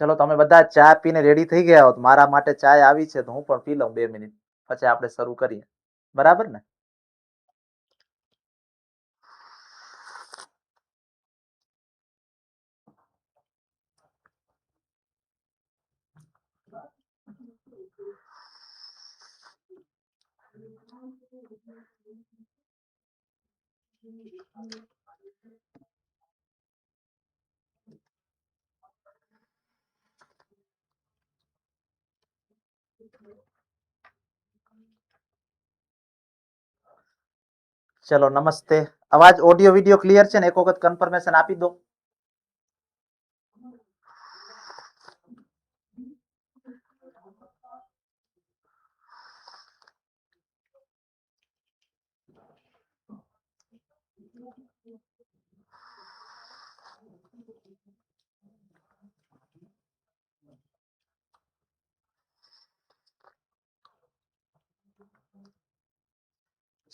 ચલો તમે બધા ચા પીને રેડી થઈ ગયા હો, મારા માટે ચાય આવી છે તો હું પણ પી લઉં 2 મિનિટ, પછી આપણે શરૂ કરીએ. બરાબર ને? ચલો નમસ્તે. અવાજ ઓડિયો વિડિયો ક્લિયર છે ને? એક વખત કન્ફર્મેશન આપી દો.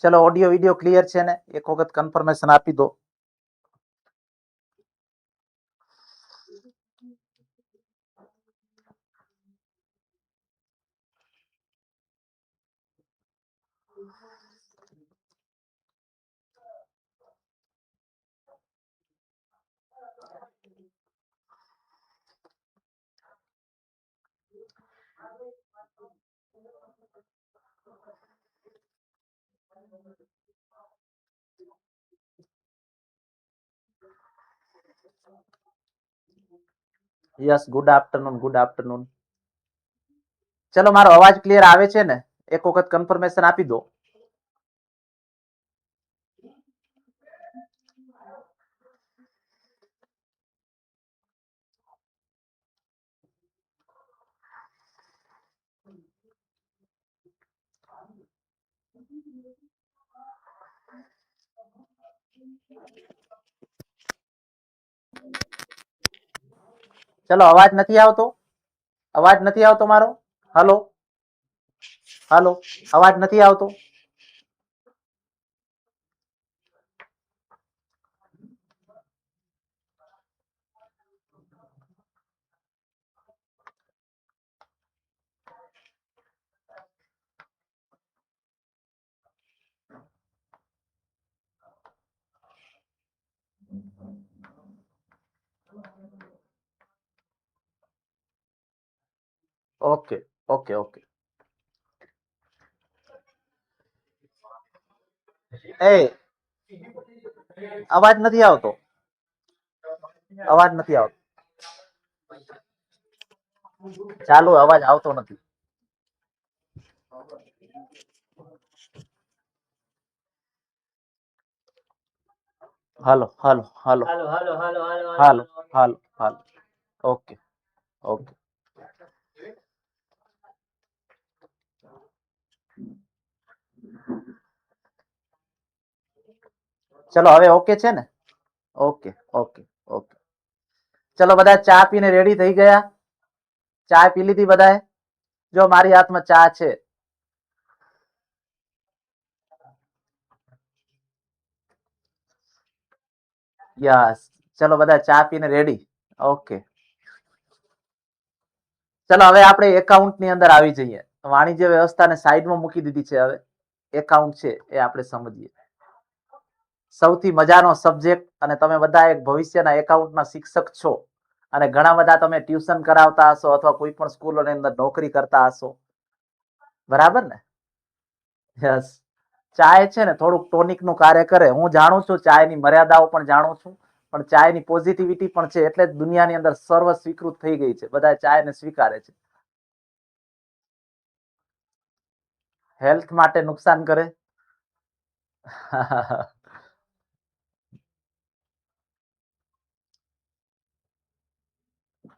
ચલો ઓડિયો વિડિયો ક્લિયર છે ને? એક વખત કન્ફર્મેશન આપી દો. Yes, good afternoon, good afternoon. ચલો મારો અવાજ ક્લિયર આવે છે ને? એક વખત કન્ફર્મેશન આપી દો. ચલો અવાજ નથી આવતો? અવાજ નથી આવતો મારો? હાલો હાલો, અવાજ નથી આવતો? Okay okay okay. એ અવાજ નથી આવતો. અવાજ નથી આવતો. ચાલુ અવાજ આવતો નથી. Hello hello hello hello hello hello hello hello hello. Okay okay. ચલો હવે ઓકે છે ને? Okay okay okay. ચલો બધા ચા પીને રેડી થઈ ગયા? ચા પી લીધી બધાએ? જો મારી હાથમાં ચા છે. યસ. ચલો બધા ચા પીને રેડી? ઓકે. ચલો હવે આપણે એકાઉન્ટ ની અંદર આવી જઈએ. વાણિજ્ય વ્યવસ્થાને સાઈડમાં મૂકી દીધી છે. હવે એકાઉન્ટ છે એ આપણે સમજીએ. સૌથી મજાનો સબ્જેક્ટ, અને તમે બધા એક ભવિષ્યના એકાઉન્ટના શિક્ષક છો અને ઘણા બધા તમે ટ્યુશન કરાવતા હશો અથવા કોઈ પણ સ્કૂલોની અંદર નોકરી કરતા હશો. બરાબર ને? યસ. ચાય છે ને થોડુંક ટોનિક નું કાર્ય કરે. હું જાણું છું, ચાયની મર્યાદાઓ પણ જાણું છું, પણ ચાયની પોઝિટિવિટી પણ છે, એટલે જ દુનિયાની અંદર સર્વ સ્વીકૃત થઈ ગઈ છે. બધા ચાયને સ્વીકારે છે. હેલ્થ માટે નુકસાન કરે.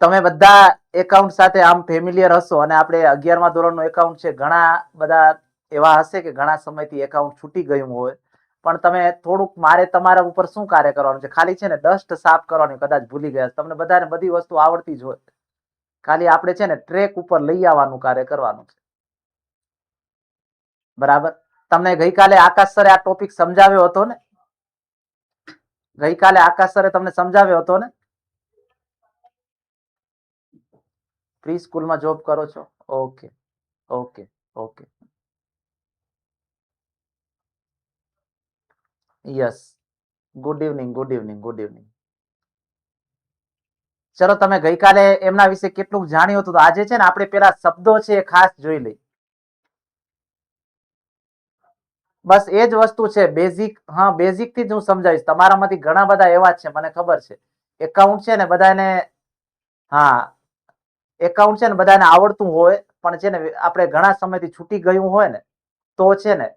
તમે બધા એકાઉન્ટ સાથે આમ ફેમિલિયર હશો, અને આપણે 11મા ધોરણનું એકાઉન્ટ છે. ઘણા બધા એવા હશે કે ઘણા સમયથી એકાઉન્ટ છૂટી ગયું હોય, પણ તમે થોડુંક, મારે તમારા ઉપર શું કાર્ય કરવાનું છે? ખાલી છે ને ડસ્ટ સાફ કરવાની. કદાચ ભૂલી ગયા, તમને બધાને બધી વસ્તુ આવડતી જ હોય. ખાલી આપણે છે ને ટ્રેક ઉપર લઈ આવવાનું કાર્ય કરવાનું છે. બરાબર? તમને ગઈકાલે આકાશ સરે આ ટોપિક સમજાવ્યો હતો ને? ગઈકાલે આકાશ સરે તમને સમજાવ્યો હતો ને? પ્રી સ્કૂલમાં જોબ કરો છો? Okay okay okay. Yes. Good evening, good evening, good evening. ચલો, તમે ગઈકાલે એમના વિશે કેટલું જાણ્યું હતું, તો આજે છે ને આપણે પેલા શબ્દો છે એ ખાસ જોઈ લઈ. બસ એ જ વસ્તુ છે બેઝિક. હા, બેઝિક થી જ હું સમજાવીશ. તમારામાંથી ઘણા બધા એવા જ છે, મને ખબર છે. એકાઉન્ટ છે ને બધાને, હા, એકાઉન્ટ છે ને બધાને આવડતું હોય, પણ છે ને આપણે ઘણા સમયથી છૂટી ગયું હોય ને, તો છે ને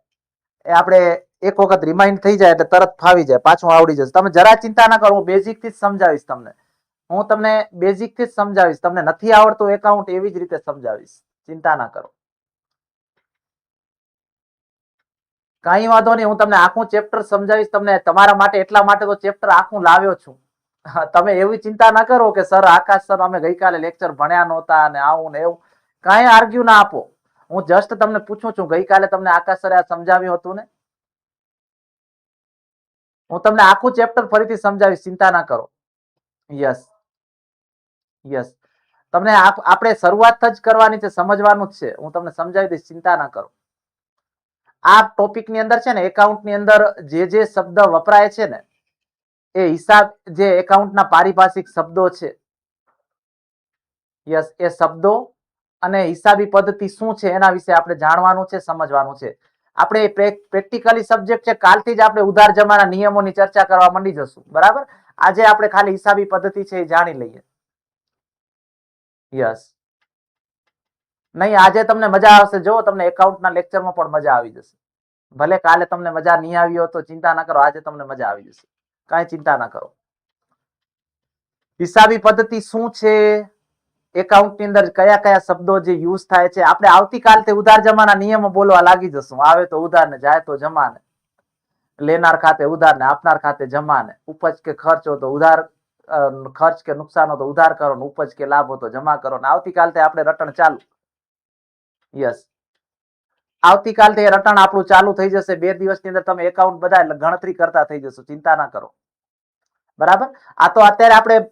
એ આપણે એક વખત રિમાઇન્ડ થઈ જાય એટલે તરત ફાવી જાય, પાછું આવડી જશે. તમે જરા ચિંતા ના કરો, હું બેઝિક થી જ સમજાવીશ તમને. હું તમને બેઝિક થી જ સમજાવીશ. તમને નથી આવડતું એકાઉન્ટ, એવી જ રીતે સમજાવીશ. ચિંતા ના કરો. કઈ વાંધો નહીં, હું તમને આખું ચેપ્ટર સમજાવીશ. તમને તમારા માટે, એટલા માટે તો ચેપ્ટર આખું લાવ્યો છું. તમે એવી ચિંતા ના કરો કે સર, આકાશ સર, અમે ગઈકાલે લેક્ચર ભણ્યા નહોતા અને આવું ને એવું. કઈ આર્ગ્યુ ના આપો. હું જસ્ટ તમને પૂછું છું, ગઈકાલે તમને આકાશ સરે આ સમજાવ્યું હતું ને? હું તમને આખું ચેપ્ટર ફરીથી સમજાવીશ, ચિંતા ના કરો. Yes yes. તમને આપણે શરૂઆત જ કરવાની છે, સમજવાનું જ છે. હું તમને સમજાવી દઈશ, ચિંતા ના કરો. આ ટોપિક ની અંદર છે ને, એકાઉન્ટ ની અંદર જે જે શબ્દ વપરાય છે ને, એ હિસાબ, જે એકાઉન્ટના પારિભાષિક શબ્દો છે, યસ, એ શબ્દો અને હિસાબી પદ્ધતિ શું છે એના વિશે આપણે જાણવાનું છે, સમજવાનું છે. આપણે પ્રેક્ટિકલી સબ્જેક્ટ છે, કાલથી જ આપણે ઉધાર જમાના નિયમોની ચર્ચા કરવા માંડી જશું. બરાબર? આજે આપણે ખાલી હિસાબી પદ્ધતિ છે એ જાણી લઈએ. યસ. નહીં, આજે તમને મજા આવશે. જો તમને એકાઉન્ટના લેક્ચરમાં પણ મજા આવી જશે. ભલે કાલે તમને મજા નહીં આવી હોય તો ચિંતા ના કરો, આજે તમને મજા આવી જશે. કાંઈ ચિંતા ના કરો. હિસાબી પદ્ધતિ શું છે, એકાઉન્ટ ની અંદર કયા કયા શબ્દો જે યુઝ થાય છે, આપણે આવતીકાલથી ઉધાર જમાના નિયમો બોલવા લાગી જશું. આવે તો ઉધાર ને, જાય તો જમા ને, લેનાર ખાતે ઉધાર ને, આપનાર ખાતે જમા ને, ઉપજ કે ખર્ચ હો તો ઉધાર, ખર્ચ કે નુકસાન હો તો ઉધાર કરો ને, ઉપજ કે લાભ હો તો જમા કરો ને. આવતીકાલથી આપણે રટણ ચાલુ. યસ. આવતીકાલથી એ રટણ આપણું ચાલુ થઈ જશે. 2 દિવસની અંદર તમે એકાઉન્ટ બધા ગણતરી કરતા થઈ જશો. ચિંતા ના કરો. બરાબર? આ તો અત્યારે આપણે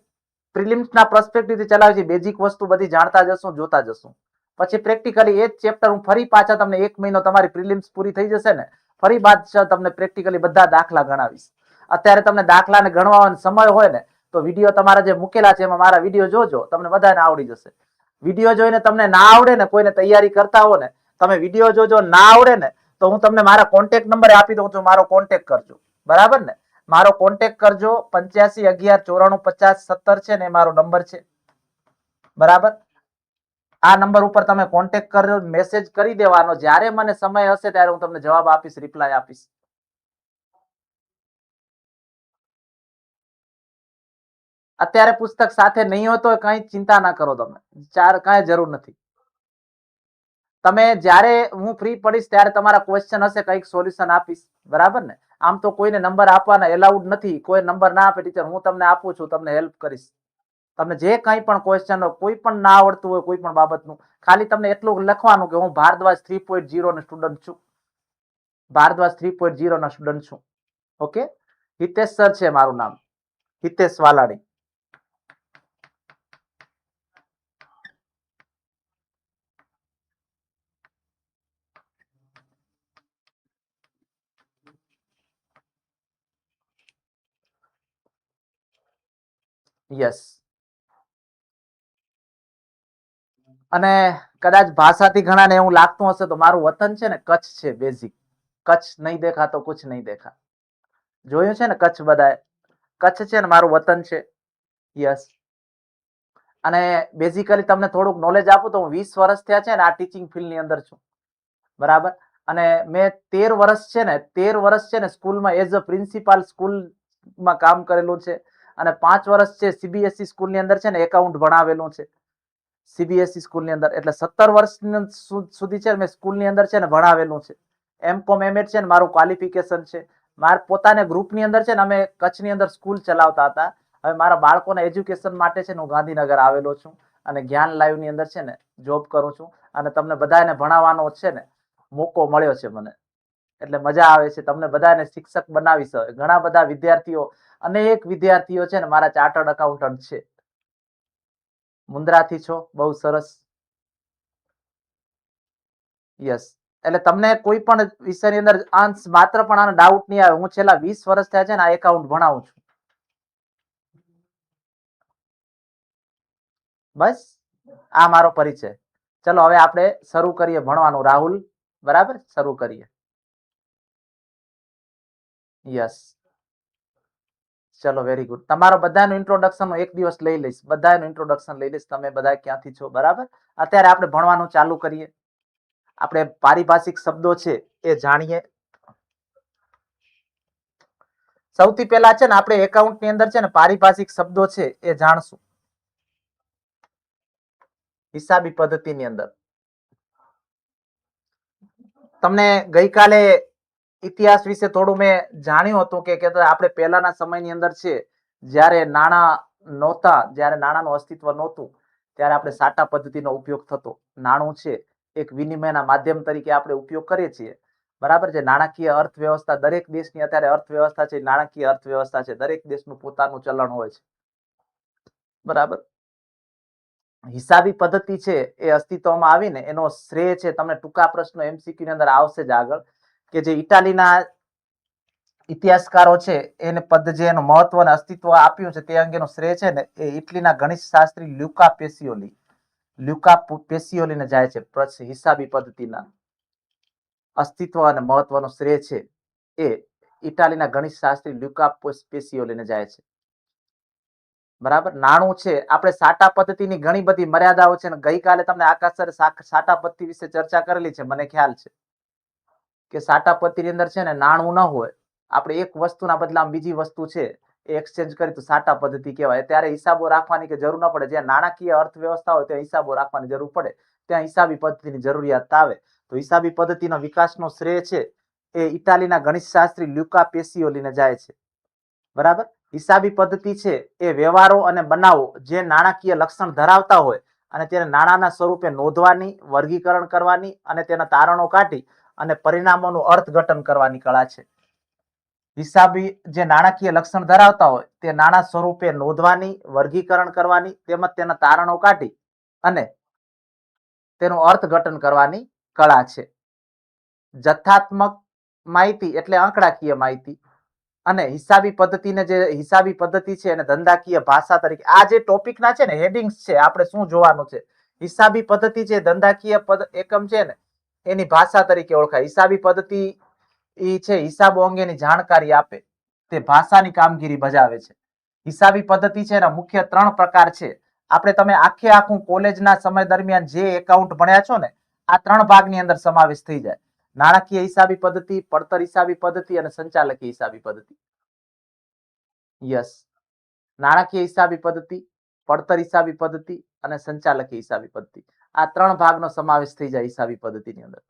પ્રિલિમ્સના પર્સપેક્ટિવથી ચલાવીએ છીએ. બેઝિક વસ્તુ બધી જાણતા જશું, જોતા જશું. પછી પ્રેક્ટિકલી એ જ ચેપ્ટર હું ફરી પાછા તમને 1 મહિનો તમારી પ્રિલિમ્સ પૂરી થઈ જશે ને, ફરી પાછા તમને પ્રેક્ટિકલી બધા દાખલા ગણાવીશ. અત્યારે તમને દાખલાને ગણવાનો સમય હોય ને, તો વિડીયો તમારા જે મૂકેલા છે એમાં મારા વિડીયો જોજો, તમને બધાને આવડી જશે. વિડીયો જોઈને તમને ના આવડે ને, કોઈને તૈયારી કરતા હો ને, તમે વિડીયો જોજો, ના આવડે ને, તો હું તમને મારા કોન્ટેક્ટ નંબર આપી દઉં છું. મારો કોન્ટેક્ટ કરજો. બરાબર ને? મારો કોન્ટેક્ટ કરજો. 8511945017 છે ને, એ મારો નંબર છે. બરાબર? આ નંબર ઉપર તમે કોન્ટેક્ટ કરજો, મેસેજ કરી દેવાનો. જ્યારે મને સમય હશે ત્યારે હું તમને જવાબ આપીશ, રિપ્લાય આપીશ. અત્યારે પુસ્તક સાથે નહીં હોય તો કઈ ચિંતા ના કરો. તમે કાંઈ જરૂર નથી. તમે જ્યારે હું ફ્રી પડીશ ત્યારે તમારા ક્વેશ્ચન હશે, કંઈક સોલ્યુશન આપીશ. બરાબર ને? આમ તો કોઈને નંબર આપવાના એલાઉડ નથી. કોઈ નંબર ના આપે ટીચર, હું તમને આપું છું, તમને હેલ્પ કરીશ. તમને જે કંઈ પણ ક્વેશ્ચન હોય, કોઈ પણ ના આવડતું હોય, કોઈ પણ બાબતનું, ખાલી તમને એટલું લખવાનું કે હું ભારદ્વાજ 3.0 નો સ્ટુડન્ટ છું. ભારદ્વાજ 3.0 ના સ્ટુડન્ટ છું. ઓકે? હિતેશ સર છે મારું નામ, હિતેશ વાલાણી. યસ. અને કદાચ ભાષાથી ઘણાને એવું લાગતું હશે તો મારું વતન છે ને કચ્છ છે. બેઝિક કચ્છ નહીં દેખા તો કુછ નહીં દેખા. જોયું છે ને કચ્છ બધાએ? કચ્છ છે ને મારું વતન છે. યસ. અને બેઝિકલી તમને થોડુંક નોલેજ આપું તો હું 20 વર્ષ થયા છે ને આ ટીચિંગ ફિલ્ડની અંદર છું. બરાબર? અને મેં 13 વર્ષ છે ને, 13 વર્ષ છે ને સ્કૂલમાં એઝ અ પ્રિન્સિપાલ સ્કૂલમાં કામ કરેલું છે. અને 5 વર્ષ છે સીબીએસઈ સ્કૂલની અંદર છે ને એકાઉન્ટ ભણાવેલું છે. સીબીએસઈ સ્કૂલની અંદર. એટલે 17 વર્ષ સુધી છે મેં સ્કૂલની અંદર છે ને ભણાવેલું છે. એમકોમ એમએડ છે ને મારું ક્વોલિફિકેશન છે. મારા પોતાને ગ્રુપની અંદર છે ને અમે કચ્છની અંદર સ્કૂલ ચલાવતા હતા. હવે મારા બાળકોના એજ્યુકેશન માટે છે ને હું ગાંધીનગર આવેલો છું અને જ્ઞાન લાઈવ ની અંદર છે ને જોબ કરું છું. અને તમને બધાને ભણાવવાનો છે ને મોકો મળ્યો છે મને, એટલે મજા આવે છે. તમને બધાને શિક્ષક બનાવીશ. ઘણા બધા વિદ્યાર્થીઓ, અનેક વિદ્યાર્થીઓ છે ને મારા ચાર્ટર્ડ એકાઉન્ટન્ટ છે. મુન્દ્રાથી છો, બહુ સરસ. યસ. એટલે તમને કોઈ પણ વિષયની અંદર અંશ માત્ર પણ આનો ડાઉટ નહીં આવે. હું છેલ્લા 20 વર્ષ થયા છે ને આ એકાઉન્ટ ભણાવું છું. બસ આ મારો પરિચય. ચલો હવે આપણે શરૂ કરીએ ભણવાનું. રાહુલ, બરાબર, શરૂ કરીએ. યસ. ચલો વેરી ગુડ. તમારો બધાનું ઇન્ટ્રોડક્શન હું એક દિવસ લઈ લઈશ. બધાનું ઇન્ટ્રોડક્શન લઈ લઈશ. તમે બધા ક્યાંથી છો, બરાબર. અત્યારે આપણે ભણવાનું ચાલુ કરીએ. આપણે પારિભાષિક શબ્દો છે એ જાણીએ. સૌથી પહેલા છે ને આપણે એકાઉન્ટ ની અંદર છે ને પારિભાષિક શબ્દો છે એ જાણશું. હિસાબી પદ્ધતિની અંદર તમને ગઈકાલે ઇતિહાસ વિશે થોડું મેં જાણ્યું હતું કે આપણે પહેલાના સમયની અંદર છે જ્યારે નાણાં નહોતા, જ્યારે નાણાંનું અસ્તિત્વ નહોતું, ત્યારે આપણે સાટા પદ્ધતિનો ઉપયોગ થતો. નાણું છે એક વિનિમયના માધ્યમ તરીકે આપણે ઉપયોગ કરીએ છીએ, બરાબર છે. નાણાકીય અર્થવ્યવસ્થા દરેક દેશની અત્યારે અર્થવ્યવસ્થા છે, નાણાકીય અર્થવ્યવસ્થા છે. દરેક દેશનું પોતાનું ચલણ હોય છે, બરાબર. હિસાબી પદ્ધતિ છે એ અસ્તિત્વમાં આવીને એનો શ્રેય છે તમને ટૂંકા પ્રશ્નો MCQ ની અંદર આવશે જ આગળ, કે જે ઇટાલીના ઇતિહાસકારો છે એને પદ જે એનું મહત્વ અને અસ્તિત્વ આપ્યું છે તે અંગેનો શ્રેય છે ને એ ઇટલીના ગણિત શાસ્ત્રી લ્યુકા પેસિયોલીને જાય છે. હિસાબી પદ્ધતિના અસ્તિત્વ અને મહત્વનો શ્રેય છે એ ઇટાલીના ગણિત શાસ્ત્રી લ્યુકા પેસિયોલીને જાય છે, બરાબર. નાણું છે આપણે સાટા પદ્ધતિની ઘણી બધી મર્યાદાઓ છે ને ગઈકાલે તમને આકાશ સરે સાટા પદ્ધતિ વિશે ચર્ચા કરેલી છે, મને ખ્યાલ છે કે સાટા પદ્ધતિની અંદર છે ને નાણું ન હોય, આપણે એક વસ્તુના બદલામાં બીજી વસ્તુ છે એ એક્સચેન્જ કરી તો સાટા પદ્ધતિ કહેવાય. ત્યારે હિસાબો રાખવાની કે જરૂર ન પડે. જ્યાં નાણાકીય અર્થવ્યવસ્થા હોય ત્યાં હિસાબો રાખવાની જરૂર પડે, ત્યાં હિસાબી પદ્ધતિની જરૂરિયાત આવે. તો હિસાબી પદ્ધતિનો વિકાસનો શ્રેય છે એ ઇટાલીના ગણિત શાસ્ત્રી લ્યુકા પેસિયોલીને જાય છે, બરાબર. હિસાબી પદ્ધતિ છે એ વ્યવહારો અને બનાવો જે નાણાકીય લક્ષણ ધરાવતા હોય અને તેને નાણાંના સ્વરૂપે નોંધવાની, વર્ગીકરણ કરવાની અને તેના તારણો કાઢી અને પરિણામોનું અર્થઘટન કરવાની કળા છે. હિસાબી જે નાણાકીય લક્ષણ ધરાવતા હોય તે નાણાં સ્વરૂપે નોંધવાની, વર્ગીકરણ કરવાની તેમજ તેના તારણો કાઢી અને તેનું અર્થઘટન કરવાની કળા છે. જથ્થાત્મક માહિતી એટલે આંકડાકીય માહિતી અને હિસાબી પદ્ધતિને જે હિસાબી પદ્ધતિ છે અને ધંધાકીય ભાષા તરીકે આ જે ટોપિકના છે ને હેડિંગ્સ છે, આપણે શું જોવાનું છે. હિસાબી પદ્ધતિ છે ધંધાકીય એકમ છે ને એની ભાષા તરીકે ઓળખાય. હિસાબી પદ્ધતિ એ છે હિસાબો અંગેની જાણકારી આપે, તે ભાષાની કામગીરી બજાવે છે. હિસાબી પદ્ધતિ છે એના મુખ્ય 3 પ્રકાર છે. આપણે તમે આખું કોલેજના સમય દરમિયાન જે એકાઉન્ટ ભણ્યા છો ને આ 3 ભાગની અંદર સમાવેશ થઈ જાય. નાણાકીય હિસાબી પદ્ધતિ, પડતર હિસાબી પદ્ધતિ અને સંચાલકીય હિસાબી પદ્ધતિ. યસ. નાણાકીય હિસાબી પદ્ધતિ, પડતર હિસાબી પદ્ધતિ અને સંચાલકીય હિસાબી પદ્ધતિ, આ 3 ભાગનો સમાવેશ થઈ જાય હિસાબી પદ્ધતિની અંદર.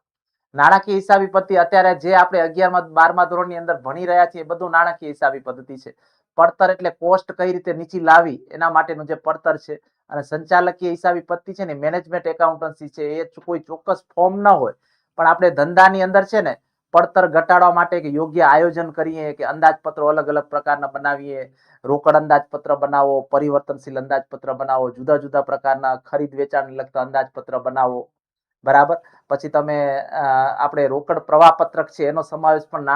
નાણાકીય હિસાબી પદ્ધતિ અત્યારે જે આપણે 11મા 12મા ધોરણની અંદર ભણી રહ્યા છીએ એ બધું નાણાકીય હિસાબી પદ્ધતિ છે. પડતર એટલે કોસ્ટ કઈ રીતે નીચી લાવી એના માટેનું જે પડતર છે. અને સંચાલકીય હિસાબી પદ્ધતિ છે ને મેનેજમેન્ટ એકાઉન્ટન્સી છે. એ કોઈ ચોક્કસ ફોર્મ ન હોય પણ આપણે ધંધાની અંદર છે ને પડતર ઘટાડવા માટે કે યોગ્ય આયોજન કરીએ, કે અંદાજપત્રો અલગ અલગ પ્રકારના બનાવીએ, રોકડ અંદાજપત્ર બનાવો, પરિવર્તનશીલ અંદાજપત્ર બનાવો, જુદા જુદા પ્રકારના ખરીદ વેચાણને લગતા અંદાજપત્ર બનાવો, બરાબર. પછી તમે આપણે રોકડ પ્રવાહ પત્રક છે એનો સમાવેશ પણ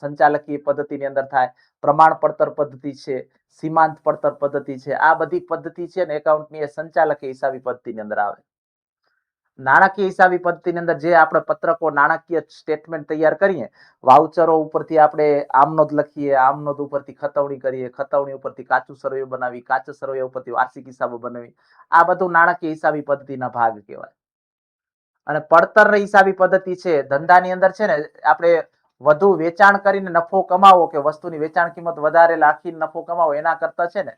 સંચાલકીય પદ્ધતિની અંદર થાય. પ્રમાણ પડતર પદ્ધતિ છે, સીમાંત પડતર પદ્ધતિ છે, આ બધી પદ્ધતિ છે ને એકાઉન્ટની સંચાલકીય હિસાબી પદ્ધતિની અંદર આવે. નાણાકીય હિસાબી પદ્ધતિની અંદર જે આપણે પત્રકો નાણાકીય સ્ટેટમેન્ટ તૈયાર કરીએ, વાઉચરો ઉપરથી આપણે આમનોંધ લખીએ, આમનોંધ ઉપરથી ખતવણી કરીએ, ખતવણી ઉપરથી કાચું સરવૈયું બનાવી, કાચા સરવૈયા ઉપરથી વાર્ષિક હિસાબો બનાવી, આ બધું નાણાકીય હિસાબી પદ્ધતિના ભાગ કહેવાય. અને પડતર હિસાબી પદ્ધતિ છે ધંધાની અંદર છે ને આપણે વધુ વેચાણ કરીને નફો કમાવો કે વસ્તુની વેચાણ કિંમત વધારે રાખીને નફો કમાવો એના કરતા છે ને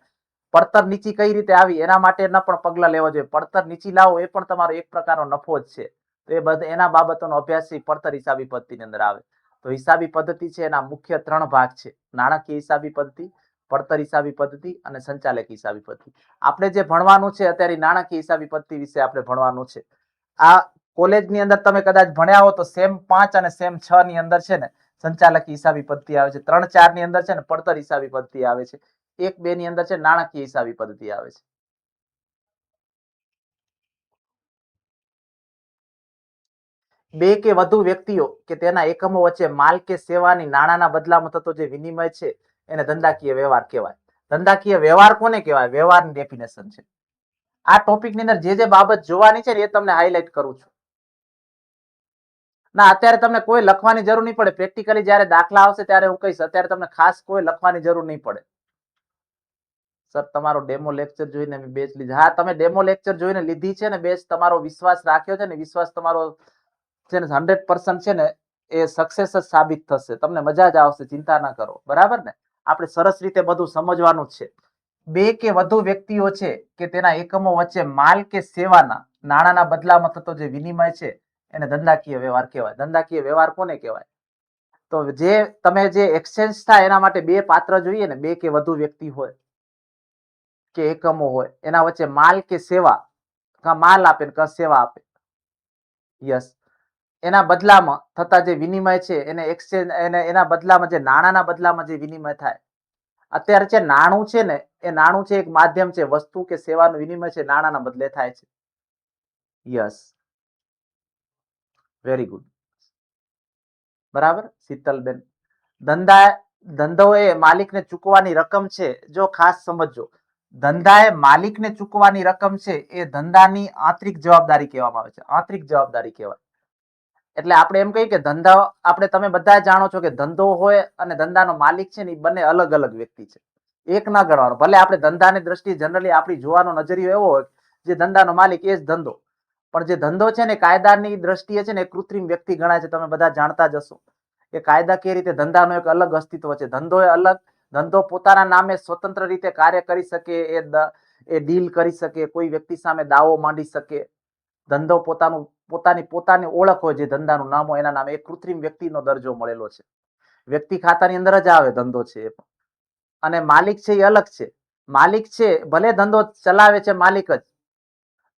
પડતર નીચી કઈ રીતે આવી એના માટેના પણ પગલા લેવા જોઈએ. પડતર નીચી લાવો એ પણ તમારો એક પ્રકારનો નફો જ છે. તો એ બધા એના બાબતોનો અભ્યાસ પડતર હિસાબી પદ્ધતિની અંદર આવે. તો હિસાબી પદ્ધતિ છે એના મુખ્ય 3 ભાગ છે. નાણાકીય હિસાબી પદ્ધતિ, પડતર હિસાબી પદ્ધતિ અને સંચાલક હિસાબી પદ્ધતિ. આપણે જે ભણવાનું છે અત્યારે નાણાકીય હિસાબી પદ્ધતિ વિશે આપણે ભણવાનું છે. આ કોલેજની અંદર તમે કદાચ ભણ્યા હો તો સેમ 5 અને સેમ 6 ની અંદર છે ને સંચાલકીય હિસાબી પદ્ધતિ આવે છે. 3, 4 ની અંદર છે ને પડતર હિસાબી પદ્ધતિ આવે છે. 1, 2 ની અંદર છે નાણાકીય હિસાબી પદ્ધતિ આવે છે. બે કે વધુ વ્યક્તિઓ કે તેના એકમો વચ્ચે માલ કે સેવાની નાણાંના બદલામાં થતો જે વિનિમય છે એને ધંધાકીય વ્યવહાર કહેવાય. ધંધાકીય વ્યવહાર કોને કહેવાય? વ્યવહારની ડેફિનેશન છે. આ ટોપિકની અંદર જે બાબત જોવાની છે ને એ તમને હાઇલાઇટ કરું છું. ના, અત્યારે તમને કોઈ લખવાની જરૂર નહીં પડે. પ્રેક્ટિકલી જ્યારે દાખલા આવશે ત્યારે હું કહીશ. અત્યારે તમને ખાસ કોઈ લખવાની જરૂર નહીં પડે. સર, તમારો ડેમો લેક્ચર જોઈને મેં બેચ લીધી. હા, તમે ડેમો લેક્ચર જોઈને લીધી છે ને બેચ, તમારો વિશ્વાસ રાખ્યો છે ને, વિશ્વાસ તમારો છે ને 100% છે ને એ સક્સેસ જ સાબિત થશે. તમને મજા જ આવશે, ચિંતા ના કરો. બરાબર ને? આપણે સરસ રીતે બધું સમજવાનું જ છે. બે કે વધુ વ્યક્તિઓ છે કે તેના એકમો વચ્ચે માલ કે સેવાના નાણાંના બદલામાં થતો જે વિનિમય છે એને ધંધાકીય વ્યવહાર કહેવાય. ધંધાકીય વ્યવહાર કોને કહેવાય? તો જે તમે જે એક્સચેન્જ થાય એના માટે બે પાત્ર જોઈએ ને, બે કે વધુ વ્યક્તિ હોય કે એકમો હોય, એના વચ્ચે માલ કે સેવા, કા માલ આપે કા સેવા આપે, યસ, એના બદલામાં થતા જે વિનિમય છે એને એક્સચેન્જ, એના બદલામાં જે નાણાંના બદલામાં જે વિનિમય થાય. અત્યારે છે નાણું છે ને, એ નાણું છે એક માધ્યમ છે, વસ્તુ કે સેવાનું વિનિમય છે નાણાંના બદલે થાય છે. Yes, very good. બરાબર શીતલબેન? ધંધો એ માલિકને ચૂકવવાની રકમ છે. જો ખાસ સમજો, ધંધા એ માલિકને ચૂકવવાની રકમ છે એ ધંધાની આંતરિક જવાબદારી કહેવામાં આવે છે. આંતરિક જવાબદારી કહેવાય. એટલે આપણે એમ કહીએ કે ધંધા, આપણે તમે બધા જાણો છો કે ધંધો હોય અને ધંધાનો માલિક છે ને એ બંને અલગ અલગ વ્યક્તિ છે. એક ના ગણવાનો. ભલે આપણે ધંધાની દ્રષ્ટિએ જનરલી આપણી જોવાનો નજરિયો એવો હોય જે ધંધાનો માલિક એ જ ધંધો, પણ જે ધંધો છે ને કાયદાની દ્રષ્ટિએ છે ને એ કૃત્રિમ વ્યક્તિ ગણાય છે. તમે બધા જાણતા જ હશો કે કાયદાકીય રીતે ધંધાનો એક અલગ અસ્તિત્વ છે. ધંધો એ અલગ, ધંધો પોતાના નામે સ્વતંત્ર રીતે કાર્ય કરી શકે, એ ડીલ કરી શકે, કોઈ વ્યક્તિ સામે દાવો માંડી શકે. ધંધો પોતાની ઓળખ હોય, જે ધંધાનું નામ હોય એના નામે. એક કૃત્રિમ વ્યક્તિનો દરજ્જો મળેલો છે. વ્યક્તિ ખાતાની અંદર જ આવે ધંધો છે એ. અને માલિક છે એ અલગ છે. માલિક છે ભલે ધંધો ચલાવે છે માલિક જ,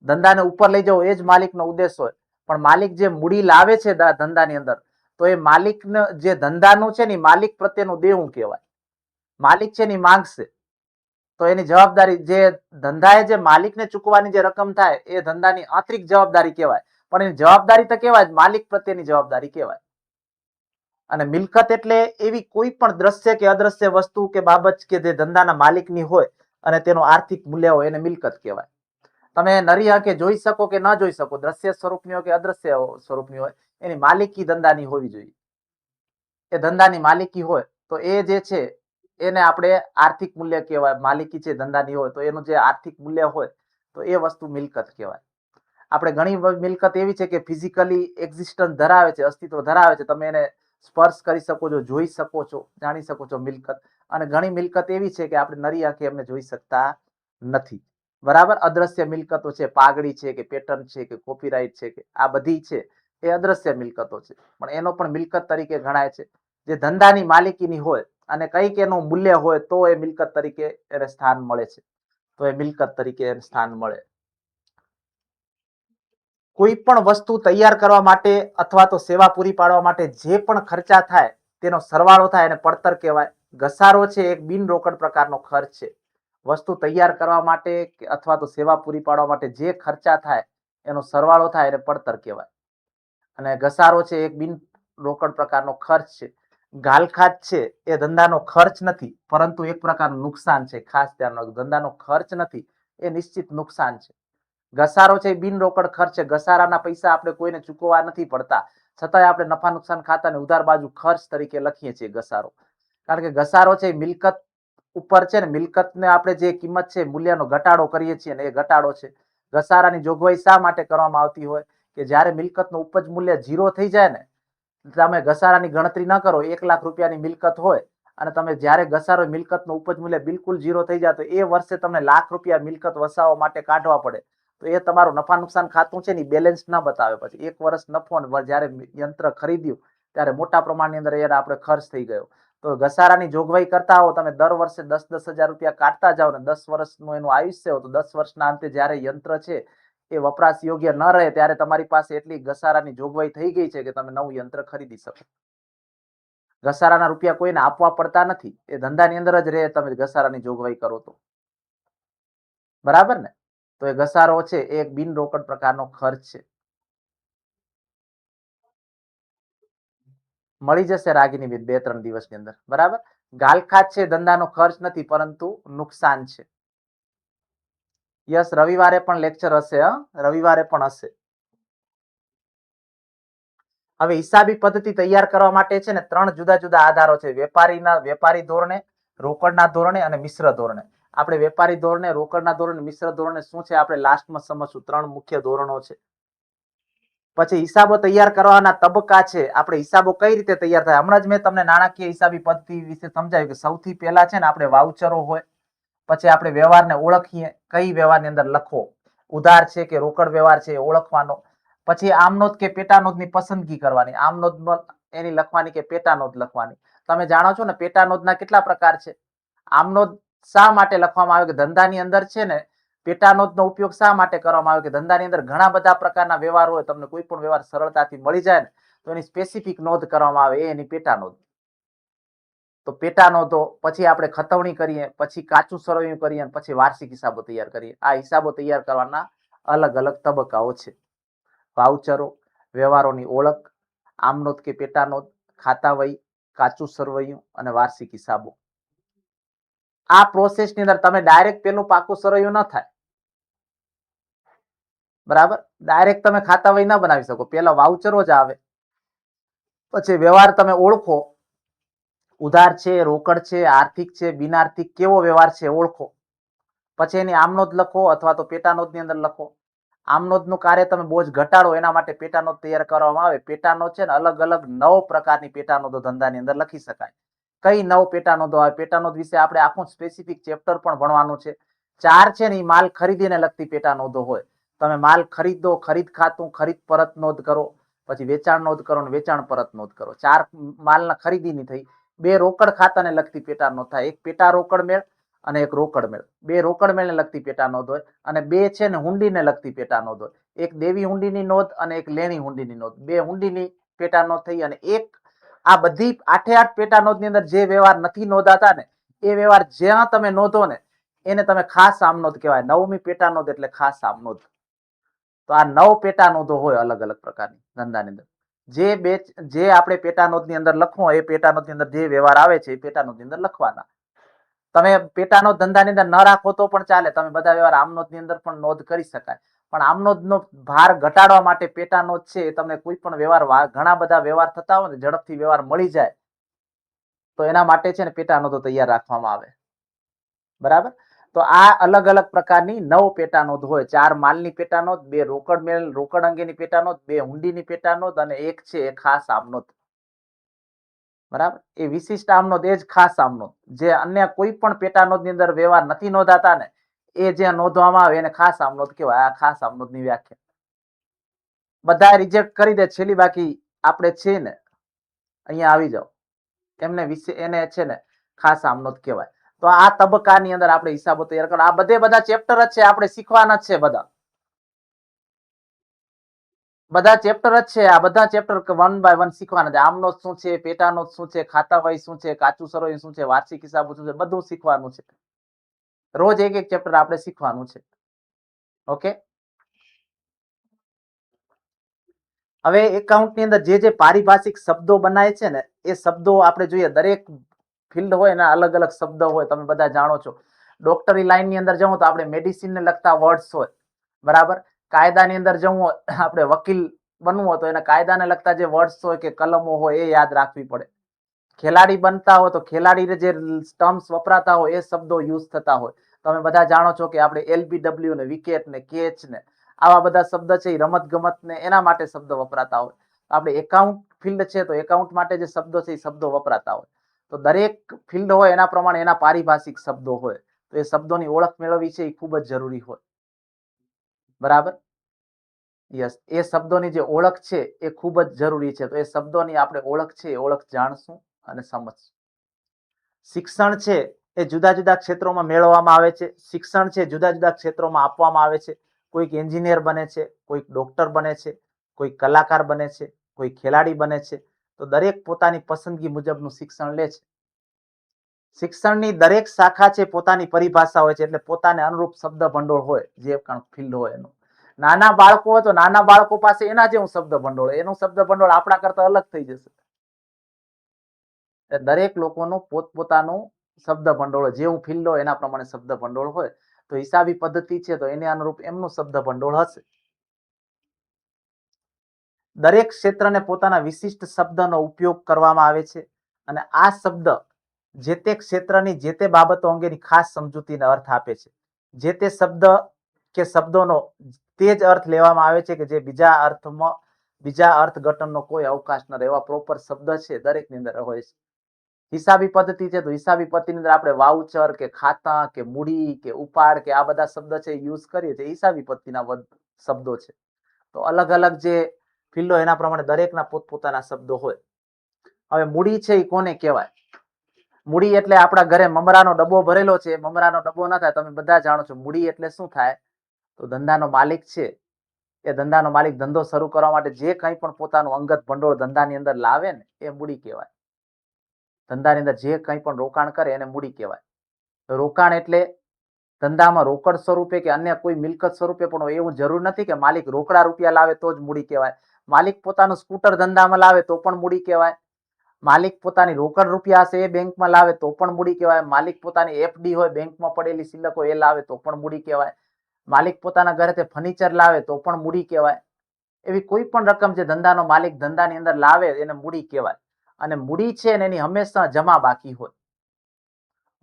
ધંધાને ઉપર લઈ જવો એ જ માલિકનો ઉદ્દેશ હોય, પણ માલિક જે મૂડી લાવે છે ધંધાની અંદર, તો એ માલિકને જે ધંધાનું છે ને માલિક પ્રત્યેનું દેવું કહેવાય. માલિક છે ને માંગશે તો એની જવાબદારી, જે ધંધાએ જે માલિકને ચૂકવવાની જે રકમ થાય એ ધંધાની આંતરિક જવાબદારી કહેવાય. પણ એની જવાબદારી તો કહેવાય માલિક પ્રત્યેની જવાબદારી કહેવાય. અને મિલકત એટલે એવી કોઈ પણ દ્રશ્ય કે અદ્રશ્ય વસ્તુ કે બાબત કે જે ધંધાના માલિકની હોય અને તેનું આર્થિક મૂલ્ય હોય એને મિલકત કહેવાય. તમે નરી આંખે જોઈ શકો કે ન જોઈ શકો, દ્રશ્ય સ્વરૂપની હોય કે અદ્રશ્ય સ્વરૂપની હોય, એની માલિકી ધંધાની હોવી જોઈએ. એ ધંધાની માલિકી હોય તો એ જે છે એને આપણે આર્થિક મૂલ્ય કહેવાય. માલિકી છે ધંધાની હોય તો એનું જે આર્થિક મૂલ્ય હોય તો એ વસ્તુ મિલકત કહેવાય. આપણે ઘણી મિલકત એવી છે કે ફિઝિકલી એક્ઝિસ્ટન્સ ધરાવે છે, અસ્તિત્વ ધરાવે છે. તમે એને સ્પર્શ કરી શકો છો, જોઈ શકો છો, જાણી શકો છો મિલકત. અને ઘણી મિલકત એવી છે કે આપણે નરી આંખે એમને જોઈ શકતા નથી. બરાબર? અદ્રશ્ય મિલકતો છે, પાઘડી છે કે પેટર્ન છે કે કોપીરાઇટ છે કે આ બધી છે એ અદ્રશ્ય મિલકતો છે, પણ એનો પણ મિલકત તરીકે ગણાય છે. જે ધંધાની માલિકીની હોય અને કંઈક એનું મૂલ્ય હોય તો એ મિલકત તરીકે એને સ્થાન મળે છે. તો એ મિલકત તરીકે એને સ્થાન મળે. કોઈ પણ વસ્તુ તૈયાર કરવા માટે અથવા તો સેવા પૂરી પાડવા માટે જે પણ ખર્ચા થાય તેનો સરવાળો થાય એને પડતર કહેવાય. ઘસારો છે એક બિન રોકડ પ્રકારનો ખર્ચ છે. વસ્તુ તૈયાર કરવા માટે અથવા તો સેવા પૂરી પાડવા માટે જે ખર્ચા થાય એનો સરવાળો થાય એને પડતર કહેવાય. અને ઘસારો છે એક બિન રોકડ પ્રકારનો ખર્ચ છે. ગાલખાત છે એ ધંધાનો ખર્ચ નથી, પરંતુ એક પ્રકારનું નુકસાન છે. ખાસ ધ્યાન રાખજો, ધંધાનો ખર્ચ નથી, એ નિશ્ચિત નુકસાન છે. ઘસારો છે એ બિન રોકડ ખર્ચ છે. ઘસારાના પૈસા આપણે કોઈને ચૂકવવા નથી પડતા, છતાંય આપણે નફા નુકસાન ખાતાને ઉધાર બાજુ ખર્ચ તરીકે લખીએ છીએ ઘસારો. કારણ કે ઘસારો છે એ મિલકત ઉપર છે ને, મિલકતને આપણે જે કિંમત છે મૂલ્યનો ઘટાડો કરીએ છીએ ને એ ઘટાડો છે. ઘસારાની જોગવાઈ શા માટે કરવામાં આવતી હોય કે જ્યારે મિલકતનું ઉપજ મૂલ્ય 0 થઈ જાય ને, તમે ઘસારાની ગણતરી ન કરો, 1 લાખ રૂપિયાની મિલકત હોય અને તમે જ્યારે ઘસારો મિલકતનું ઉપજ મૂલ્ય બિલકુલ 0 થઈ જાય તો એ વર્ષે તમને લાખ રૂપિયા મિલકત વસાવવા માટે કાઢવા પડે, તો એ તમારું નફા નુકસાન ખાતું છે ને બેલેન્સ ના બતાવે. પછી 1 વર્ષ નફો ને જ્યારે યંત્ર ખરીદ્યું ત્યારે મોટા પ્રમાણની અંદર એને આપણે ખર્ચ થઈ ગયો. તો ઘસારાની જોગવાઈ કરતા હો તમે, દર વર્ષે 10,000 રૂપિયા કાઢતા જાઓ ને 10 વર્ષનું એનું આયુષ્ય હોય તો 10 વર્ષના અંતે જ્યારે યંત્ર છે એ વપરાશ યોગ્ય ન રહે ત્યારે તમારી પાસે એટલી ઘસારાની જોગવાઈ થઈ ગઈ છે કે તમે નવું યંત્ર ખરીદી શકો. ઘસારાના રૂપિયા કોઈને આપવા પડતા નથી, એ ધંધાની અંદર જ રહે તમે ઘસારાની જોગવાઈ કરો તો. બરાબર ને? તો એ ઘસારો છે એ એક બિન રોકડ પ્રકારનો ખર્ચ છે. મળી જશે રાગીની બેન 2-3 દિવસની અંદર. બરાબર. ગાલખાત છે ધંધાનો ખર્ચ નથી પરંતુ નુકસાન છે. યસ, રવિવારે પણ લેક્ચર હશે. રવિવારે પણ હશે. હવે હિસાબી પદ્ધતિ તૈયાર કરવા માટે છે ને 3 જુદા જુદા આધારો છે. વેપારી ધોરણે, રોકડના ધોરણે અને મિશ્ર ધોરણે. આપણે વેપારી ધોરણે, રોકડના ધોરણે, મિશ્ર ધોરણે શું છે આપણે લાસ્ટમાં સમજશું. 3 મુખ્ય ધોરણો છે. પછી હિસાબો તૈયાર કરવાના તબક્કા છે. આપણે હિસાબો કઈ રીતે તૈયાર થાય, હમણાં જ મેં તમને નાણાકીય હિસાબી પદ્ધતિ વિશે સમજાવ્યું કે સૌથી પહેલા છે ને આપણે વાઉચરો હોય, પછી આપણે વ્યવહારને ઓળખીએ, કઈ વ્યવહારની અંદર લખવો, ઉધાર છે કે રોકડ વ્યવહાર છે એ ઓળખવાનો. પછી આમનોંધ કે પેટાનોંધની પસંદગી કરવાની. આમનોંધ એની લખવાની કે પેટાનોંધ લખવાની. તમે જાણો છો ને પેટાનોંધના કેટલા પ્રકાર છે. આમનોંધ શા માટે લખવામાં આવે કે ધંધાની અંદર છે ને પેટાનોંધનો ઉપયોગ શા માટે કરવામાં આવે કે ધંધાની અંદર ઘણા બધા પ્રકારના વ્યવહાર હોય, તમને કોઈ પણ વ્યવહાર સરળતાથી મળી જાય ને તો એની સ્પેસિફિક નોંધ કરવામાં આવે, એ એની પેટાનોંધ. તો પેટાનોંધો, પછી આપણે ખતવણી કરીએ, પછી કાચું સરવૈયું કરીએ, પછી વાર્ષિક હિસાબો તૈયાર કરીએ. આ હિસાબો તૈયાર કરવાના અલગ અલગ તબક્કાઓ છે. વાઉચરો, વ્યવહારોની ઓળખ, આમનોંધ કે પેટાનોંધ, ખાતા વહી, કાચું સરવૈયું અને વાર્ષિક હિસાબો. આ પ્રોસેસની અંદર તમે ડાયરેક્ટ પેલું પાકું સરવૈયું ન થાય. બરાબર. ડાયરેક્ટ તમે ખાતા વહી ન બનાવી શકો. પેલા વાઉચરો જ આવે, પછી વ્યવહાર તમે ઓળખો, ઉધાર છે, રોકડ છે, આર્થિક છે, બિનઆર્થિક કેવો વ્યવહાર છે ઓળખો. પછી એની આમનોંધ લખો અથવા તો પેટાનોંધની અંદર લખો. આમનોંધનું કાર્ય તમે બોજ ઘટાડો એના માટે પેટાનોંધ તૈયાર કરવામાં આવે. પેટાનોંધ છે ને અલગ અલગ 9 પ્રકારની પેટાનોંધો ધંધાની અંદર લખી શકાય. કઈ 9 પેટાનોંધો આવે, પેટાનોંધ વિશે આપણે આખું સ્પેસિફિક ચેપ્ટર પણ ભણવાનું છે. 4 છે ને એ માલ ખરીદીને લગતી પેટાનોંધો હોય. તમે માલ ખરીદો, ખરીદ ખાતું, ખરીદ પરત નોંધ કરો, પછી વેચાણ નોંધ કરો અને વેચાણ પરત નોંધ કરો. 4 માલના ખરીદીની થઈ. 2 રોકડ ખાતાને લગતી પેટાનોંધ થાય. એક પેટા રોકડ મેળ અને એક રોકડ મેળ. 2 રોકડ મેળને લગતી પેટાનોંધ હોય અને 2 છે ને હુંડીને લગતી પેટાનોંધ હોય. એક દેવી હુંડીની નોંધ અને એક લેણી હુંડીની નોંધ. 2 હુંડીની પેટાનોંધ થઈ અને એક આ બધી 8 પેટાનોંધની અંદર જે વ્યવહાર નથી નોંધાતા ને એ વ્યવહાર જ્યાં તમે નોંધો ને એને તમે ખાસ આમનોંધ કહેવાય. 9મી પેટાનોંધ એટલે ખાસ આમનોંધ. તો આ 9 પેટાનોંધો હોય અલગ અલગ પ્રકારની ધંધાની અંદર. જે આપણે પેટાનોંધની અંદર લખવો એ પેટાનોંધની અંદર જે વ્યવહાર આવે છે એ પેટાનોંધની અંદર લખવાના. તમે પેટાનોંધ ધંધાની અંદર ન રાખો તો પણ ચાલે. તમે બધા વ્યવહાર આમનોંધની અંદર પણ નોંધ કરી શકાય. પણ આમનોંધનો ભાર ઘટાડવા માટે પેટાનોંધ છે તમને કોઈ પણ વ્યવહાર, ઘણા બધા વ્યવહાર થતા હોય ને ઝડપથી વ્યવહાર મળી જાય તો એના માટે છે ને પેટાનોંધો તૈયાર રાખવામાં આવે. બરાબર. તો આ અલગ અલગ પ્રકારની 9 પેટાનોંધ હોય. 4 માલની પેટાનોંધ, 2 રોકડ અંગેની પેટાનોંધ, 2 હુંડીની પેટાનોંધ અને એક છે એ ખાસ આમનોંધ. બરાબર. એ વિશિષ્ટ આમનોંધ એ જ ખાસ આમનોંધ. જે અન્ય કોઈ પણ પેટાનોંધની અંદર વ્યવહાર નથી નોંધાતા ને એ જ્યાં નોંધવામાં આવે એને ખાસ આમનોંધ કહેવાય. આ ખાસ આમનોંધની વ્યાખ્યા. બધા રિજેક્ટ કરી દે છેલ્લી, બાકી આપણે છે ને અહીંયા આવી જાઓ. એમને વિશે એને છે ને ખાસ આમનોંધ કહેવાય. તો આ તબક્કાની અંદર આપણે હિસાબો તૈયાર કરો. આ બધા ચેપ્ટર જ છે, આપણે શીખવાના જ છે. બધા ચેપ્ટર જ છે. આ બધા ચેપ્ટર 1 બાય 1 શીખવાના છે. આમનોંધ શું છે, પેટાનોંધ શું છે, ખાતા વહી શું છે, કાચું સરવૈયું શું છે, વાર્ષિક હિસાબો શું છે, બધું શીખવાનું છે. રોજ એક ચેપ્ટર આપણે શીખવાનું છે. ઓકે. હવે એકાઉન્ટની અંદર જે પારિભાષિક શબ્દો બનાય છે ને એ શબ્દો આપણે જોઈએ. દરેક ફિલ્ડ હોય એના અલગ અલગ શબ્દ હોય. તમે બધા જાણો છો. ડોક્ટરી લાઈનની અંદર જવું તો આપણે મેડિસિનને લગતા વર્ડ્સ હોય. બરાબર. કાયદાની અંદર જવું હોય, આપણે વકીલ બનવું હોય તો એના કાયદાને લગતા જે વર્ડ્સ હોય કે કલમો હોય એ યાદ રાખવી પડે. ખેલાડી બનતા હોય તો ખેલાડીને જે ટર્મ્સ વપરાતા હોય એ શબ્દો યુઝ થતા હોય. તમે બધા જાણો છો કે આપણે LBW ને વિકેટ ને કેચ ને આવા બધા શબ્દ છે એ રમત ગમત ને એના માટે શબ્દ વપરાતા હોય. આપણે એકાઉન્ટ ફિલ્ડ છે તો એકાઉન્ટ માટે જે શબ્દો છે એ શબ્દો વપરાતા હોય. તો દરેક ફિલ્ડ હોય એના પ્રમાણે એના પારિભાષિક શબ્દો હોય. તો એ શબ્દોની ઓળખ મેળવવી છે એ ખૂબ જ જરૂરી હોય. બરાબર. યસ. એ શબ્દોની જે ઓળખ છે એ ખૂબ જ જરૂરી છે. તો એ શબ્દોની આપણે ઓળખ છે એ ઓળખ જાણશું અને સમજશું. શિક્ષણ છે એ જુદા જુદા ક્ષેત્રોમાં મેળવવામાં આવે છે. શિક્ષણ છે જુદા જુદા ક્ષેત્રોમાં આપવામાં આવે છે. કોઈક એન્જિનિયર બને છે, કોઈક ડોક્ટર બને છે, કોઈ કલાકાર બને છે, કોઈ ખેલાડી બને છે. તો દરેક પોતાની પસંદગી મુજબનું શિક્ષણ લે છે. શિક્ષણની દરેક શાખા છે પોતાની પરિભાષા હોય છે. એટલે પોતાને અનુરૂપ શબ્દ ભંડોળ હોય જે પણ ફિલ્ડ હોય એનું. નાના બાળકો હોય તો નાના બાળકો પાસે એના જેવું શબ્દ ભંડોળ, એનું શબ્દ ભંડોળ આપણા કરતા અલગ થઈ જશે. દરેક લોકોનું પોતપોતાનું શબ્દ ભંડોળ, જે હું ફિલ્ડ હોય એના પ્રમાણે શબ્દ ભંડોળ હોય. તો હિસાબી પદ્ધતિ છે તો એને અનુરૂપ એમનું શબ્દ ભંડોળ હશે. દરેક ક્ષેત્રને પોતાના વિશિષ્ટ શબ્દનો ઉપયોગ કરવામાં આવે છે અને આ શબ્દ જે તે ક્ષેત્રની જે તે બાબતો અંગેની ખાસ સમજૂતીને અર્થ આપે છે. જે તે શબ્દ કે શબ્દોનો તે જ અર્થ લેવામાં આવે છે કે જે બીજા અર્થઘટનનો કોઈ અવકાશ ન રહે એવા પ્રોપર શબ્દ છે દરેકની અંદર હોય છે. હિસાબી પદ્ધતિ છે તો હિસાબી પદ્ધતિની અંદર આપણે વાઉચર કે ખાતા કે મૂડી કે ઉપાડ કે આ બધા શબ્દ છે યુઝ કરીએ છીએ. હિસાબી પદ્ધતિના શબ્દો છે. તો અલગ અલગ જે ફિલ્ડો એના પ્રમાણે દરેકના પોતપોતાના શબ્દો હોય. હવે મૂડી છે એ કોને કહેવાય? મૂડી એટલે આપણા ઘરે મમરાનો ડબ્બો ભરેલો છે, મમરાનો ડબ્બો ના થાય. તમે બધા જાણો છો મૂડી એટલે શું થાય? તો ધંધાનો માલિક છે એ ધંધાનો માલિક ધંધો શરૂ કરવા માટે જે કંઈ પણ પોતાનું અંગત ભંડોળ ધંધાની અંદર લાવે ને એ મૂડી કહેવાય. ધંધાની અંદર જે કંઈ પણ રોકાણ કરે એને મૂડી કહેવાય. રોકાણ એટલે ધંધામાં રોકડ સ્વરૂપે કે અન્ય કોઈ મિલકત સ્વરૂપે પણ હોય એવું જરૂર નથી કે માલિક રોકડા રૂપિયા લાવે તો જ મૂડી કહેવાય. માલિક પોતાનું સ્કૂટર ધંધામાં લાવે તો પણ મૂડી કહેવાય. માલિક પોતાની રોકડ રૂપિયા હશે એ બેંકમાં લાવે તો પણ મૂડી કહેવાય. માલિક પોતાની એફડી હોય બેંકમાં પડેલી સિલક હોય એ લાવે તો પણ મૂડી કહેવાય. માલિક પોતાના ઘરેથી ફર્નિચર લાવે તો પણ મૂડી કહેવાય. એવી કોઈ પણ રકમ જે ધંધાનો માલિક ધંધાની અંદર લાવે એને મૂડી કહેવાય. અને મૂડી છે ને એની હંમેશા જમા બાકી હોય.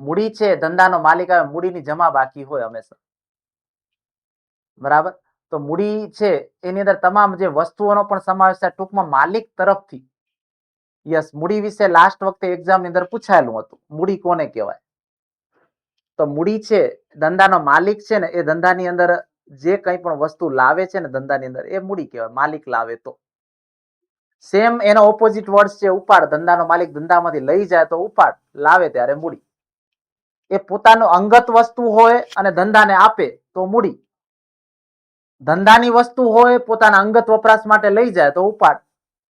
મૂડી છે ધંધાનો માલિક આવે મૂડીની જમા બાકી હોય હંમેશા. બરાબર? તો મૂડી છે એની અંદર તમામ જે વસ્તુઓનો પણ સમાવેશ થાય. ટૂંકમાં માલિક તરફથી. યસ, મૂડી વિશે લાસ્ટ વખતે એક્ઝામની અંદર પૂછાયેલું હતું. મૂડી કોને કહેવાય? તો મૂડી છે ધંધાનો માલિક છે ને એ ધંધાની અંદર જે કંઈ પણ વસ્તુ લાવે છે ને ધંધાની અંદર એ મૂડી કહેવાય. માલિક લાવે તો. સેમ એનો ઓપોઝિટ વર્ડ છે ઉપાડ. ધંધાનો માલિક ધંધામાંથી લઈ જાય તો ઉપાડ, લાવે ત્યારે મૂડી. એ પોતાનો અંગત વસ્તુ હોય અને ધંધાને આપે તો મૂડી. ધંધાની વસ્તુ હોય પોતાના અંગત વપરાશ માટે લઈ જાય તો ઉપાડ,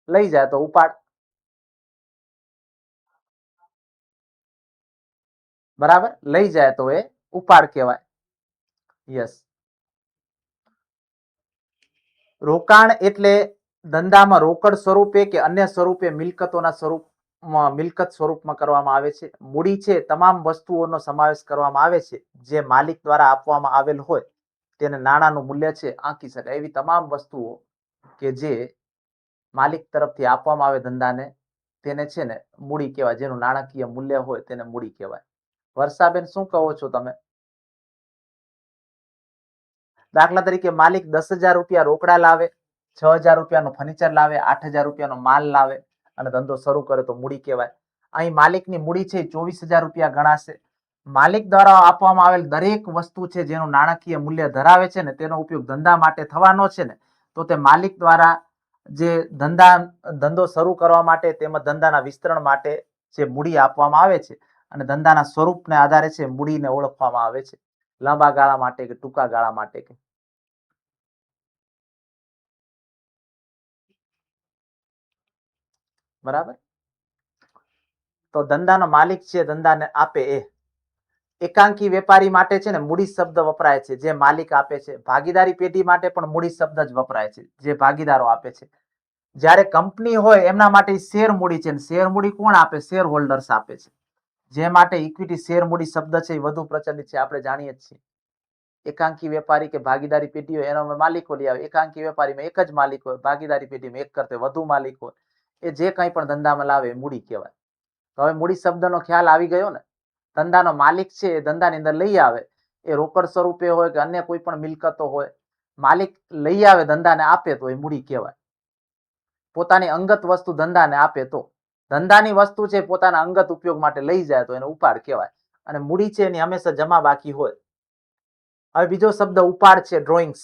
લઈ જાય તો ઉપાડ. બરાબર? લઈ જાય તો એ ઉપાડ કહેવાય. યસ. રોકાણ એટલે ધંધામાં રોકડ સ્વરૂપે કે અન્ય સ્વરૂપે મિલકતોના મિલકત સ્વરૂપમાં કરવામાં આવે છે. મૂડી છે તમામ વસ્તુઓનો સમાવેશ કરવામાં આવે છે જે માલિક દ્વારા આપવામાં આવેલ હોય તેને નાણાંનું મૂલ્ય છે આંકી શકાય એવી તમામ વસ્તુઓ કે જે માલિક તરફથી આપવામાં આવે ધંધાને તેને છે ને મૂડી કહેવાય. જેનું નાણાકીય મૂલ્ય હોય તેને મૂડી કહેવાય. વર્ષાબેન શું કહો છો તમે? દાખલા તરીકે માલિક 10,000 રૂપિયા રોકડા લાવે, 6,000 રૂપિયાનું ફર્નિચર લાવે, 8,000 રૂપિયાનો માલ લાવે અને ધંધો શરૂ કરે તો મૂડી કહેવાય. અહીં માલિકની મૂડી છે 24,000 રૂપિયા ગણાશે. માલિક દ્વારા આપવામાં આવેલ દરેક વસ્તુ છે જેનું નાણાકીય મૂલ્ય ધરાવે છે ને તેનો ઉપયોગ ધંધા માટે થવાનો છે ને તો તે માલિક દ્વારા જે ધંધો શરૂ કરવા માટે તેમજ ધંધાના વિસ્તરણ માટે જે મૂડી આપવામાં આવે છે અને ધંધાના સ્વરૂપને આધારે છે મૂડીને ઓળખવામાં આવે છે. લાંબા ગાળા માટે કે ટૂંકા ગાળા માટે કે. બરાબર? તો ધંધાનો માલિક છે ધંધાને આપે એ. એકાંકી વેપારી માટે છે ને મૂડી શબ્દ વપરાય છે જે માલિક આપે છે. ભાગીદારી પેઢી માટે પણ મૂડી શબ્દ જ વપરાય છે જે ભાગીદારો આપે છે. જ્યારે કંપની હોય એમના માટે શેર મૂડી છે. શેર મૂડી કોણ આપે? શેર હોલ્ડર્સ આપે છે. જે માટે ઇક્વિટી શેર મૂડી શબ્દ છે એ વધુ પ્રચલિત છે. આપણે જાણીએ જ છીએ. એકાંકી વેપારી કે ભાગીદારી પેઢી હોય એનો માલિકો લઈ આવે. એકાંકી વેપારીમાં એક જ માલિક હોય, ભાગીદારી પેઢીમાં એક કરતા વધુ માલિક હોય. એ જે કંઈ પણ ધંધામાં લાવે એ મૂડી કહેવાય. તો હવે મૂડી શબ્દનો ખ્યાલ આવી ગયો ને? ધંધાનો માલિક છે એ ધંધાની અંદર લઈ આવે એ રોકડ સ્વરૂપે હોય કે અન્ય કોઈ પણ મિલકતો હોય. માલિક લઈ આવે ધંધાને આપે તો એ મૂડી કહેવાય. પોતાની અંગત વસ્તુ ધંધાને આપે તો. ધંધાની વસ્તુ છે પોતાના અંગત ઉપયોગ માટે લઈ જાય તો એને ઉપાડ કહેવાય. અને મૂડી છે એની હંમેશા જમા બાકી હોય. હવે બીજો શબ્દ ઉપાડ છે ડ્રોઈંગ્સ.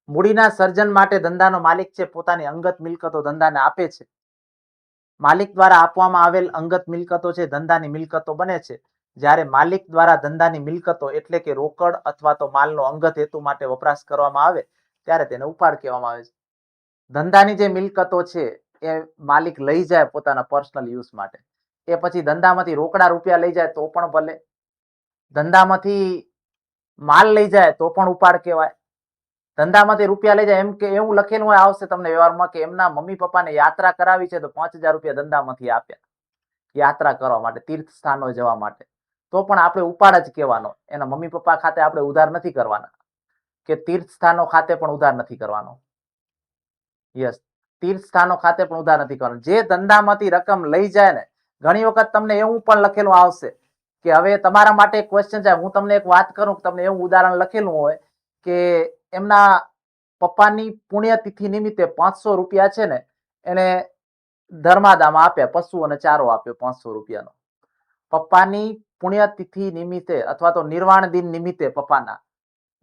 મૂડીના સર્જન માટે ધંધાનો માલિક છે પોતાની અંગત મિલકતો ધંધાને આપે છે. માલિક દ્વારા આપવામાં આવેલ અંગત મિલકતો છે ધંધાની મિલકતો બને છે. જ્યારે માલિક દ્વારા ધંધાની મિલકતો એટલે કે રોકડ અથવા તો માલનો અંગત હેતુ માટે વપરાશ કરવામાં આવે ત્યારે તેને ઉપાડ કહેવામાં આવે છે. ધંધાની જે મિલકતો છે એ માલિક લઈ જાય પોતાના પર્સનલ યુઝ માટે. એ પછી ધંધામાંથી રોકડા રૂપિયા લઈ જાય તો પણ ભલે. ધંધામાંથી માલ લઈ જાય તો પણ ઉપાડ કહેવાય. ધંધામાંથી રૂપિયા લઈ જાય એમ કે એવું લખેલું હોય આવશે તમને વ્યવહારમાં કે એમના મમ્મી પપ્પાને યાત્રા કરાવી છે તો 5,000 રૂપિયા ધંધામાંથી આપ્યા. યાત્રા કરવા માટે, તીર્થ સ્થાનો જવા માટે, તો પણ આપણે ઉપાડ જ કહેવાનો. એના મમ્મી પપ્પા ખાતે આપણે ઉધાર નથી કરવાના, કે તીર્થ સ્થાનો ખાતે પણ ઉધાર નથી કરવાનો. યસ, તીર્થ સ્થાનો ખાતે પણ ઉધાર નથી કરવાનું. જે ધંધામાંથી રકમ લઈ જાય ને, ઘણી વખત તમને એવું પણ લખેલું આવશે કે હવે તમારા માટે એક ક્વેશ્ચન છે. હું તમને એક વાત કરું, તમને એવું ઉદાહરણ લખેલું હોય કે એમના પપ્પાની પુણ્યતિથિ નિમિત્તે 500 રૂપિયા છે ને એને ધર્માદામાં આપ્યા, પશુ અને ચારો આપ્યો 500 રૂપિયાનો. પપ્પાની પુણ્યતિથિ નિમિત્તે અથવા તો નિર્વાણ દિન નિમિત્તે, પપ્પાના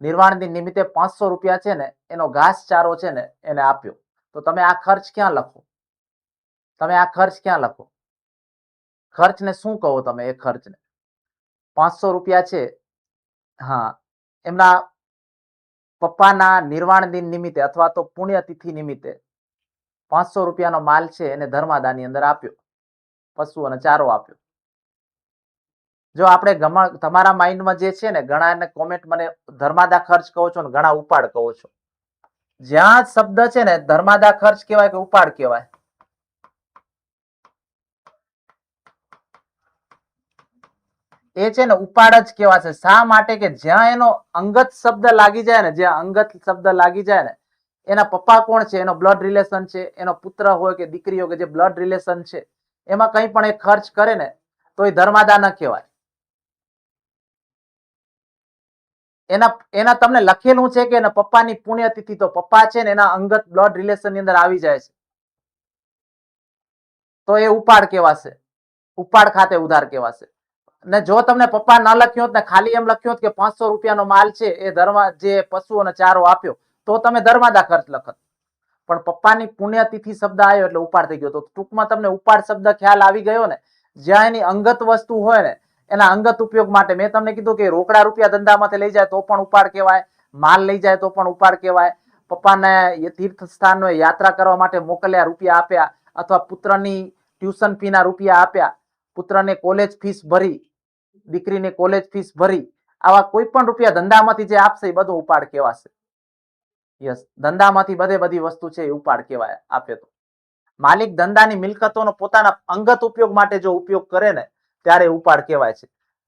નિર્વાણ દિન નિમિત્તે 500 રૂપિયા છે ને એનો ઘાસચારો છે ને એને આપ્યો. તો તમે આ ખર્ચ ક્યાં લખો? તમે આ ખર્ચ ક્યાં લખો? ખર્ચને શું કહો તમે? એ ખર્ચને 500 રૂપિયા છે, હા, એમના પપ્પાના નિર્વાણ દિન નિમિત્તે અથવા તો પુણ્યતિથિ નિમિત્તે 500 રૂપિયાનો માલ છે એને ધર્માદાની અંદર આપ્યો, પશુ અને ચારો આપ્યો. જો આપણે તમારા માઇન્ડમાં જે છે ને, ઘણા એને કોમેન્ટ મને ધર્માદા ખર્ચ કહો છો ને ઘણા ઉપાડ કહો છો. જ્યાં શબ્દ છે ને ધર્માદા ખર્ચ કહેવાય કે ઉપાડ કહેવાય? એ છે ને ઉપાડ જ કહેવાશે. શા માટે? કે જ્યાં એનો અંગત શબ્દ લાગી જાય ને, જ્યાં અંગત શબ્દ લાગી જાય ને, એના પપ્પા કોણ છે, એનો બ્લડ રિલેશન છે, એનો પુત્ર હોય કે દીકરી હોય કે જે બ્લડ રિલેશન છે, એમાં કંઈ પણ એ ખર્ચ કરે ને તો એ ધર્માદા ન કહેવાય. એના તમને લખેલું છે કે એના પપ્પાની પુણ્યતિથિ, તો પપ્પા છે ને એના અંગત બ્લડ રિલેશન ની અંદર આવી જાય છે તો એ ઉપાડ કહેવાશે, ઉપાડ ખાતે ઉધાર કહેવાશે. ને જો તમને પપ્પા ન લખ્યો હોત ને ખાલી એમ લખ્યો હોત કે 500 રૂપિયાનો માલ છે એ જે પશુઓને ચારો આપ્યો, તો તમે ધર્માદા ખર્ચ લખત. પણ પપ્પાની પુણ્યતિથિ શબ્દ આવ્યો એટલે ઉપાડ થઈ ગયો. તો ટૂંકમાં તમને ઉપાડ શબ્દ ખ્યાલ આવી ગયો ને. જ્યાં એની અંગત વસ્તુ હોય ને એના અંગત ઉપયોગ માટે, મેં તમને કીધું કે રોકડા રૂપિયા ધંધામાંથી લઈ જાય તો પણ ઉપાડ કહેવાય, માલ લઈ જાય તો પણ ઉપાડ કહેવાય, પપ્પાને તીર્થ સ્થાનો યાત્રા કરવા માટે મોકલ્યા, રૂપિયા આપ્યા, અથવા પુત્રની ટ્યુશન ફીના રૂપિયા આપ્યા, પુત્રને કોલેજ ફીસ ભરી, દીકરીને કોલેજ ફીસ ભરી, આવા કોઈ પણ રૂપિયા ધંધામાંથી જે આપશે એ બધું ઉપાડ કહેવાશે. યસ, ધંધામાંથી બધી વસ્તુ છે એ ઉપાડ કહેવાય આપે તો. માલિક ધંધાની મિલકતોનો પોતાના અંગત ઉપયોગ માટે જો ઉપયોગ કરે ને ત્યારે ઉપાડ કહેવાય છે.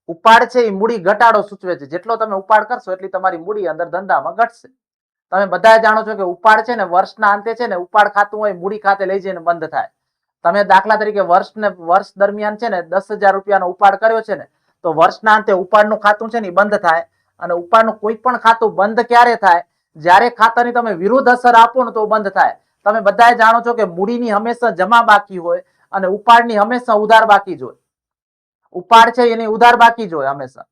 ઉપાડ છે એ મૂડી ઘટાડો સૂચવે છે. જેટલો તમે ઉપાડ કરશો એટલી તમારી મૂડી અંદર ધંધામાં ઘટશે. તમે બધા જાણો છો કે ઉપાડ છે ને વર્ષના અંતે છે ને ઉપાડ ખાતું હોય મૂડી ખાતે લઈ જઈને બંધ થાય. તમે દાખલા તરીકે વર્ષ દરમિયાન છે ને 10,000 રૂપિયાનો ઉપાડ કર્યો છે ને, તો વર્ષના અંતે ઉપાડનું ખાતું છે ને બંધ થાય. અને ઉપાડનું કોઈ પણ ખાતું બંધ ક્યારે થાય? જ્યારે ખાતાની તમે વિરુદ્ધ અસર આપો ને તો બંધ થાય. તમે બધા જાણો છો કે મૂડીની હંમેશા જમા બાકી હોય અને ઉપાડની હંમેશા ઉધાર બાકી જ હોય. ઉપાડ છે એની ઉધાર બાકી જ હોય હંમેશા,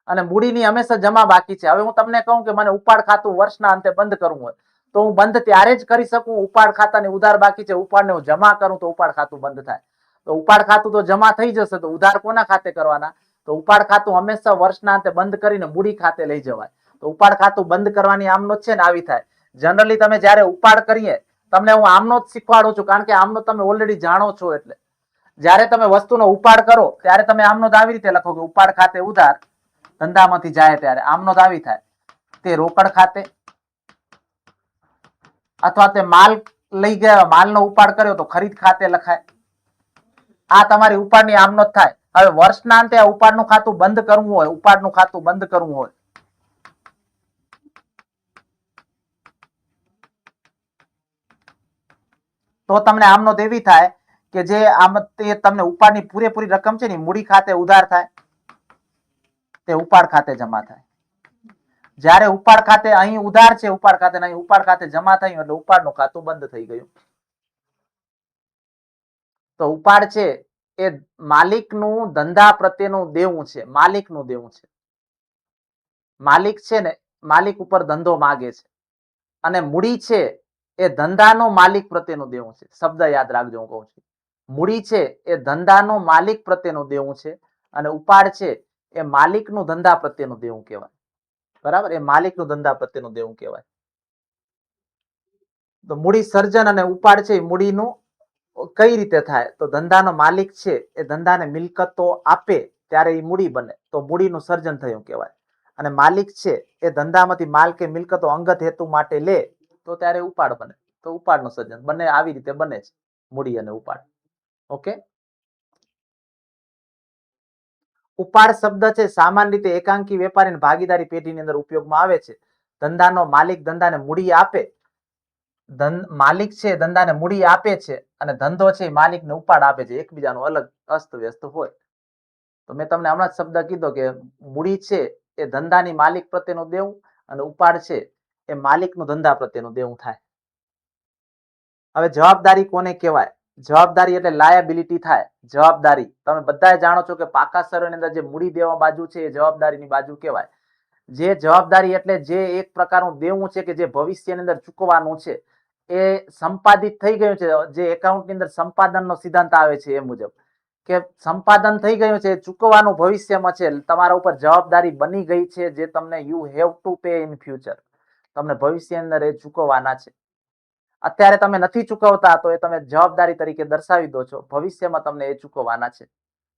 અને મૂડીની હંમેશા જમા બાકી છે. હવે હું તમને કહું કે મને ઉપાડ ખાતું વર્ષના અંતે બંધ કરવું હોય તો હું બંધ ત્યારે જ કરી શકું. ઉપાડ ખાતાની ઉધાર બાકી છે, ઉપાડને હું જમા કરું તો ઉપાડ ખાતું બંધ થાય. તો ઉપાડ ખાતું તો જમા થઈ જશે, તો ઉધાર કોના ખાતે કરવાના? તો ઉપાડ ખાતું હંમેશા વર્ષના અંતે બંધ કરીને મૂડી ખાતે લઈ જવાય. તો ઉપાડ ખાતું બંધ કરવાની આમનો છે ને આવી થાય. જનરલી તમે જ્યારે ઉપાડ કરીએ, તમને હું આમનો જ શીખવાડું છું, કારણ કે આમનો તમે ઓલરેડી જાણો છો. એટલે જ્યારે તમે વસ્તુનો ઉપાડ કરો ત્યારે તમે આમનો આવી રીતે લખો કે ઉપાડ ખાતે ઉધાર, ધંધામાંથી જાય ત્યારે આમનો આવી થાય. તે રોકડ ખાતે અથવા તે માલ લઈ ગયા, માલનો ઉપાડ કર્યો તો ખરીદ ખાતે લખાય. આ તમારી ઉપાડની આમનો જ થાય. હવે વર્ષના અંતે આ ઉપાડનું ખાતું બંધ કરવું હોય, ઉપાડનું ખાતું બંધ કરવું હોય તો તમને આમનો એવી થાય કે જે આમ તે તમને ઉપાડની પૂરેપૂરી રકમ છે ને મૂડી ખાતે ઉધાર થાય, તે ઉપાડ ખાતે જમા થાય. જ્યારે ઉપાડ ખાતે અહીં ઉધાર છે, ઉપાડ ખાતે અહીં ઉપાડ ખાતે જમા થયું એટલે ઉપાડનું ખાતું બંધ થઈ ગયું. તો ઉપાડ છે એ માલિકનું ધંધા પ્રત્યેનું દેવું છે. માલિકનું દેવું છે. માલિક છે ને માલિક ઉપર ધંધો માગે છે, અને મૂડી છે એ ધંધાનો માલિક પ્રત્યેનું દેવું છે. શબ્દ યાદ રાખજો, હું કહું છું. મૂડી છે એ ધંધાનો માલિક પ્રત્યેનું દેવું છે, અને ઉપાડ છે એ માલિકનું ધંધા પ્રત્યેનું દેવું કહેવાય. બરાબર? એ માલિકનું ધંધા પ્રત્યેનું દેવું કહેવાય. તો મૂડી સર્જન અને ઉપાડ છે એ મૂડીનું કઈ રીતે થાય? તો ધંધાનો માલિક છે એ ધંધાને મિલકતો આપે ત્યારે એ મૂડી બને, તો મૂડીનું સર્જન થયું કહેવાય. અને માલિક છે એ ધંધામાંથી માલ કે મિલકતો અંગત હેતુ માટે લે તો ત્યારે ઉપાડ બને. તો ઉપાડનું સર્જન બંને આવી રીતે બને છે, મૂડી અને ઉપાડ. ઓકે. ઉપાડ શબ્દ છે સામાન્ય રીતે એકાંકી વેપારી અને ભાગીદારી પેઢીની અંદર ઉપયોગમાં આવે છે. ધંધાનો માલિક ધંધાને મૂડી આપે, માલિક છે ધંધાને મૂડી આપે છે અને ધંધો છે માલિકને ઉપાડ આપે છે, એકબીજાનું અલગ અસ્તવ્યસ્ત હોય. તો મેં તમને હમણાં જ શબ્દ કીધો કે મૂડી છે એ ધંધાની માલિક પ્રત્યેનું દેવું અને ઉપાડ છે એ માલિકનું ધંધા પ્રત્યેનું દેવું થાય. હવે જવાબદારી કોને કહેવાય? જવાબદારી એટલે લાયબિલિટી થાય. જવાબદારી તમે બધા જાણો છો કે પાકા સર્વેની અંદર જે મૂડી દેવા બાજુ છે એ જવાબદારીની બાજુ કહેવાય. જે જવાબદારી એટલે જે એક પ્રકારનું દેવું છે કે જે ભવિષ્યની અંદર ચૂકવવાનું છે એ સંપાદિત થઈ ગયું છે. જે એકાઉન્ટની અંદર સંપાદનનો સિદ્ધાંત આવે છે એ મુજબ કે સંપાદન થઈ ગયું છે, ચૂકવવાનું ભવિષ્યમાં છે, તમારા ઉપર જવાબદારી બની ગઈ છે, જે તમને you have to pay in future, તમને ભવિષ્યની અંદર એ ચૂકવવાના છે. અત્યારે તમે નથી ચૂકવતા તો એ તમે જવાબદારી તરીકે દર્શાવી દો છો, ભવિષ્યમાં તમને એ ચૂકવવાના છે,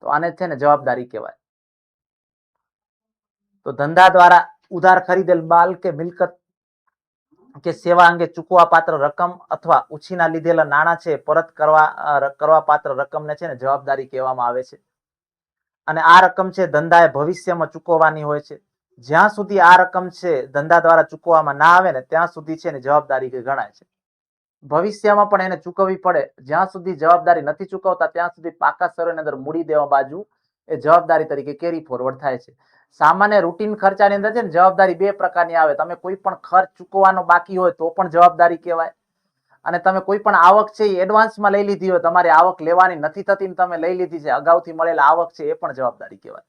તો આને છે ને જવાબદારી કહેવાય. તો ધંધા દ્વારા ઉધાર ખરીદેલ માલ કે મિલકત કે સેવા અંગે ચૂકવા પાત્ર રકમ અથવા ઉછીના લીધેલા નાણાં છે પરત કરવા પાત્ર રકમને છે ને જવાબદારી કહેવામાં આવે છે. અને આ રકમ છે ધંધાએ ભવિષ્યમાં ચૂકવવાની હોય છે. જ્યાં સુધી આ રકમ છે ધંધા દ્વારા ચૂકવવામાં ના આવે ને ત્યાં સુધી છે ને જવાબદારી ગણાય છે. ભવિષ્યમાં પણ એને ચૂકવવી પડે. જ્યાં સુધી જવાબદારી નથી ચૂકવતા ત્યાં સુધી પાકા સર્વેની અંદર મૂડી દેવા બાજુ એ જવાબદારી તરીકે કેરી ફોરવર્ડ થાય છે. સામાન્ય રૂટીન ખર્ચાની અંદર છે ને જવાબદારી બે પ્રકારની આવે. તમે કોઈ પણ ખર્ચ ચૂકવવાનો બાકી હોય તો પણ જવાબદારી કહેવાય, અને તમે કોઈ પણ આવક છે એ એડવાન્સમાં લઈ લીધી હોય, તમારી આવક લેવાની નથી થતી ને તમે લઈ લીધી છે, અગાઉથી મળેલા આવક છે એ પણ જવાબદારી કહેવાય.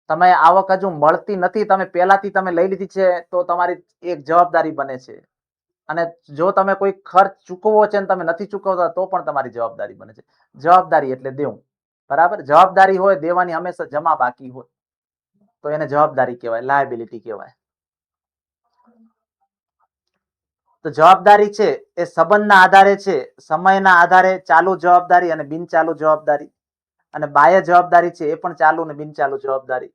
તમે આવક હજુ મળતી નથી, તમે પહેલાથી તમે લઈ લીધી છે તો તમારી એક જવાબદારી બને છે. અને જો તમે કોઈ ખર્ચ ચૂકવવો છે ને તમે નથી ચૂકવતા તો પણ તમારી જવાબદારી બને છે. જવાબદારી એટલે દેવું, બરાબર. જવાબદારી હોય દેવાની હંમેશા જમા બાકી હોય તો એને જવાબદારી કહેવાય, લાયબિલિટી કહેવાય. તો જવાબદારી છે એ સંબંધના આધારે છે, સમયના આધારે ચાલુ જવાબદારી અને બિનચાલુ જવાબદારી, અને બાહ્ય જવાબદારી છે એ પણ ચાલુ અને બિનચાલુ જવાબદારી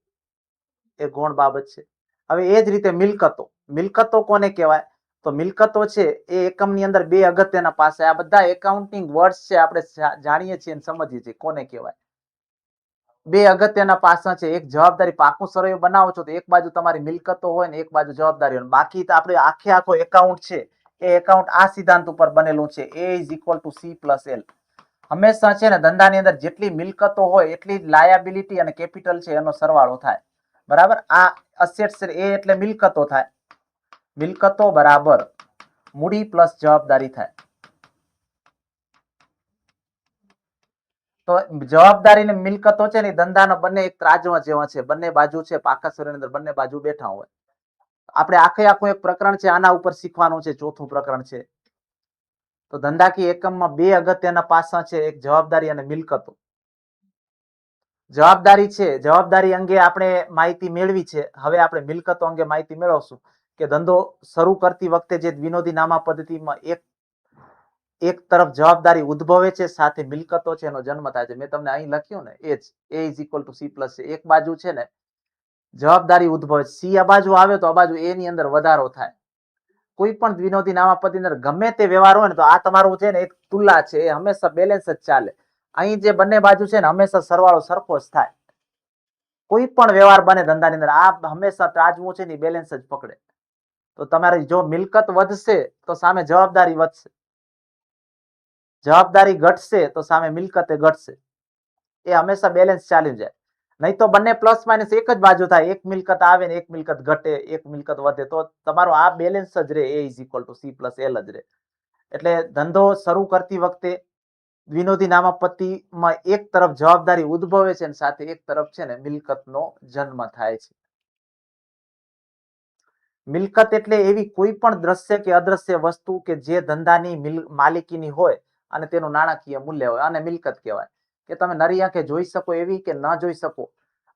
એ ગૌણ બાબત છે. હવે એ જ રીતે મિલકતો, મિલકતો કોને કહેવાય? તો મિલકતો છે એ એકમની અંદર બે અગત્યના પાસે, આ બધા એકાઉન્ટિંગ વર્ડ્સ છે આપણે જાણીએ છીએ અને સમજીએ છીએ કોને કહેવાય. બે અગત્યના પાસા છે. એક જવાબદારી, પાકું સરવૈયું બનાવો છો તો એક બાજુ તમારી મિલકતો હોય ને એક બાજુ જવાબદારી હોય. બાકી તો આપણે આખો એકાઉન્ટ છે એ એકાઉન્ટ આ સિદ્ધાંત ઉપર બનેલું છે, A is equal to C plus L. હંમેશા છે ને ધંધાની અંદર જેટલી મિલકતો હોય એટલી લાયબિલિટી અને કેપિટલ છે એનો સરવાળો થાય, બરાબર. આ અસેટ્સ એ એટલે મિલકતો થાય, મિલકતો બરાબર મૂડી પ્લસ જવાબદારી થાય. તો જવાબદારી ને મિલકતો છે ને ધંધાનો બંને એક ત્રાજવા જેવા છે, બંને બાજુ છે પાકા સર્વેની અંદર બંને બાજુ બેઠા હોય. આપણે આખું એક પ્રકરણ છે આના ઉપર શીખવાનું છે, ચોથું પ્રકરણ છે. તો ધંધાકીય એકમમાં બે અગત્યના પાસા છે, એક જવાબદારી અને મિલકતો. જવાબદારી છે, જવાબદારી અંગે આપણે માહિતી મેળવી છે. હવે આપણે મિલકતો અંગે માહિતી મેળવશું કે ધંધો શરૂ કરતી વખતે જે વિનોદી નામા પદ્ધતિમાં એક તરફ જવાબદારી ઉદ્ભવે છે, સાથે મિલકતો છે એનો જન્મ થાય છે. મેં તમને અહીં લખ્યું ને એ જ A is equal to C plus છે. એક બાજુ છે ને જવાબદારી ઉદ્ભવે, C આ બાજુ આવે તો આ બાજુ A ની અંદર વધારો થાય. કોઈ પણ વિનોદી નામા પદ્ધતિ અંદર ગમે તે વ્યવહાર હોય ને તો આ તમારું છે ને એક તુલા છે, એ હંમેશા બેલેન્સ જ ચાલે. અહીં જે બંને બાજુ છે ને હંમેશા સરવાળો સરખો જ થાય. કોઈ પણ વ્યવહાર બને ધંધાની અંદર આ હંમેશા ત્રાજવું છે ને બેલેન્સ જ પકડે. તો તમારી જો મિલકત વધશે તો સામે જવાબદારી વધશે, જવાબદારી ઘટશે તો સામે મિલકતે ઘટશે. એ હંમેશા બેલેન્સ ચાલી જાય. નહીં તો બંને પ્લસ માઇનસ એક જ બાજુ થાય, એક મિલકત આવે ને એક મિલકત ઘટે, એક મિલકત વધે, તો તમારો આ બેલેન્સ જ રહે, A is equal to C plus L જ રહે. એટલે ધંધો શરૂ કરતી વખતે વિનોદી નામા પદ્ધતિમાં એક તરફ જવાબદારી ઉદ્ભવે છે અને સાથે એક તરફ છે ને મિલકતનો જન્મ થાય છે. મિલકત એટલે એવી કોઈ પણ દ્રશ્ય કે અદ્રશ્ય વસ્તુ કે જે ધંધાની માલિકીની હોય અને તેનું નાણાકીય મૂલ્ય હોય, અને મિલકત કહેવાય. કે તમે નરી આંખે જોઈ શકો એવી કે ન જોઈ શકો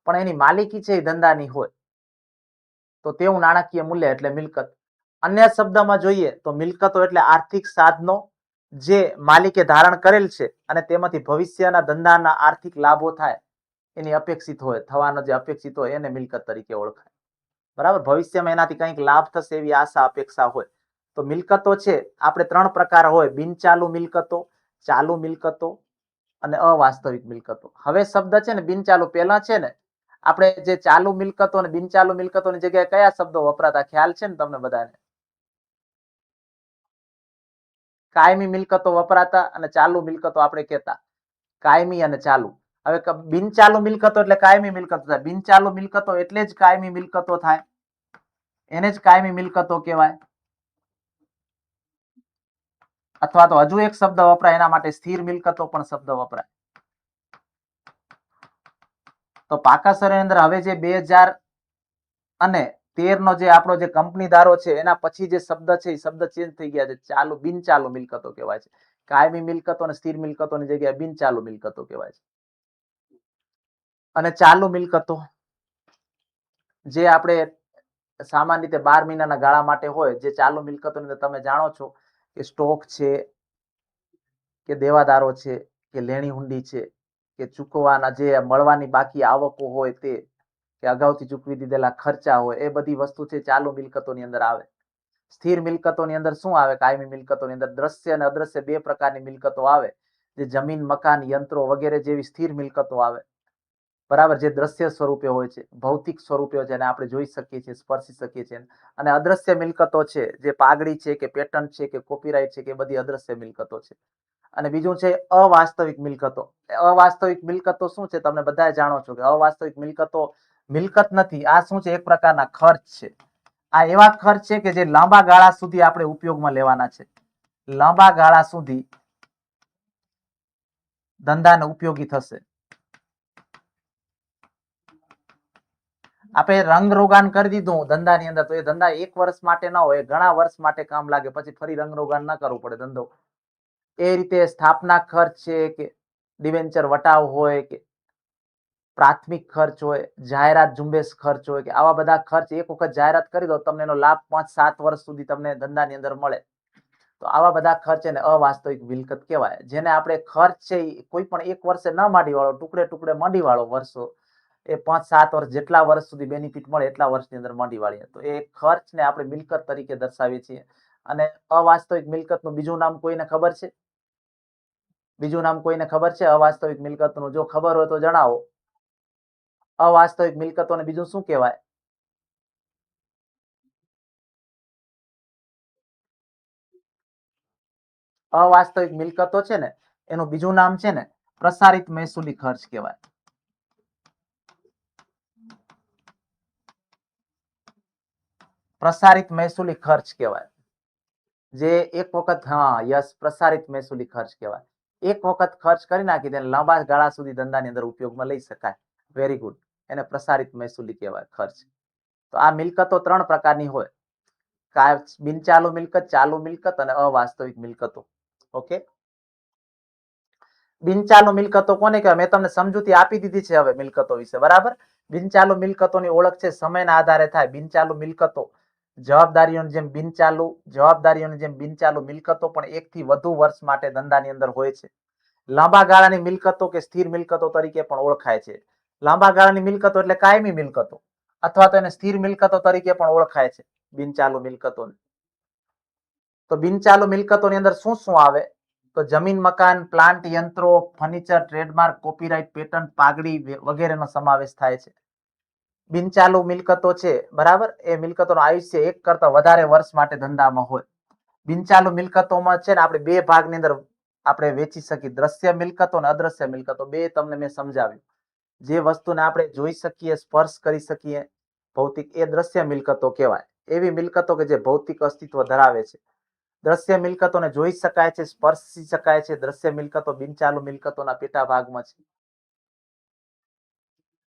પણ એની માલિકી છે એ ધંધાની હોય તો તેવું નાણાકીય મૂલ્ય એટલે મિલકત. અન્ય શબ્દમાં જોઈએ તો મિલકતો એટલે આર્થિક સાધનો જે માલિકે ધારણ કરેલ છે અને તેમાંથી ભવિષ્યના ધંધાના આર્થિક લાભો થાય એની અપેક્ષિત હોય, થવાનો જે અપેક્ષિત હોય એને મિલકત તરીકે ઓળખાય, બરાબર. ભવિષ્યમાં એનાથી કંઈક લાભ થશે એવી આશા અપેક્ષા હોય. તો મિલકતો છે આપણે ત્રણ પ્રકાર હોય, બિનચાલુ મિલકતો, ચાલુ મિલકતો અને અવાસ્તવિક મિલકતો. હવે શબ્દ છે ને બિનચાલુ, પહેલા છે ને આપણે જે ચાલુ મિલકતો અને બિનચાલુ મિલકતોની જગ્યાએ કયા શબ્દો વપરાતા ખ્યાલ છે ને તમને બધાને? કાયમી મિલકતો વપરાતા અને ચાલુ મિલકતો આપણે કહેતા. કાયમી અને ચાલુ. હવે બિનચાલુ મિલકતો એટલે કાયમી મિલકતો થાય. બિનચાલુ મિલકતો એટલે જ કાયમી મિલકતો થાય. એને જ કાયમી મિલકતો કહેવાય. અથવા તો હજુ એક શબ્દ વપરાય એના માટે સ્થિર મિલકતો પણ શબ્દ વપરાય. તો પાકા સર્વેની અંદર હવે જે 2013 નો જે આપણો જે કંપની ધારો છે એના પછી જે શબ્દ છે એ શબ્દ ચેન્જ થઈ ગયા છે. ચાલુ બિનચાલુ મિલકતો કહેવાય છે. કાયમી મિલકતો અને સ્થિર મિલકતોની જગ્યાએ બિનચાલુ મિલકતો કહેવાય છે. અને ચાલુ મિલકતો જે આપણે સામાન્ય રીતે 12 મહિનાના ગાળા માટે હોય, જે ચાલુ મિલકતોની અંદર તમે જાણો છો કે સ્ટોક છે, કે દેવાદારો છે, કે લેણી હુંડી છે, કે ચૂકવવાના જે મળવાની બાકી આવકો હોય તે, કે અગાઉથી ચૂકવી દીધેલા ખર્ચા હોય, એ બધી વસ્તુ છે ચાલુ મિલકતોની અંદર આવે. સ્થિર મિલકતોની અંદર શું આવે? કાયમી મિલકતોની અંદર દ્રશ્ય અને અદ્રશ્ય બે પ્રકારની મિલકતો આવે. જે જમીન, મકાન, યંત્રો વગેરે જેવી સ્થિર મિલકતો આવે. બરાબર, જે દ્રશ્ય સ્વરૂપે હોય છે, ભૌતિક સ્વરૂપે હોય છે, અને આપણે જોઈ શકીએ છીએ, સ્પર્શી શકીએ છીએ. અને અદ્રશ્ય મિલકતો છે, જે પાઘડી છે, કે પેટન્ટ છે, કે કોપીરાઇટ છે, કે બધી અદ્રશ્ય મિલકતો છે. અને બીજું છે અવાસ્તવિક મિલકતો. અવાસ્તવિક મિલકતો શું છે? તમે બધા જાણો છો કે અવાસ્તવિક મિલકતો મિલકત નથી. આ શું છે? એક પ્રકારના ખર્ચ છે. આ એવા ખર્ચ છે કે જે લાંબા ગાળા સુધી આપણે ઉપયોગમાં લેવાના છે. લાંબા ગાળા સુધી ધંધાને ઉપયોગી થશે. આપણે રંગરોગાન કરી દીધું ધંધાની અંદર, તો એ ધંધા 1 વર્ષ માટે ન હોય, ઘણા વર્ષ માટે કામ લાગે, પછી ફરી રંગરોગાન ન કરવું પડે ધંધો. એ રીતે સ્થાપના ખર્ચ છે, કે ડિવેન્ચર વટાવ હોય, કે પ્રાથમિક ખર્ચ હોય, જાહેરાત ઝુંબેશ ખર્ચ હોય, કે આવા બધા ખર્ચ એક વખત જાહેરાત કરી દો, તમને એનો લાભ 5-7 વર્ષ સુધી તમને ધંધાની અંદર મળે. તો આવા બધા ખર્ચ એને અવાસ્તવિક મિલકત કહેવાય. જેને આપણે ખર્ચ છે કોઈ પણ એક વર્ષે ન માંડી વાળો, ટુકડે ટુકડે માંડી વાળો વર્ષો, એ 5-7 વર્ષ જેટલા વર્ષ સુધી બેનિફિટ મળે એટલા વર્ષની અંદર માંડી વાળીએ, તો એ ખર્ચને આપણે મિલકત તરીકે દર્શાવીએ છીએ. અને અવાસ્તવિક મિલકતનું બીજું નામ કોઈને ખબર છે? બીજું નામ કોઈને ખબર છે અવાસ્તવિક મિલકતનું? જો ખબર હોય તો જણાવો. અવાસ્તવિક મિલકતોને બીજું શું કહેવાય? અવાસ્તવિક મિલકતો છે ને, એનું બીજું નામ છે ને પ્રસારિત મહેસૂલી ખર્ચ કહેવાય. પ્રસારિત મહેસૂલી ખર્ચ કહેવાય. જે એક વખત, હા યસ, પ્રસારિત મહેસૂલી ખર્ચ કહેવાય. એક વખત ખર્ચ કરી નાખી તેને લાંબા ગાળા સુધી ધંધાની અંદર ઉપયોગમાં લઈ શકાય. Very good. એને પ્રસારિત મહેસૂલી કહેવાય ખર્ચ. તો આ મિલકતો 3 પ્રકારની હોય. બિનચાલુ મિલકત, ચાલુ મિલકત અને અવાસ્તવિક મિલકતો. ઓકે. બિનચાલુ મિલકતો કોને કહેવાય? મેં તમને સમજૂતી આપી દીધી છે હવે મિલકતો વિશે, બરાબર. બિનચાલુ મિલકતોની ઓળખ છે સમયના આધારે થાય. બિનચાલુ મિલકતો જવાબદારીઓની જેમ બિનચાલુ મિલકતો પણ 1 થી વધુ વર્ષ માટે ધંધાની અંદર હોય છે. લાંબા ગાળાની મિલકતો કે સ્થિર મિલકતો તરીકે પણ ઓળખાય છે. લાંબા ગાળાની મિલકતો એટલે કાયમી મિલકતો, અથવા તો એને સ્થિર મિલકતો તરીકે પણ ઓળખાય છે બિનચાલુ મિલકતોને. તો બિનચાલુ મિલકતોની અંદર શું શું આવે? તો જમીન, મકાન, પ્લાન્ટ, યંત્રો, ફર્નિચર, ટ્રેડમાર્ક, કોપીરાઇટ, પેટન્ટ, પાઘડી વગેરેનો સમાવેશ થાય છે. બિનચાલુ મિલકતો છે, બરાબર, એ મિલકતોનું આયુષ્ય 1 કરતા વધારે વર્ષ માટે ધંધામાં હોય. બિનચાલુ મિલકતોમાં છે ને આપણે 2 ભાગની અંદર આપણે વેચી શકીએ. દ્રશ્ય મિલકતો અને અદ્રશ્ય મિલકતો. બે તમને મેં સમજાવ્યું. જે વસ્તુને આપણે જોઈ શકીએ, સ્પર્શ કરી શકીએ, ભૌતિક, એ દ્રશ્ય મિલકતો કહેવાય. એવી મિલકતો કે જે ભૌતિક અસ્તિત્વ ધરાવે છે. દ્રશ્ય મિલકતોને જોઈ શકાય છે, સ્પર્શી શકાય છે. દ્રશ્ય મિલકતો બિનચાલુ મિલકતોના પેટા ભાગમાં છે.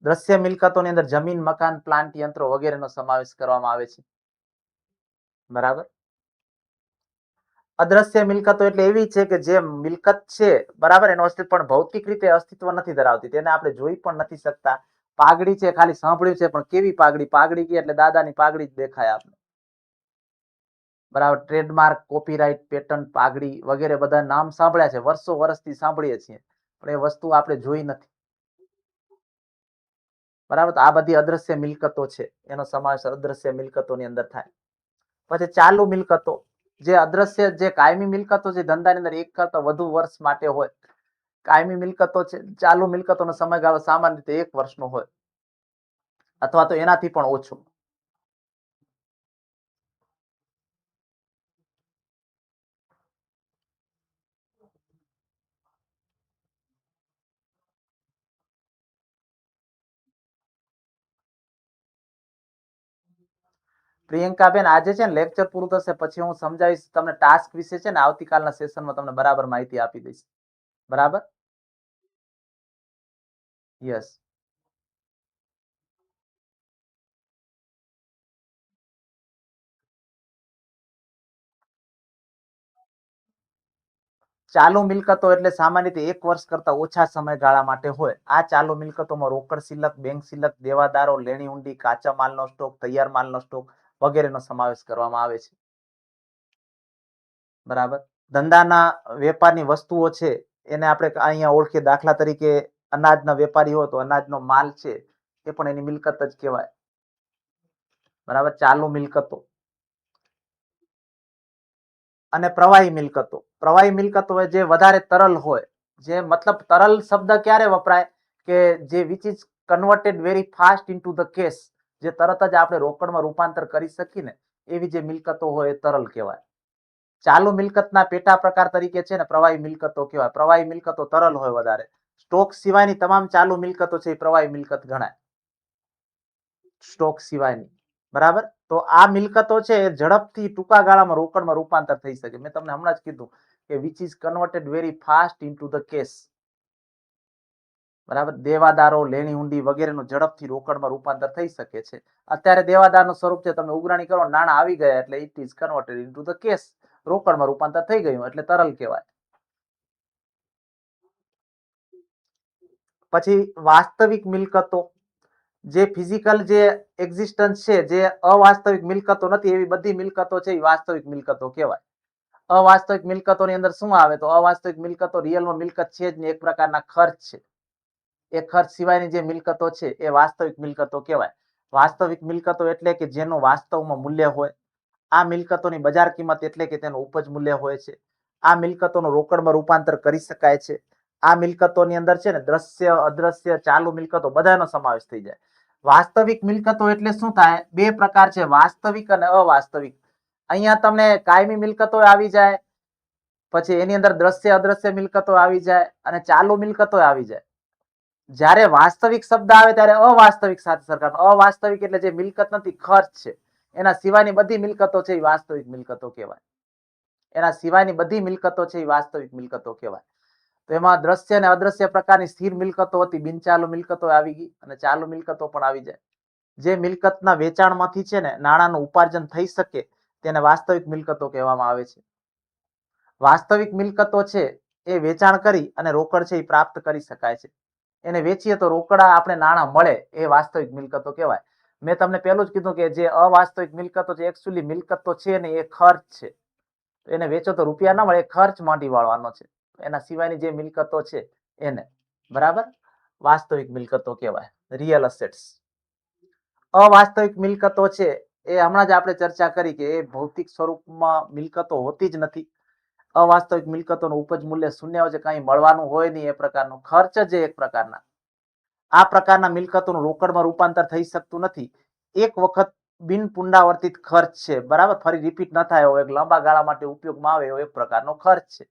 દ્રશ્ય મિલકતોની અંદર જમીન, મકાન, પ્લાન્ટ, યંત્રો વગેરેનો સમાવેશ કરવામાં આવે છે. બરાબર. અદ્રશ્ય મિલકતો એટલે એવી છે કે જે મિલકત છે, બરાબર, એનો અસ્તિત્વ પણ ભૌતિક રીતે અસ્તિત્વ નથી ધરાવતી. તેને આપણે જોઈ પણ નથી શકતા. પાઘડી છે, ખાલી સાંભળ્યું છે, પણ કેવી પાઘડી? પાઘડી કે એટલે દાદાની પાઘડી જ દેખાય આપણે. બરાબર. ટ્રેડમાર્ક, કોપીરાઇટ, પેટન્ટ, પાઘડી વગેરે બધા નામ સાંભળ્યા છે, વર્ષો વર્ષથી સાંભળીએ છીએ, પણ એ વસ્તુ આપણે જોઈ નથી. બરાબર. તો આ બધી અદ્રશ્ય મિલકતો છે, એનો સમાવેશ અદ્રશ્ય મિલકતોની અંદર થાય. પછી ચાલુ મિલકતો, જે અદ્રશ્ય, જે કાયમી મિલકતો છે ધંધાની અંદર 1 કરતા વધુ વર્ષ માટે હોય. કાયમી મિલકતો છે. ચાલુ મિલકતોનો સમયગાળો સામાન્ય રીતે 1 વર્ષનો હોય. અથવા તો એનાથી પણ ઓછો. પ્રિયંકાબેન, આજે છે ને લેક્ચર પૂરું થશે પછી હું સમજાવીશ તમને ટાસ્ક વિશે. છે ને આવતીકાલના સેશનમાં તમને બરાબર માહિતી આપી દઈશ. બરાબર? યસ. ચાલુ મિલકતો એટલે સામાન્ય રીતે 1 વર્ષ કરતા ઓછા સમયગાળા માટે હોય. આ ચાલુ મિલકતોમાં રોકડ સિલક, બેંક સિલક, દેવાદારો, લેણી ઊંડી, કાચા માલનો સ્ટોક, તૈયાર માલનો સ્ટોક વગેરેનો સમાવેશ કરવામાં આવે છે. બરાબર? ધંધાના વેપારની વસ્તુઓ છે એને આપણે અહીંયા ઓળખીએ. દાખલા તરીકે અનાજના વેપારી હોય તો અનાજનો માલ છે એ પણ એની મિલકત જ કહેવાય. બરાબર? ચાલુ મિલકતો. અને પ્રવાહી મિલકતો. પ્રવાહી મિલકતો જે વધારે તરલ હોય, જે મતલબ તરલ શબ્દ ક્યારે વપરાય કે જે which is converted very fast into the cache, જે તરત જ આપણે રોકડમાં રૂપાંતર કરી શકીએ ને એવી જે મિલકતો હોય એ તરલ કહેવાય. ચાલુ મિલકતના પેટા પ્રકાર તરીકે છે ને પ્રવાહી મિલકતો કહેવાય. પ્રવાહી મિલકતો તરલ હોય વધારે. સ્ટોક સિવાયની તમામ ચાલુ મિલકતો છે એ પ્રવાહી મિલકત ગણાય. સ્ટોક સિવાયની. બરાબર? તો આ મિલકતો છે એ ઝડપથી ટૂંકા ગાળામાં રોકડમાં રૂપાંતર થઈ શકે. મેં તમને હમણાં જ કીધું કે which is converted very fast into the cache. બરાબર? દેવાદારો, લેણી ઊંડી વગેરેનું ઝડપથી રોકડમાં રૂપાંતર થઈ શકે છે. અત્યારે દેવાદારનું સ્વરૂપ છે, તમે ઉઘરાણી કરો, નાણાં આવી ગયા એટલે it is converted into the cash. રોકડમાં રૂપાંતર થઈ ગયું એટલે તરલ કહેવાય. પછી વાસ્તવિક મિલકતો, જે ફિઝિકલ જે એક્ઝિસ્ટન્સ છે, જે અવાસ્તવિક મિલકતો નથી એવી બધી મિલકતો છે એ વાસ્તવિક મિલકતો કહેવાય. અવાસ્તવિક મિલકતોની અંદર શું આવે? તો અવાસ્તવિક મિલકતો રિયલમાં મિલકત છે જ નહીં, એક પ્રકારના ખર્ચ છે. એ ખર્ચ સિવાયની જે મિલકતો છે એ વાસ્તવિક મિલકતો કહેવાય. વાસ્તવિક મિલકતો એટલે કે જેનું વાસ્તવમાં મૂલ્ય હોય. આ મિલકતોની બજાર કિંમત એટલે કે તેનું ઉપજ મૂલ્ય હોય છે. આ મિલકતોનું રોકડમાં રૂપાંતર કરી શકાય છે. આ મિલકતોની અંદર છે ને દ્રશ્ય, અદ્રશ્ય, ચાલુ મિલકતો બધાનો સમાવેશ થઈ જાય. વાસ્તવિક મિલકતો એટલે શું થાય? બે પ્રકાર છે, વાસ્તવિક અને અવાસ્તવિક. અહીંયા તમને કાયમી મિલકતો આવી જાય, પછી એની અંદર દ્રશ્ય, અદ્રશ્ય મિલકતો આવી જાય અને ચાલુ મિલકતો આવી જાય. જ્યારે વાસ્તવિક શબ્દ આવે ત્યારે અવાસ્તવિક સાથે સરખાવ. અવાસ્તવિક એટલે જે મિલકત નથી, ખર્ચ છે. એના સિવાયની બધી મિલકતો છે એ વાસ્તવિક મિલકતો કહેવાય. એના સિવાયની બધી મિલકતો છે એ વાસ્તવિક મિલકતો કહેવાય. તો એમાં દ્રશ્ય અને અદ્રશ્ય પ્રકારની સ્થિર મિલકતો હતી, બિનચાલુ મિલકતો આવી ગઈ અને ચાલુ મિલકતો પણ આવી જાય. જે મિલકતના વેચાણમાંથી છે ને નાણાંનું ઉપાર્જન થઈ શકે તેને વાસ્તવિક મિલકતો કહેવામાં આવે છે. વાસ્તવિક મિલકતો છે એ વેચાણ કરી અને રોકડ છે એ પ્રાપ્ત કરી શકાય છે. એને વેચીએ તો રોકડા આપણે નાણાં મળે, એ વાસ્તવિક મિલકતો કહેવાય. મેં તમને પહેલું જ કીધું કે જે અવાસ્તવિક મિલકતો છે એકચ્યુઅલી મિલકત તો છે ને એ ખર્ચ છે. એને વેચો તો રૂપિયા ના મળે, એ ખર્ચ માંડી વાળવાનો છે. એના સિવાયની જે મિલકતો છે એને બરાબર વાસ્તવિક મિલકતો કહેવાય, રિયલ અસેટ્સ. અવાસ્તવિક મિલકતો છે એ હમણાં જ આપણે ચર્ચા કરી કે એ ભૌતિક સ્વરૂપમાં મિલકતો હોતી જ નથી. અવાસ્તવિક મિલકતોનું ઉપજ મૂલ્ય શૂન્ય હોય છે, કંઈ મળવાનું હોય નહીં, એ પ્રકારનો ખર્ચ જ એક પ્રકારના. આ પ્રકારના મિલકતોનું રોકડમાં રૂપાંતર થઈ શકતું નથી. એક વખત બિન પુનરાવર્તિત ખર્ચ છે, બરાબર, ફરી રિપીટ ન થાય એવો, એક લાંબા ગાળા માટે ઉપયોગમાં આવે એવો એક પ્રકારનો ખર્ચ છે.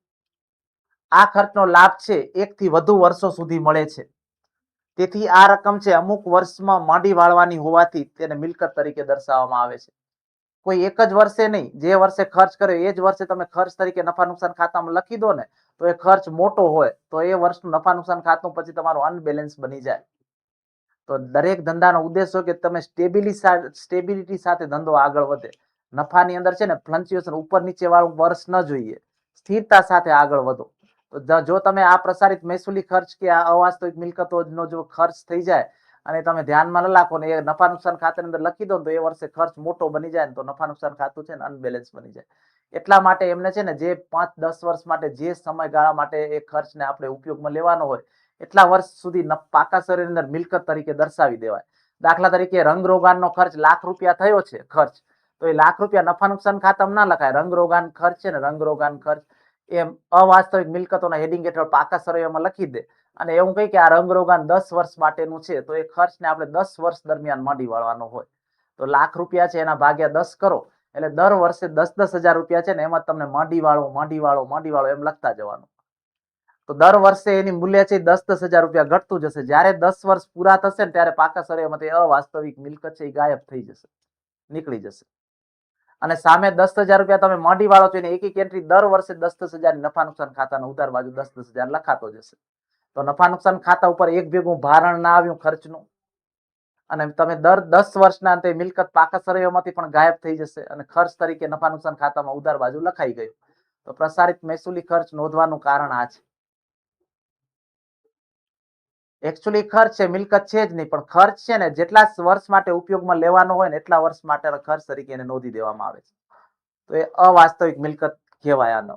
આ ખર્ચનો લાભ છે 1 થી વધુ વર્ષો સુધી મળે છે. તેથી આ રકમ છે અમુક વર્ષમાં માંડી વાળવાની હોવાથી તેને મિલકત તરીકે દર્શાવવામાં આવે છે. કોઈ એક જ વર્ષે નહીં, જે વર્ષે ખર્ચ કર્યો એ જ વર્ષે તમે ખર્ચ તરીકે નફા નુકસાન ખાતામાં લખી દો ને, તો એ ખર્ચ મોટો હોય તો એ વર્ષનું નફા નુકસાન ખાતું પછી તમારું અનબેલેન્સ બની જાય. તો દરેક ધંધાનો ઉદ્દેશ હોય કે તમે સ્ટેબિલિટી સાથે ધંધો આગળ વધે. નફાની અંદર છે ને ફ્લક્ચ્યુએશન, ઉપર નીચે વાળું વર્ષ ન જોઈએ, સ્થિરતા સાથે આગળ વધો. તો જો તમે આ પ્રસારિત મહેસૂલી ખર્ચ કે આ અવાસ્તવિક મિલકતોનો જો ખર્ચ થઈ જાય અને તમે ધ્યાનમાં ન રાખો ને એ નફા નુકસાન ખાતાની અંદર લખી દો તો એ વર્ષે ખર્ચ મોટો બની જાય ને તો નફા નુકસાન ખાતું છે ને અનબેલેન્સ બની જાય. એટલા માટે એમને છે ને જે 5-10 વર્ષ માટે જે સમયગાળા માટે એ ખર્ચને આપણે ઉપયોગમાં લેવાનો હોય એટલા વર્ષ સુધી પાકા શરીરની અંદર મિલકત તરીકે દર્શાવી દેવાય. દાખલા તરીકે રંગરોગાનનો ખર્ચ ₹1,00,000 થયો છે ખર્ચ, તો એ ₹1,00,000 નફા નુકસાન ખાતામાં ના લખાય. રંગરોગાન ખર્ચ છે ને રંગરોગાન ખર્ચ એમ અવાસ્તવિક મિલકતોના હેડિંગ હેઠળ પાકા સરવૈયામાં લખી દે અને એવું કહી કે આ રંગરોગાન 10 વર્ષ માટેનું છે, તો એ ખર્ચને આપણે 10 વર્ષ દરમિયાન માંડી વાળવાનો હોય. તો ₹1,00,000 છે એના ભાગ્યા 10 કરો એટલે દર વર્ષે 10,000 રૂપિયા છે ને એમાં તમને માંડી વાળો એમ લખતા જવાનું. તો દર વર્ષે એની મૂલ્ય છે 10,000 રૂપિયા ઘટતું જશે. જ્યારે 10 વર્ષ પૂરા થશે ને ત્યારે પાકા સરવૈયામાંથી અવાસ્તવિક મિલકત છે એ ગાયબ થઈ જશે, નીકળી જશે. અને સામે 10,000 રૂપિયા તમે માંડી વાળો છો એને એક એન્ટ્રી દર વર્ષે 10,000 નફા નુકસાન ખાતાના ઉધાર બાજુ 10,000 લખાતો જશે. તો નફા નુકસાન ખાતા ઉપર એક ભેગું ભારણ ના આવ્યું ખર્ચનું, અને તમે દર 10 વર્ષના અંતે મિલકત પાકા સરવૈયામાંથી પણ ગાયબ થઈ જશે અને ખર્ચ તરીકે નફા નુકસાન ખાતામાં ઉધાર બાજુ લખાઈ ગયું. તો પ્રસારિત મહેસૂલી ખર્ચ નોંધવાનું કારણ આ છે. એકચ્યુઅલી ખર્ચ છે, મિલકત છે જ નહીં, પણ ખર્ચ છે ને જેટલા વર્ષ માટે ઉપયોગમાં લેવાનો હોય ને એટલા વર્ષ માટેના ખર્ચ તરીકે એને નોંધી દેવામાં આવે છે. તો એ અવાસ્તવિક મિલકત કહેવાય આનો.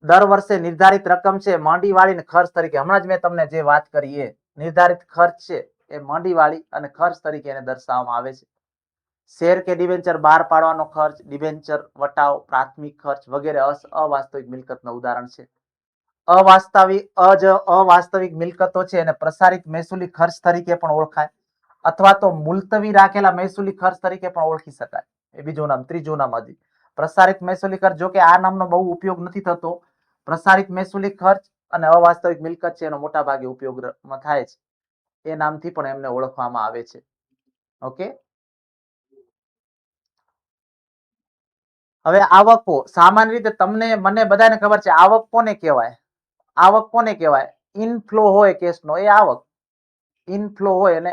દર વર્ષે નિર્ધારિત રકમ છે માંડી વાળીને ખર્ચ તરીકે, હમણાં જ મેં તમને જે વાત કરી એ નિર્ધારિત ખર્ચ છે એ માંડી વાળી અને ખર્ચ તરીકે એને દર્શાવવામાં આવે છે. શેર કે ડિબેન્ચર બહાર પાડવાનો ખર્ચ, ડિબેન્ચર વટાવ, પ્રાથમિક ખર્ચ વગેરે અવાસ્તવિક મિલકતનું ઉદાહરણ છે. અવાસ્તવિક મિલકતો છે એને પ્રસારિત મહેસૂલી ખર્ચ તરીકે પણ ઓળખાય, અથવા તો મુલતવી રાખેલા મહેસૂલી ખર્ચ તરીકે પણ ઓળખી શકાય. એ બીજું નામ. ત્રીજું નામ હજી પ્રસારિત મહેસૂલી ખર્ચ, જો કે આ નામનો બહુ ઉપયોગ નથી થતો. પ્રસારિત મહેસૂલી ખર્ચ અને અવાસ્તવિક મિલકત છે એનો મોટા ભાગે ઉપયોગમાં થાય છે. એ નામથી પણ એમને ઓળખવામાં આવે છે. ઓકે. હવે આવકો, સામાન્ય રીતે તમને મને બધાને ખબર છે આવક કોને કહેવાય? આવક કોને કહેવાય? ઇનફ્લો હોય કેશનો એ આવક. ઇનફ્લો હોય એને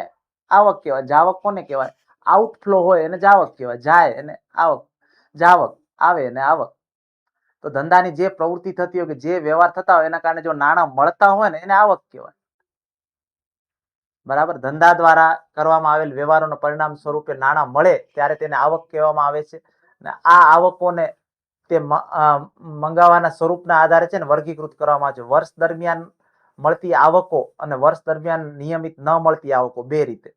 આવક કહેવાય. જાવક કોને કહેવાય? આઉટફ્લો હોય એને જાવક કહેવાય. જાય એને આવક, જાવક આવે એને આવક. તો ધંધાની જે પ્રવૃત્તિ થતી હોય કે જે વ્યવહાર થતા હોય એના કારણે જો નાણાં મળતા હોય ને એને આવક કહેવાય. બરાબર. ધંધા દ્વારા કરવામાં આવેલ વ્યવહારોના પરિણામ સ્વરૂપે નાણાં મળે ત્યારે તેને આવક કહેવામાં આવે છે. અને આ આવકોને તે મંગાવવાના સ્વરૂપના આધારે છે ને વર્ગીકૃત કરવામાં આવે છે. વર્ષ દરમિયાન મળતી આવકો અને વર્ષ દરમિયાન નિયમિત ન મળતી આવકો, બે રીતે.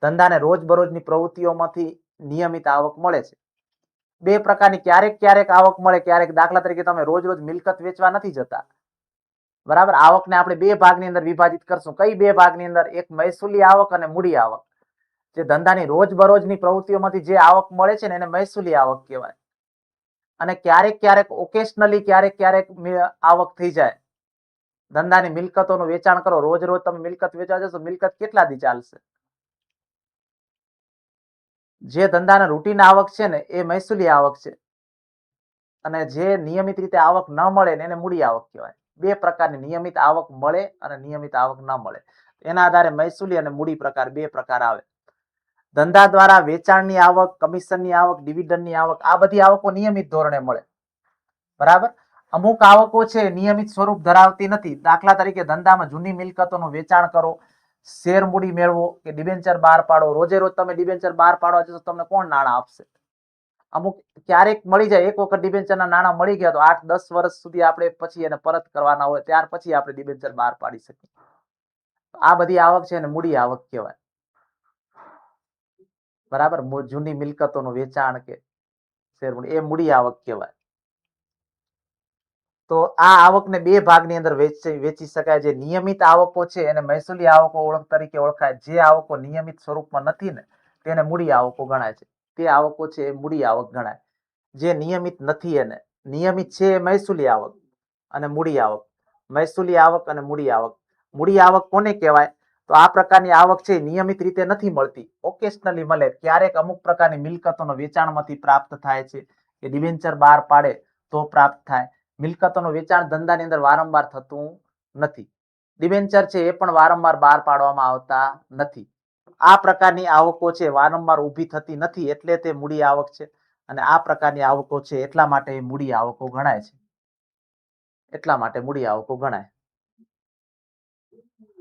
ધંધાને રોજબરોજની પ્રવૃત્તિઓમાંથી નિયમિત આવક મળે છે. બે પ્રકારની, ક્યારેક આવક મળે, ક્યારેક દાખલા તરીકે તમે રોજ મિલકત વેચવા નથી જતા. બરાબર. આવકને આપણે બે ભાગની અંદર વિભાજિત કરશું. કઈ બે ભાગની અંદર? એક મહેસૂલી આવક અને મૂડી આવક. જે ધંધાની રોજબરોજની પ્રવૃત્તિઓમાંથી જે આવક મળે છે ને એને મહેસૂલી આવક કહેવાય. અને ક્યારેક ઓકેશનલી ક્યારેક આવક થઈ જાય. ધંધાની મિલકતોનું વેચાણ કરો, રોજ તમે મિલકત વેચવા જશો, મિલકત કેટલા દી ચાલશે? જે ધંધાના રૂટીન આવક છે ને એ મહેસૂલી આવક છે, અને જે નિયમિત રીતે આવક ન મળે ને એને મૂડી આવક કહેવાય. બે પ્રકારની નિયમિત આવક મળે અને નિયમિત આવક ન મળે, એના આધારે મહેસૂલી અને મૂડી પ્રકાર બે પ્રકાર આવે. ધંધા દ્વારા વેચાણની આવક, કમિશનની આવક, ડિવિડન્ડની આવક, આ બધી આવકો નિયમિત ધોરણે મળે. બરાબર. અમુક આવકો છે નિયમિત સ્વરૂપ ધરાવતી નથી. દાખલા તરીકે ધંધામાં જૂની મિલકતોનું વેચાણ કરો, શેર મૂડી મેળવો કે ડિબેન્ચર બહાર પાડો. રોજે રોજ તમે ડિબેન્ચર બહાર પાડવા જશો તમને કોણ નાણાં આપશે? અમુક ક્યારેક મળી જાય. એક વખત ડિબેન્ચરના નાણાં મળી ગયા તો 8-10 વર્ષ સુધી આપણે પછી એને પરત કરવાના હોય, ત્યાર પછી આપણે ડિબેન્ચર બહાર પાડી શકીએ. આ બધી આવક છે એને મૂડી આવક કહેવાય. બરાબર. જૂની મિલકતોનું વેચાણ કે શેર મૂડી, એ મૂડી આવક કહેવાય. તો આ આવકને બે ભાગની અંદર વેચી શકાય. જે નિયમિત આવકો છે એને મહેસૂલી આવકો તરીકે ઓળખાય. જે આવકો નિયમિત સ્વરૂપમાં નથી ને તેને મૂડી આવકો ગણાય છે. તે આવકો છે એ મૂડી આવક ગણાય. જે નિયમિત નથી એને નિયમિત છે એ મહેસૂલી આવક અને મૂડી આવક. મહેસૂલી આવક અને મૂડી આવક. મૂડી આવક કોને કહેવાય? તો આ પ્રકારની આવક છે નિયમિત રીતે નથી મળતી, ઓકેશનલી મળે. ક્યારેક અમુક પ્રકારની મિલકતોનો વેચાણમાંથી પ્રાપ્ત થાય છે કે ડિબેન્ચર બહાર પાડે તો પ્રાપ્ત થાય. મિલકતોનું વેચાણ ધંધાની અંદર વારંવાર થતું નથી. ડિબેન્ચર છે એ પણ વારંવાર બહાર પાડવામાં આવતા નથી. આ પ્રકારની આવકો છે વારંવાર ઊભી થતી નથી, એટલે તે મૂડી આવક છે. અને આ પ્રકારની આવકો છે એટલા માટે મૂડી આવકો ગણાય છે. એટલા માટે મૂડી આવકો ગણાય.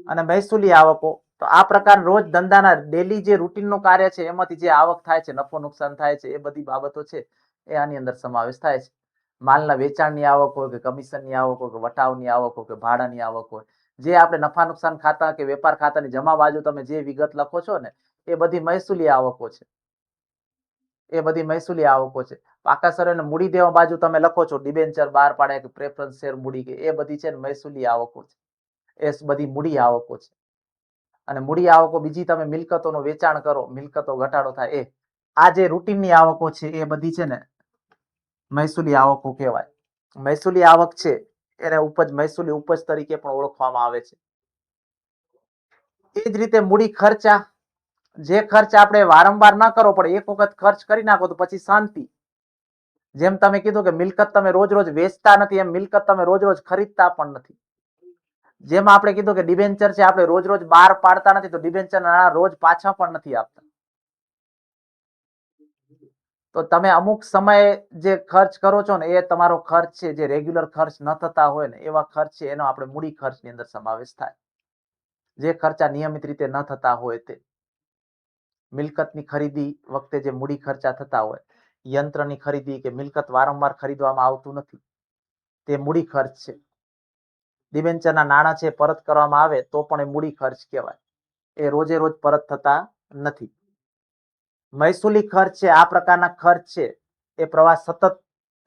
અને મહેસૂલી આવકો, તો આ પ્રકાર રોજ ધંધાના ડેલી જે રૂટીનનું કાર્ય છે એમાંથી જે આવક થાય છે, નફો નુકસાન થાય છે, એ બધી બાબતો છે એ આની અંદર સમાવેશ થાય છે. માલના વેચાણની આવક હોય કે કમિશનની આવક હોય કે વટાવની આવક હોય કે ભાડાની આવક હોય, જે આપણે નફા નુકસાન ખાતા કે વેપાર ખાતાની જમા બાજુ તમે જે વિગત લખો છો ને એ બધી મહેસૂલી આવકો છે. એ બધી મહેસૂલી આવકો છે. પાકા શેર મૂડી દેવા બાજુ તમે લખો છો ડિબેન્ચર બહાર પાડે કે પ્રેફરન્સ શેર મૂડી કે એ બધી છે ને મહેસૂલી આવકો છે. એ બધી મૂડી આવકો છે. અને મૂડી આવકો બીજી તમે મિલકતોનું વેચાણ કરો, મિલકતો ઘટાડો થાય એ. આ જે રૂટીનની આવકો છે એ બધી છે ને મહેસૂલી આવકો કહેવાય. મહેસૂલી આવક છે એને મહેસૂલી ઉપજ તરીકે પણ ઓળખવામાં આવે છે. એ જ રીતે મૂડી ખર્ચા, જે ખર્ચ આપણે વારંવાર ન કરવો પડે, એક વખત ખર્ચ કરી નાખો તો પછી શાંતિ. જેમ તમે કીધું કે મિલકત તમે રોજ રોજ વેચતા નથી, એમ મિલકત તમે રોજ રોજ ખરીદતા પણ નથી. જેમ આપણે કીધું કે ડિબેન્ચર છે આપણે રોજ રોજ બહાર પાડતા નથી, તો ડિબેન્ચર નાણાં રોજ પાછા પણ નથી આપતા. તો તમે અમુક સમયે જે ખર્ચ કરો છો ને એ તમારો ખર્ચ છે, જે રેગ્યુલર ખર્ચ ન થતા હોય ને એવા ખર્ચ છે, એનો આપણે મૂડી ખર્ચની અંદર સમાવેશ થાય. જે ખર્ચા નિયમિત રીતે ન થતા હોય તે. મિલકતની ખરીદી વખતે જે મૂડી ખર્ચા થતા હોય, યંત્રની ખરીદી કે મિલકત વારંવાર ખરીદવામાં આવતું નથી, તે મૂડી ખર્ચ છે. ડિબેન્ચરના નાણાં છે પરત કરવામાં આવે તો પણ એ મૂડી ખર્ચ કહેવાય. એ રોજે રોજ પરત થતા નથી. મહેસૂલી ખર્ચ છે, આ પ્રકારના ખર્ચ છે એ પ્રવાહ સતત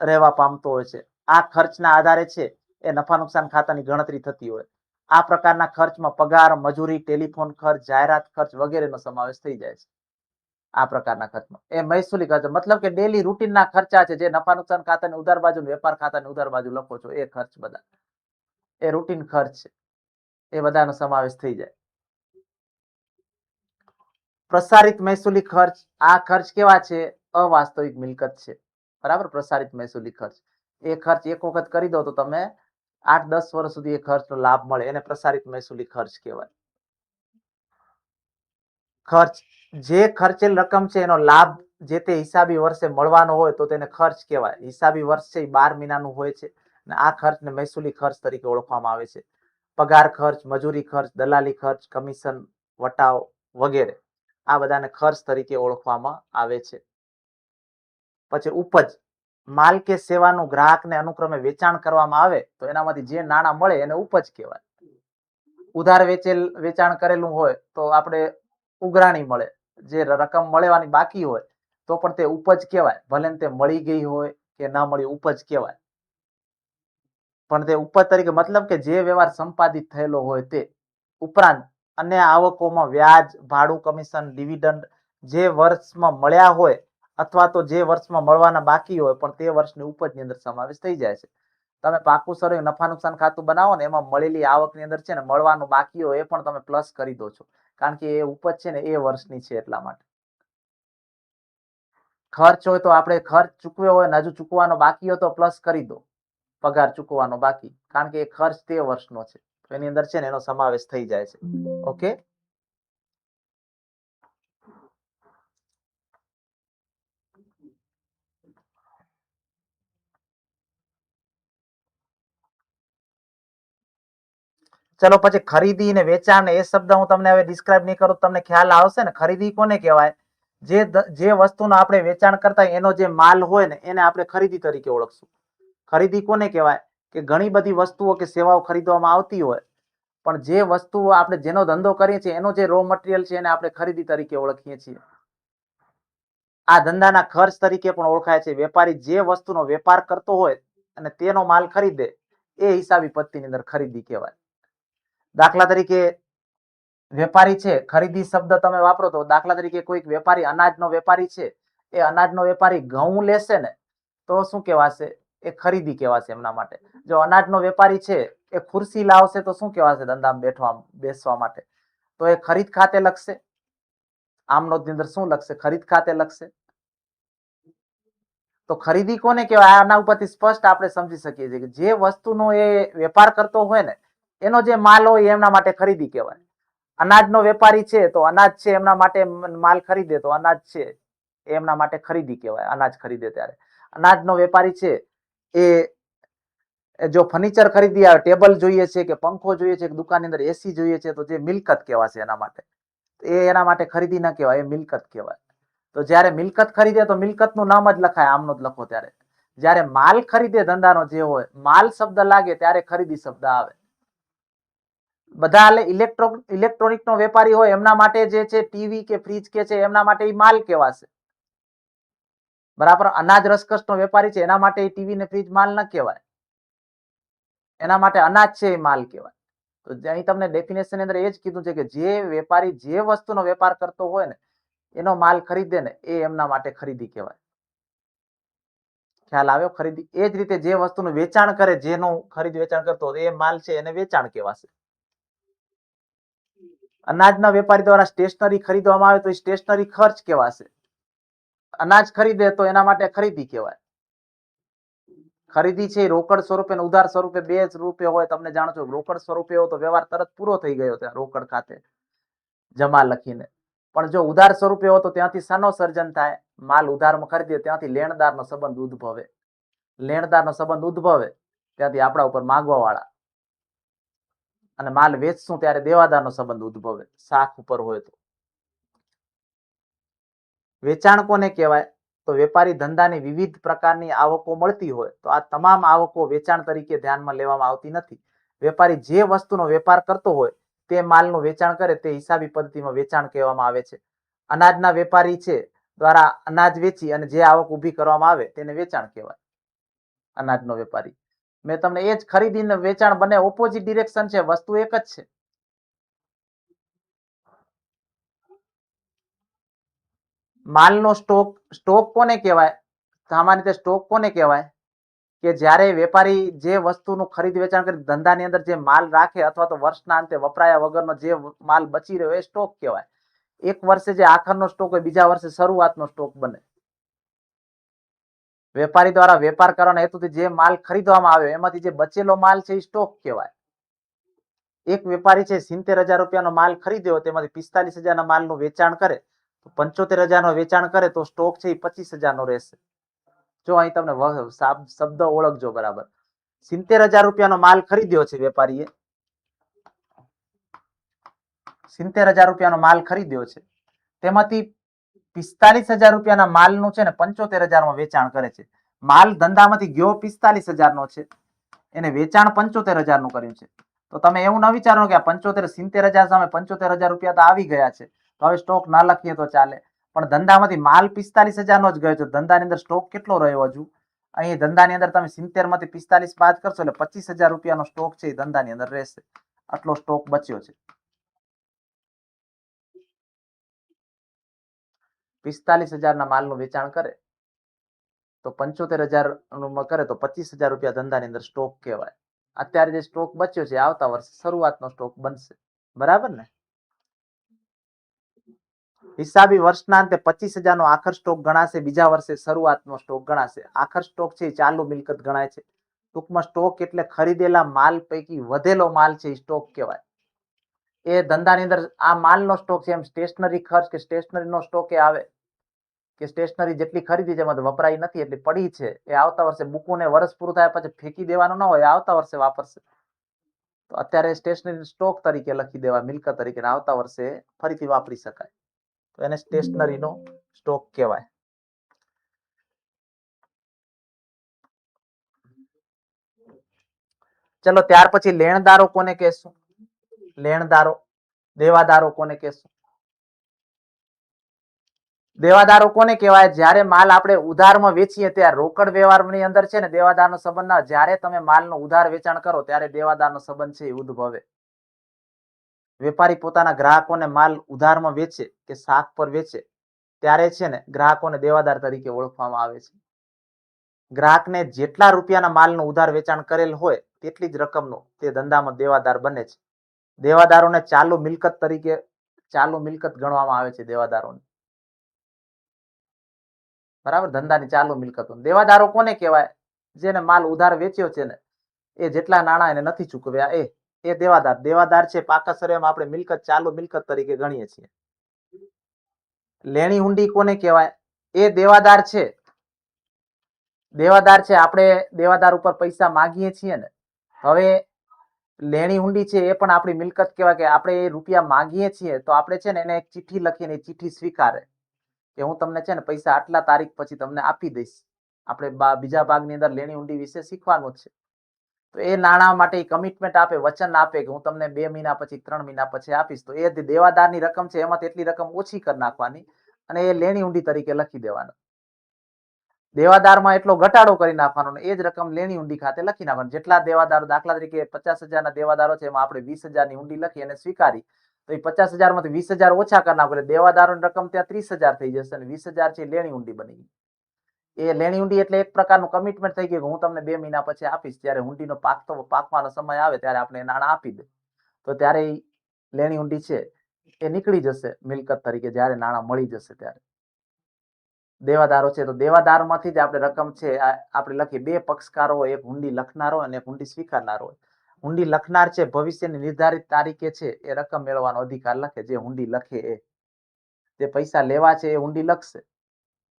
રહેવા પામતો હોય છે. આ ખર્ચના આધારે છે એ નફા નુકસાન ખાતાની ગણતરી થતી હોય. આ પ્રકારના ખર્ચમાં પગાર, મજૂરી, ટેલિફોન ખર્ચ, જાહેરાત ખર્ચ વગેરેનો સમાવેશ થઈ જાય છે. આ પ્રકારના ખર્ચમાં એ મહેસૂલી ખર્ચ મતલબ કે ડેલી રૂટીનના ખર્ચા છે, જે નફા નુકસાન ખાતાની ઉધાર બાજુ, વેપાર ખાતાની ઉધાર બાજુ લખો છો એ ખર્ચ બધા એ રૂટીન ખર્ચ છે. એ બધાનો સમાવેશ થઈ જાય. પ્રસારિત મહેસૂલી ખર્ચ, આ ખર્ચ કેવા છે? અવાસ્તવિક મિલકત છે. બરાબર, પ્રસારિત મહેસૂલી ખર્ચ એ ખર્ચ એક વખત કરી દો તો તમે 8-10 વર્ષ સુધી એ ખર્ચનો લાભ મળે, એને પ્રસારિત મહેસૂલી ખર્ચ કહેવાય. ખર્ચ, જે ખર્ચેલ રકમ છે એનો લાભ જે તે હિસાબી વર્ષે મળવાનો હોય તો તેને ખર્ચ કહેવાય. હિસાબી વર્ષ છે એ 12 મહિનાનું હોય છે અને આ ખર્ચને મહેસૂલી ખર્ચ તરીકે ઓળખવામાં આવે છે. પગાર ખર્ચ, મજૂરી ખર્ચ, દલાલી ખર્ચ, કમિશન, વટાવ વગેરે આ બધાને ખર્ચ તરીકે ઓળખવામાં આવે છે. પછી ઉપજ, માલ કે સેવાનું ગ્રાહકને અનુક્રમે વેચાણ કરવામાં આવે તો એનામાંથી જે નાણાં મળે એને ઉપજ કહેવાય. ઉધાર વેચાણ કરેલું હોય તો આપણે ઉઘરાણી મળે. જે રકમ મળવાની બાકી હોય તો પણ તે ઉપજ કહેવાય. ભલે તે મળી ગઈ હોય કે ના મળી, ઉપજ કહેવાય. પણ તે ઉપજ તરીકે મતલબ કે જે વ્યવહાર સંપાદિત થયેલો હોય તે. ઉપરાંત અન્ય આવકોમાં વ્યાજ, ભાડું, કમિશન, ડિવિડન્ડ જે વર્ષમાં મળ્યા હોય અથવા તો જે વર્ષમાં મળવાના બાકી હોય પણ તે વર્ષની ઉપજની અંદર સમાવેશ થઈ જાય છે. તમે પાકું સરું નફા નુકસાન ખાતું બનાવો ને એમાં મળેલી આવકની અંદર છે ને મળવાનું બાકી હોય એ પણ તમે પ્લસ કરી દો છો, કારણ કે એ ઉપજ છે ને એ વર્ષની છે એટલા માટે. ખર્ચ હોય તો આપણે ખર્ચ ચૂકવ્યો હોય ને હજુ ચૂકવાનો બાકી હોય તો પ્લસ કરી દો, પગાર ચૂકવવાનો બાકી, કારણ કે એ ખર્ચ તે વર્ષનો છે. એની અંદર છે ને એનો સમાવેશ થઈ જાય છે. ઓકે, ચલો પછી ખરીદી ને વેચાણ, એ શબ્દ હું તમને હવે ડિસ્ક્રાઇબ નહીં કરું, તમને ખ્યાલ આવશે ને. ખરીદી કોને કહેવાય? જે વસ્તુનો આપણે વેચાણ કરતા એનો જે માલ હોય ને એને આપણે ખરીદી તરીકે ઓળખશું. ખરીદી કોને કહેવાય? કે ઘણી બધી વસ્તુઓ કે સેવાઓ ખરીદવામાં આવતી હોય પણ જે વસ્તુઓ આપણે જેનો ધંધો કરીએ છીએ એનો જે રો મટીરિયલ છે એને આપણે ખરીદી તરીકે ઓળખીએ છીએ. આ ધંધાના ખર્ચ તરીકે પણ ઓળખાય છે. વેપારી જે વસ્તુનો વેપાર કરતો હોય અને તેનો માલ ખરીદે એ હિસાબી પત્તીની અંદર ખરીદી કહેવાય. દાખલા તરીકે વેપારી છે, ખરીદી શબ્દ તમે વાપરો તો દાખલા તરીકે કોઈક વેપારી અનાજનો વેપારી છે, એ અનાજનો વેપારી ઘઉં લેશે ને તો શું કહેવાશે? એ ખરીદી કહેવાશે એમના માટે. જો અનાજનો વેપારી છે એ ખુરશી લાવશે તો શું કહેવાશે? ધંધામાં બેસવા માટે તો એ ખરીદ ખાતે લખશે. આમનોંધની અંદર શું લખશે? ખરીદ ખાતે લખશે. તો ખરીદી કોને કહેવાય? આના ઉપરથી સ્પષ્ટ આપણે સમજી શકીએ છીએ કે જે વસ્તુનો એ વેપાર કરતો હોય ને એનો જે માલ હોય એમના માટે ખરીદી કહેવાય. અનાજનો વેપારી છે તો અનાજ છે એમના માટે માલ ખરીદે તો અનાજ છે એમના માટે ખરીદી કહેવાય. અનાજ ખરીદે ત્યારે. અનાજનો વેપારી છે એ જો ફર્નિચર ખરીદી આવે, ટેબલ જોઈએ છે કે પંખો જોઈએ છે કે દુકાનની અંદર એસી જોઈએ છે તો જે મિલકત કહેવાશે એના માટે. એ એના માટે ખરીદી ના કહેવાય, એ મિલકત કહેવાય. તો જ્યારે મિલકત ખરીદે તો મિલકતનું નામ જ લખાય, આમનો જ લખો ત્યારે. જ્યારે માલ ખરીદે ધંધાનો જે હોય, માલ શબ્દ લાગે ત્યારે ખરીદી શબ્દ આવે. બધા ઇલેક્ટ્રોનિક નો વેપારી હોય એમના માટે જે છે ટીવી કે ફ્રીજ કે છે એમના માટે એ માલ કહેવાશે. બરાબર. અનાજ રસકસનો વેપારી છે એના માટે ટીવી ને ફ્રીજ માલ ન કહેવાય, એના માટે અનાજ છે એ માલ કહેવાય. તો અહીં તમને ડેફિનેશન અંદર એ જ કીધું છે કે જે વેપારી જે વસ્તુનો વેપાર કરતો હોય ને એનો માલ ખરીદે ને એ એમના માટે ખરીદી કહેવાય. ખ્યાલ આવ્યો? ખરીદી. એ જ રીતે જે વસ્તુનું વેચાણ કરે, જેનું ખરીદ વેચાણ કરતો હોય એ માલ છે એને વેચાણ કહેવાશે. અનાજના વેપારી દ્વારા સ્ટેશનરી ખરીદવામાં આવે તો એ સ્ટેશનરી ખર્ચ કહેવાશે. અનાજ ખરીદે તો એના માટે ખરીદી કહેવાય. ખરીદી છે એ રોકડ સ્વરૂપે અને ઉધાર સ્વરૂપે બે જ રૂપે હોય. તમને જાણો છો રોકડ સ્વરૂપે હોય તો વ્યવહાર તરત પૂરો થઈ ગયો ત્યાં રોકડ ખાતે જમા લખીને. પણ જો ઉધાર સ્વરૂપે હોય તો ત્યાંથી શાનો સર્જન થાય? માલ ઉધારમાં ખરીદે ત્યાંથી લેણદારનો સંબંધ ઉદ્ભવે. લેણદારનો સંબંધ ઉદ્ભવે ત્યાંથી આપણા ઉપર માંગવા વાળા, અને માલ વેચશું ત્યારે દેવાદારનો સંબંધ ઉદ્ભવે શાખ ઉપર હોય તો. વેચાણ કોને કહેવાય? તો વેપારી ધંધાની વિવિધ પ્રકારની આવકો મળતી હોય તો આ તમામ આવકો વેચાણ તરીકે ધ્યાનમાં લેવામાં આવતી નથી. વેપારી જે વસ્તુનો વેપાર કરતો હોય તે માલનું વેચાણ કરે તે હિસાબી પદ્ધતિમાં વેચાણ કહેવામાં આવે છે. અનાજના વેપારી છે દ્વારા અનાજ વેચી અને જે આવક ઊભી કરવામાં આવે તેને વેચાણ કહેવાય. અનાજનો વેપારી. મેં તમને એ જ ખરીદીને વેચાણ બંને ઓપોઝિટ ડિરેક્શન છે, વસ્તુ એક જ છે. માલનો સ્ટોક. સ્ટોક કોને કહેવાય? સામાન્ય રીતે સ્ટોક કોને કહેવાય? કે જ્યારે વેપારી જે વસ્તુનું ખરીદ વેચાણ કરી ધંધાની અંદર જે માલ રાખે અથવા તો વર્ષના અંતે વપરાયા વગરનો જે માલ બચી રહ્યો એ સ્ટોક કહેવાય. એક વર્ષે જે આખરનો સ્ટોક હોય બીજા વર્ષે શરૂઆતનો સ્ટોક બને. વેપારી દ્વારા વેપાર કરવાના હેતુથી જે માલ ખરીદવામાં આવ્યો એમાંથી જે બચેલો માલ છે એ સ્ટોક કહેવાય. એક વેપારી છે 70,000 રૂપિયાનો માલ ખરીદ્યો તેમાંથી 45,000ના માલનું વેચાણ કરે તો 75,000નો વેચાણ કરે તો સ્ટોક છે એ 25,000નો રહેશે. જો અહીં તમને શબ્દ ઓળખજો બરાબર. 70,000 રૂપિયાનો માલ ખરીદ્યો છે વેપારીએ. 70,000 રૂપિયાનો માલ ખરીદ્યો છે તેમાંથી 45,000 રૂપિયાના માલનું છે ને 75,000માં વેચાણ કરે છે. માલ ધંધામાંથી ગયો 45,000નો છે, એને વેચાણ 75,000નું કર્યું છે. તો તમે એવું ન વિચારો કે આ 70,000 સામે 75,000 રૂપિયા તો આવી ગયા છે તો હવે સ્ટોક ના લખીએ તો ચાલે. પણ ધંધામાંથી માલ 45,000નો જ ગયો છે. ધંધાની અંદર સ્ટોક કેટલો રહ્યો હજુ? અહીં ધંધાની અંદર તમે 70માંથી 45 બાદ કરશો એટલે 25,000 રૂપિયાનો સ્ટોક છે એ ધંધાની અંદર રહેશે. આટલો સ્ટોક બચ્યો છે. 45,000ના માલનું વેચાણ કરે તો 75,000 કરે તો 25,000 રૂપિયા ધંધાની અંદર સ્ટોક કહેવાય. અત્યારે જે સ્ટોક બચ્યો છે આવતા વર્ષે શરૂઆતનો સ્ટોક બનશે. બરાબર ને? હિસાબી વર્ષના અંતે 25,000નો આખર સ્ટોક ગણાશે, બીજા વર્ષે શરૂઆતનો સ્ટોક ગણાશે. આખર સ્ટોક છે એ ચાલુ મિલકત ગણાય છે. ટૂંકમાં સ્ટોક એટલે ખરીદેલા માલ પૈકી વધેલો માલ છે એ સ્ટોક કહેવાય. એ ધંધાની અંદર આ માલનો સ્ટોક છે. એમ સ્ટેશનરી ખર્ચ કે સ્ટેશનરીનો સ્ટોક એ આવે કે સ્ટેશનરી જેટલી ખરીદી છે એમાં વપરાઈ નથી એટલી પડી છે એ આવતા વર્ષે બુકોને વર્ષ પૂરું થાય પછી ફેંકી દેવાનું ન હોય, આવતા વર્ષે વાપરશે. તો અત્યારે સ્ટેશનરી સ્ટોક તરીકે લખી દેવા મિલકત તરીકે, આવતા વર્ષે ફરીથી વાપરી શકાય તો એને સ્ટેશનરીનો સ્ટોક કહેવાય. ચલો ત્યાર પછી લેણદારો કોને કહેશું? લેણદારો. દેવાદારો કોને કહેશું? દેવાદારો કોને કહેવાય? જ્યારે માલ આપણે ઉધારમાં વેચીએ ત્યારે રોકડ વ્યવહારની અંદર છે ને દેવાદારનો સંબંધ ના. જ્યારે તમે માલનો ઉધાર વેચાણ કરો ત્યારે દેવાદારનો સંબંધ છે એ ઉદ્ભવે. વેપારી પોતાના ગ્રાહકોને માલ ઉધારમાં વેચે કે શાખ પર વેચે ત્યારે છે ને ગ્રાહકોને દેવાદાર તરીકે ઓળખવામાં આવે છે. ગ્રાહકને જેટલા રૂપિયાના માલનું ઉધાર વેચાણ કરેલ હોય તેટલી જ રકમનો તે ધંધામાં દેવાદાર બને છે. દેવાદારોને ચાલુ મિલકત તરીકે ચાલુ મિલકત ગણવામાં આવે છે દેવાદારોને. બરાબર? ધંધાની ચાલુ મિલકતો. દેવાદારો કોને કહેવાય? જેને માલ ઉધાર વેચ્યો છે ને એ જેટલા નાણાં એને નથી ચૂકવ્યા એ દેવાદાર. દેવાદાર છે પાકા સર્વેમાં આપણે મિલકત ચાલુ મિલકત તરીકે ગણીએ છીએ. લેણી હુંડી કોને કહેવાય? એ દેવાદાર છે. દેવાદાર છે. આપણે દેવાદાર ઉપર પૈસા માંગીએ છીએ ને, હવે લેણી હુંડી છે એ પણ આપણી મિલકત કહેવાય કે આપણે એ રૂપિયા માંગીએ છીએ તો આપણે છે ને એને એક ચિઠ્ઠી લખીને એ ચિઠ્ઠી સ્વીકારે કે હું તમને છે ને પૈસા આટલા તારીખ પછી તમને આપી દઈશ. આપણે બીજા ભાગની અંદર લેણી હુંડી વિશે શીખવાનું જ છે. તો એ નાણાં માટે કમિટમેન્ટ આપે, વચન આપે કે હું તમને 2 મહિના પછી 3 મહિના પછી આપીશ. તો એ દેવાદારની રકમ છે એમાં તેટલી રકમ ઓછી કરી નાખવાની અને એ લેણી હુંડી તરીકે લખી દેવાનું. દેવાદારમાં એટલો ઘટાડો કરી નાખવાનો અને એ જ રકમ લેણી ઊંડી ખાતે લખી નાખવાની. જેટલા દેવાદારો, દાખલા તરીકે 50,000 ના દેવાદારો છે, એમાં આપણે 20,000 ની ઊંડી લખી અને સ્વીકારી, તો એ 50,000 માંથી 20,000 ઓછા કરી નાખો એટલે દેવાદારોની રકમ ત્યાં 30,000 થઈ જશે અને 20,000 છે લેણી ઊંડી બની ગઈ. એ લેણી ઊંડી એટલે એક પ્રકારનું કમિટમેન્ટ થઈ ગયું કે હું તમને 2 મહિના પછી આપીશ, ત્યારે ઊંડીનો પાકવાનો સમય આવે ત્યારે આપણે નાણાં આપી દે, તો ત્યારે એ લેણી ઊંડી છે એ નીકળી જશે મિલકત તરીકે, જ્યારે નાણાં મળી જશે ત્યારે. દેવાદારો છે તો દેવાદારમાંથી જ આપણે રકમ છે આપણે લખી. બે પક્ષકારો હોય, એક હુંડી લખનારો અને એક હુંડી સ્વીકારનારો હોય. હુંડી લખનાર છે ભવિષ્યની નિર્ધારિત તારીખે છે એ રકમ મેળવવાનો અધિકાર લખે. જે હુંડી લખે એ, જે પૈસા લેવા છે એ હુંડી લખશે,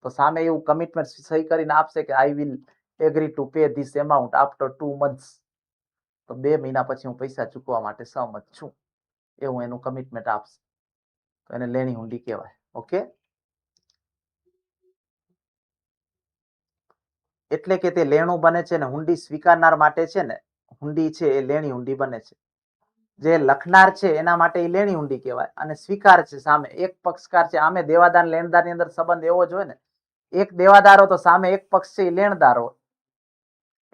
તો સામે એવું કમિટમેન્ટ સહી કરીને આપશે કે I will agri to pay this amount after 2 months, તો 2 મહિના પછી હું પૈસા ચૂકવવા માટે સહમત છું, એવું એનું કમિટમેન્ટ આપશે, તો એને લેણી હુંડી કહેવાય. ઓકે, એટલે કે તે લેણું બને છે ને હુંડી સ્વીકારનાર માટે છે ને હુંડી છે એ લેણી હુંડી બને છે. જે લખનાર છે એના માટે એ લેણી હુંડી કહેવાય અને સ્વીકાર છે સામે એક પક્ષકાર છે. આમે દેવાદાર લેણદાર ની અંદર સંબંધ એવો જ હોય ને, એક દેવાદારો તો સામે એક પક્ષ છે એ લેણદાર હોય.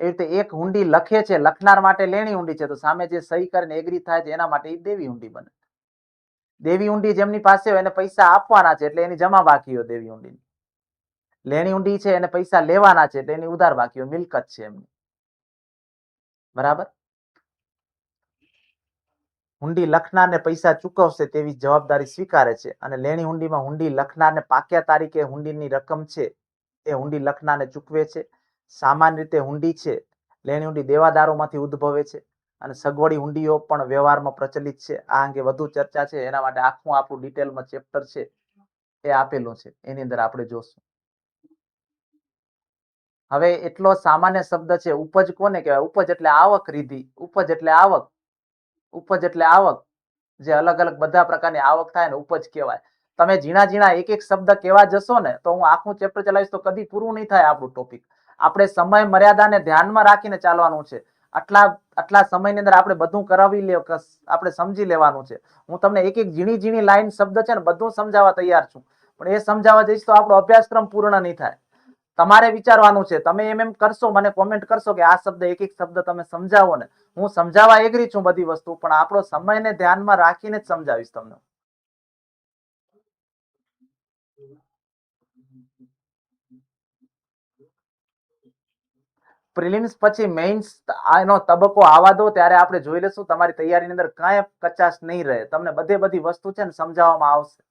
એ રીતે એક હુંડી લખે છે, લખનાર માટે લેણી હુંડી છે, તો સામે જે સહી કરીને એગ્રી થાય છે એના માટે એ દેવી હુંડી બને. દેવી હુંડી જેમની પાસે હોય એને પૈસા આપવાના છે એટલે એની જમા બાકી હોય દેવી હુંડી. લેણી હુંડી છે એને પૈસા લેવાના છે એટલે એની ઉધાર બાકી હોય, મિલકત છે એમની. બરાબર. હુંડી લખનારને પૈસા ચૂકવશે તેવી જવાબદારી સ્વીકારે છે અને લેણી હુંડીમાં હુંડી લખનારને પાક્યા તારીખે હુંડીની રકમ છે એ હુંડી લખનારને ચૂકવે છે. સામાન્ય રીતે હુંડી છે લેણી હુંડી દેવાદારોમાંથી ઉદ્ભવે છે અને સગવડી હુંડીઓ પણ વ્યવહારમાં પ્રચલિત છે. આ અંગે વધુ ચર્ચા છે એના માટે આખું આપણું ડિટેલમાં ચેપ્ટર છે એ આપેલું છે, એની અંદર આપણે જોશું. હવે એટલો સામાન્ય શબ્દ છે ઉપજ કોને કહેવાય? ઉપજ એટલે આવક રીધી. ઉપજ એટલે આવક. ઉપજ એટલે આવક. જે અલગ અલગ બધા પ્રકારની આવક થાય ને ઉપજ કહેવાય. તમે ઝીણા ઝીણા એક એક શબ્દ કહેવા જશો ને તો હું આખું ચેપ્ટર ચલાવીશ તો કદી પૂરું નહીં થાય આપણું ટોપિક. આપણે સમય મર્યાદાને ધ્યાનમાં રાખીને ચાલવાનું છે. આટલા સમયની અંદર આપણે બધું કરાવી આપણે સમજી લેવાનું છે. હું તમને એક એક ઝીણી ઝીણી લાઈન શબ્દ છે ને બધું સમજાવવા તૈયાર છું, પણ એ સમજાવવા જઈશ તો આપણો અભ્યાસક્રમ પૂર્ણ નહીં થાય. તમારે વિચારવાનું છે. તમે એમ કરશો, મને કોમેન્ટ કરશો કે આ શબ્દ એક એક શબ્દ તમે સમજાવો ને, હું સમજાવવા એગ્રી છું બધી વસ્તુ, પણ આપણો સમયને ધ્યાનમાં રાખીને જ સમજાવીશ તમને. પ્રિલિમ્સ પછી મેઇન્સ એનો તબક્કો આવવા દો, ત્યારે આપણે જોઈ લેશું. તમારી તૈયારીની અંદર કાંઈ કચાશ નહીં રહે. તમને બધી વસ્તુ છે ને સમજાવવામાં આવશે.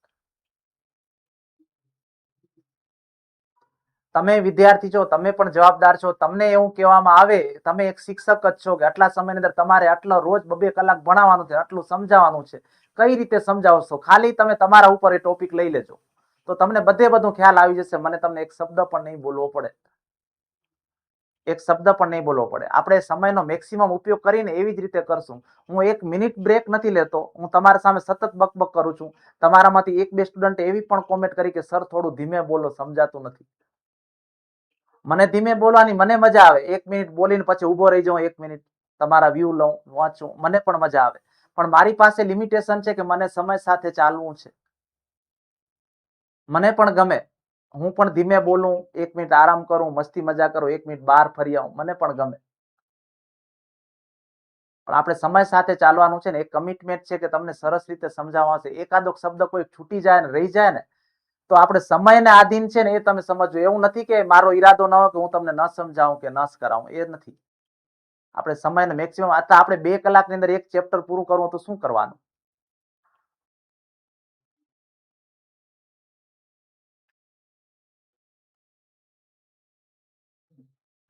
તમે વિદ્યાર્થી છો, તમે પણ જવાબદાર છો. તમને એવું કહેવામાં આવે, તમે એક શિક્ષક જ છો કે આટલા સમયની અંદર તમારે આટલો રોજ 2 કલાક ભણાવવાનું છે, આટલું સમજાવવાનું છે. કઈ રીતે સમજાવશો? ખાલી તમે તમારા ઉપર એ ટોપિક લઈ લેજો તો તમને બધું ખ્યાલ આવી જશે. મને તમને એક શબ્દ પણ નહીં બોલવો પડે. એક શબ્દ પણ નહીં બોલવો પડે. આપણે સમયનો મેક્સિમમ ઉપયોગ કરીને એવી જ રીતે કરશું. હું 1 મિનિટ બ્રેક નથી લેતો. હું તમારા સામે સતત બકબક કરું છું. તમારામાંથી 1-2 સ્ટુડન્ટ એવી પણ કોમેન્ટ કરી કે સર થોડું ધીમે બોલો, સમજાતું નથી. મને ધીમે બોલવાની મને મજા આવે. 1 મિનિટ બોલીને પછી ઉભો રહી જાઉં, 1 મિનિટ તમારા વ્યૂ લઉં, વાંચું, મને પણ મજા આવે. પણ મારી પાસે લિમિટેશન છે કે મને સમય સાથે ચાલવું છે. મને પણ ગમે હું પણ ધીમે બોલું, 1 મિનિટ આરામ કરું, મસ્તી મજા કરું, 1 મિનિટ બહાર ફરી આવું, મને પણ ગમે. પણ આપણે સમય સાથે ચાલવાનું છે ને, એક કમિટમેન્ટ છે કે તમને સરસ રીતે સમજાવવા છે. એકાદો શબ્દ કોઈ છૂટી જાય ને રહી જાય ને તો આપણે સમયને આધીન છે ને એ તમે સમજજો. એવું નથી કે મારો ઈરાદો ન હોય કે હું તમને ન સમજાવું કે ન કરાવું, એ નથી. આપણે સમયને મેક્સિમમ આપણે 2 કલાકની અંદર એક ચેપ્ટર પૂરું કરવું તો શું કરવાનું?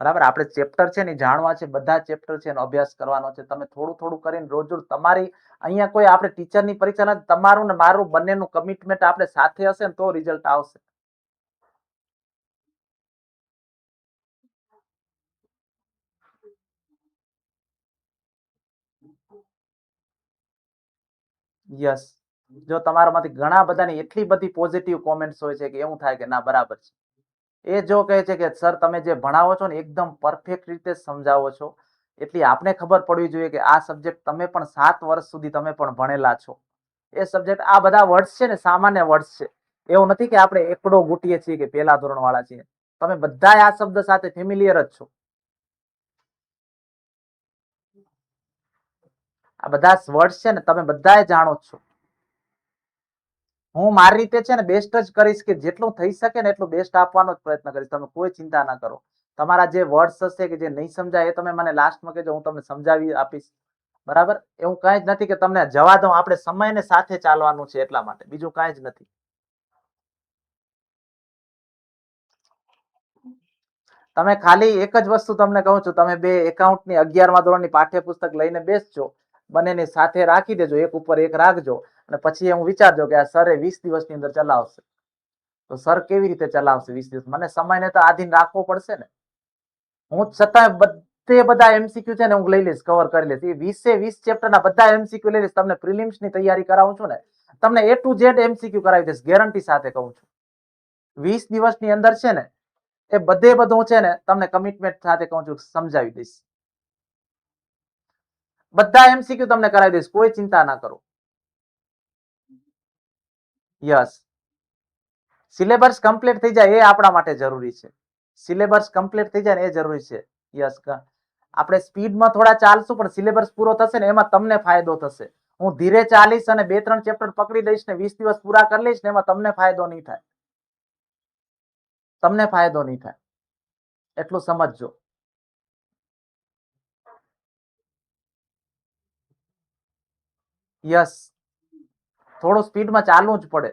બરાબર. આપણે ચેપ્ટર છે ને જાણવા છે, બધા ચેપ્ટર છે એનો અભ્યાસ કરવાનો છે. તમે થોડું થોડું કરીને રોજ તમારી અહીંયા કોઈ આપણે ટીચરની પરીક્ષા નથી, તમારું ને મારું બંનેનું કમિટમેન્ટ આપણે સાથે હશે ને તો રિઝલ્ટ આવશે. યસ. જો તમારામાંથી ઘણા બધાની એટલી બધી પોઝિટિવ કોમેન્ટ્સ હોય છે કે એવું થાય કે ના બરાબર છે. એ જો કહે છે કે સર તમે જે ભણાવો છો ને એકદમ પરફેક્ટ રીતે સમજાવો છો, એટલી આપણે ખબર પડવી જોઈએ કે આ સબ્જેક્ટ તમે પણ 7 વર્ષ સુધી તમે પણ ભણેલા છો. એ સબ્જેક્ટ આ બધા વર્ડ્સ છે ને સામાન્ય વર્ડ્સ છે. એવું નથી કે આપણે એકડો ગૂંટીએ છીએ કે પહેલા ધોરણ વાળા છીએ. તમે બધા આ શબ્દ સાથે ફેમિલિયર જ છો. આ બધા વર્ડ છે ને તમે બધા જાણો જ છો. હું મારી રીતે છે ને બેસ્ટ જ કરીશ કે જેટલું થઈ શકે ને એટલું બેસ્ટ આપવાનો જ પ્રયત્ન કરીશ. તમે કોઈ ચિંતા ના કરો. તમારા જે વર્ડ્સ હશે કે જે નહીં સમજાય એ તમે મને લાસ્ટમાં કહેજો, હું તમને સમજાવી આપીશ. બરાબર? એવું કઈ જ નથી કે તમને જવા દઉં. આપણે સમયને સાથે ચાલવાનું છે એટલા માટે, બીજું કઈ જ નથી. તમે ખાલી એક જ વસ્તુ તમને કહું છું, તમે બે એકાઉન્ટની 11મા ધોરણની પાઠ્યપુસ્તક લઈને બેસજો, બંનેની સાથે રાખી દેજો, એક ઉપર એક રાખજો, અને પછી હું વિચારજો કે આ સરે 20 દિવસની અંદર ચલાવશે. તો સર કેવી રીતે ચલાવશે 20 દિવસ? મને સમયને તો આધીન રાખવો પડશે ને. હું છતાં બધા એમસીક્યુ છે ને હું લઈ લઈશ, કવર કરી લઈશ. એ 20 ચેપ્ટરના બધા એમસીક્યુ લઈ લઈશ. તમને પ્રિલિમ્સની તૈયારી કરાવું છું ને, તમને A to Z એમસીક્યુ કરાવી દઈશ, ગેરંટી સાથે કહું છું. 20 દિવસની અંદર છે ને એ બધું છે ને તમને કમિટમેન્ટ સાથે કહું છું, સમજાવી દઈશ. બધા એમસીક્યુ તમને કરાવી દઈશ, કોઈ ચિંતા ના કરો. યસ, સિલેબસ કમ્પ્લીટ થઈ જાય એ આપણા માટે જરૂરી છે. સિલેબસ કમ્પ્લીટ થઈ જાય ને એ જરૂરી છે. યસ, આપણે સ્પીડમાં થોડા ચાલશું, પણ સિલેબસ પૂરો થશે ને એમાં તમને ફાયદો થશે. હું ધીરે ચાલીશ અને 2-3 ચેપ્ટર પકડી લઈશ ને 20 દિવસ પૂરા કરી લઈશ ને એમાં તમને ફાયદો નહીં થાય. તમને ફાયદો નહીં થાય, એટલું સમજજો. યસ, થોડું સ્પીડમાં ચાલવું જ પડે.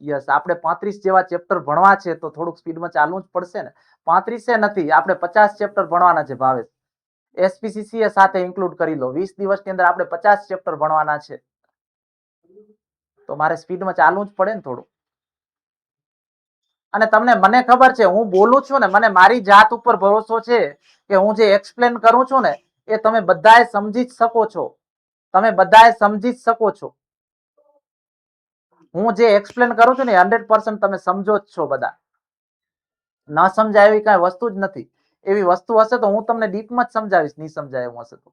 યસ, આપણે 35 જેવા ચેપ્ટર ભણવા છે તો થોડુંક સ્પીડમાં ચાલવું જ પડશે ને. 35 નથી, આપણે 50 ચેપ્ટર ભણવાના છે ભાવેશ. એસપીસીસી સાથે ઇન્ક્લુડ કરી લો. 20 દિવસની અંદર આપણે 50 ચેપ્ટર ભણવાના છે, તો મારે સ્પીડમાં ચાલવું જ પડે ને થોડું. અને તમને મને ખબર છે, હું બોલું છું ને, મને મારી જાત ઉપર ભરોસો છે કે હું જે એક્સપ્લેન કરું છું ને એ તમે બધાએ સમજી જ શકો છો. તમે બધાએ સમજી જ શકો છો. હું જે એક્સપ્લેન કરું છું ને 100% તમે સમજો જ છો બધા. ન સમજાય એવી કઈ વસ્તુ જ નથી. એવી વસ્તુ હશે તો હું તમને ડીપમાં જ સમજાવીશ. નહીં સમજાય એવું હશે તો